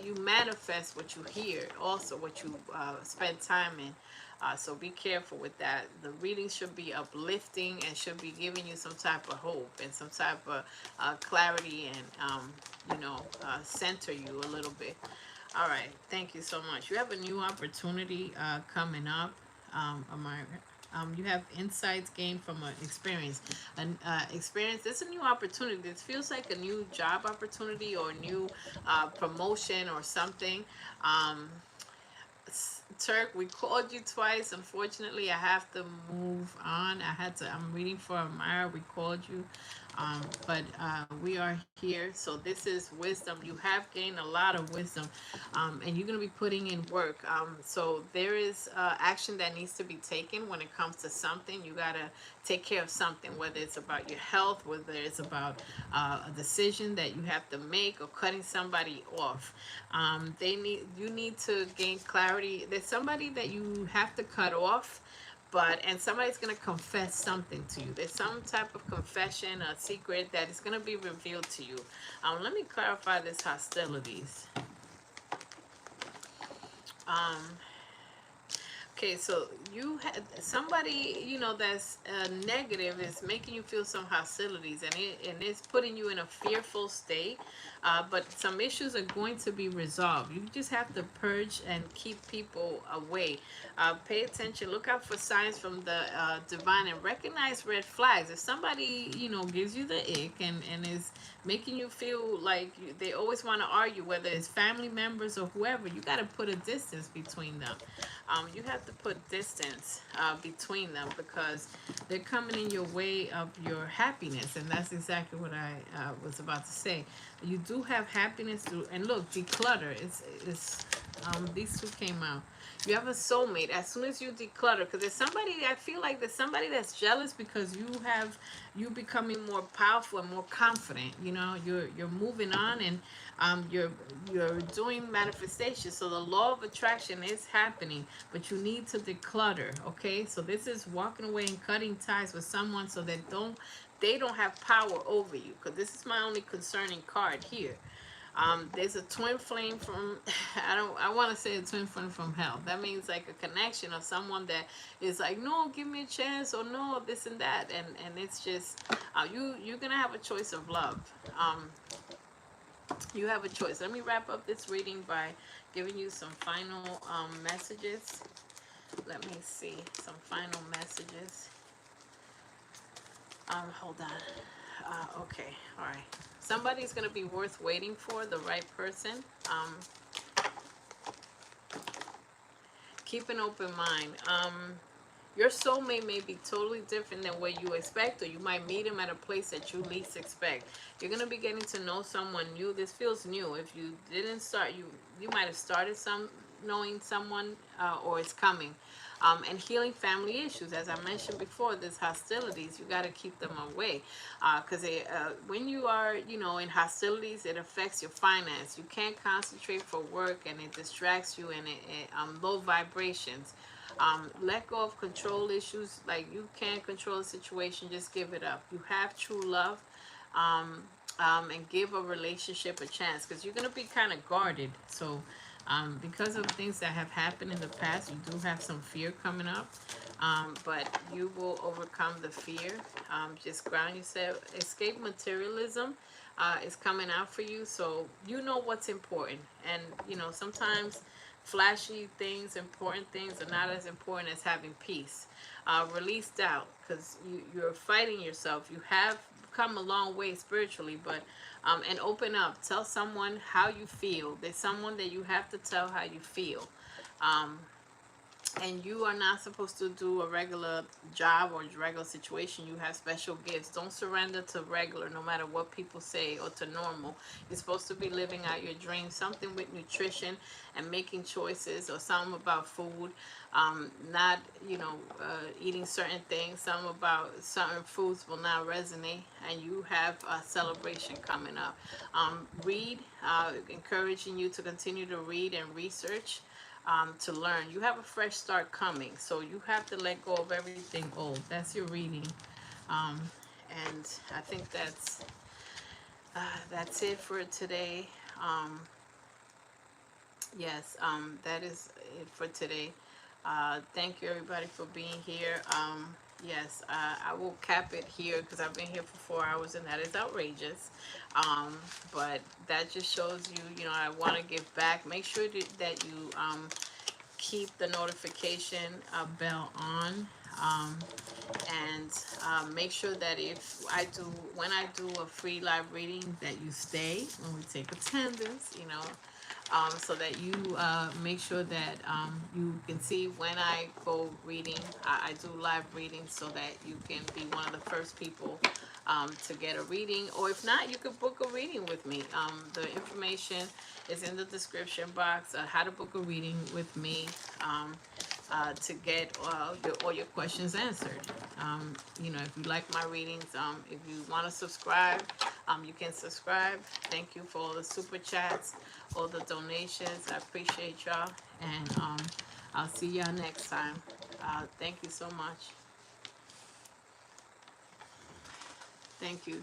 you manifest what you hear, also what you spend time in. So be careful with that. The reading should be uplifting and should be giving you some type of hope and some type of clarity, and you know, center you a little bit. All right, thank you so much. You have a new opportunity coming up. You have insights gained from an experience. An experience. This is a new opportunity. This feels like a new job opportunity, or a new promotion or something. Um, Turk, we called you twice. Unfortunately, I have to move on. I'm reading for Amara. We called you. But we are here. So this is wisdom. You have gained a lot of wisdom, and you're going to be putting in work. So there is action that needs to be taken when it comes to something. You got to take care of something, whether it's about your health, whether it's about a decision that you have to make, or cutting somebody off. You need to gain clarity. There's somebody that you have to cut off, and somebody's going to confess something to you. There's some type of confession, a secret that is going to be revealed to you. Let me clarify this hostilities. um Okay, so you had somebody, you know, that's negative, is making you feel some hostilities, and it's putting you in a fearful state. But some issues are going to be resolved. You just have to purge and keep people away. Pay attention. Look out for signs from the divine, and recognize red flags. If somebody, you know, gives you the ick, and is making you feel like they always want to argue, whether it's family members or whoever, you got to put a distance between them. You have to put distance between them, because they're coming in your way of your happiness, and that's exactly what I was about to say. You do have happiness through, and look, declutter. It's these two came out. You have a soulmate. As soon as you declutter, because there's somebody, I feel like there's somebody that's jealous because you becoming more powerful and more confident. You know, you're moving on, and you're doing manifestation. So the law of attraction is happening, but you need to declutter. Okay, so this is walking away and cutting ties with someone, so that they don't have power over you. Because this is my only concerning card here. There's a twin flame from I want to say a twin flame from hell. That means like a connection of someone that is like, no, give me a chance, or no, this and that, and it's just you're gonna have a choice of love. You have a choice. Let me wrap up this reading by giving you some final messages. Let me see some final messages. Hold on. Okay, all right. Somebody's gonna be worth waiting for, the right person. Keep an open mind. Your soulmate may be totally different than what you expect, or you might meet him at a place that you least expect. You're gonna be getting to know someone new. This feels new. If you didn't start, you might have started knowing someone, or it's coming. And healing family issues. As I mentioned before, there's hostilities. You got to keep them away, because when you are, you know, in hostilities, it affects your finance. You can't concentrate for work, and it distracts you, and low vibrations. Let go of control issues. Like, you can't control the situation, just give it up. You have true love. and give a relationship a chance, because you're going to be kind of guarded. So because of things that have happened in the past, you do have some fear coming up, but you will overcome the fear. Just ground yourself. Escape materialism is coming out for you, so you know what's important. And you know, sometimes flashy things, important things, are not as important as having peace. Release doubt, because you're fighting yourself. You have come a long way spiritually, but and open up. Tell someone how you feel. There's someone that you have to tell how you feel. Um, and you are not supposed to do a regular job or regular situation. You have special gifts. Don't surrender to regular, no matter what people say, or to normal. You're supposed to be living out your dreams, something with nutrition and making choices, or something about food, not, you know, eating certain things. Some about certain foods will not resonate, and you have a celebration coming up. Read, encouraging you to continue to read and research, to learn. You have a fresh start coming, so you have to let go of everything old. That's your reading, um, and I think that's it for today. Um, yes, that is it for today. Thank you everybody for being here. Yes, I will cap it here because I've been here for 4 hours, and that is outrageous. Um, but that just shows you, you know, I want to give back. Make sure that you keep the notification bell on, um, and make sure that when I do a free live reading, that you stay when we take attendance, you know, so that you make sure that you can see when I go reading. I do live readings so that you can be one of the first people to get a reading, or if not, you could book a reading with me. The information is in the description box, how to book a reading with me, to get all your questions answered. You know, if you like my readings, if you want to subscribe, you can subscribe. Thank you for all the super chats, all the donations. I appreciate y'all, and I'll see y'all next time. Thank you so much. Thank you.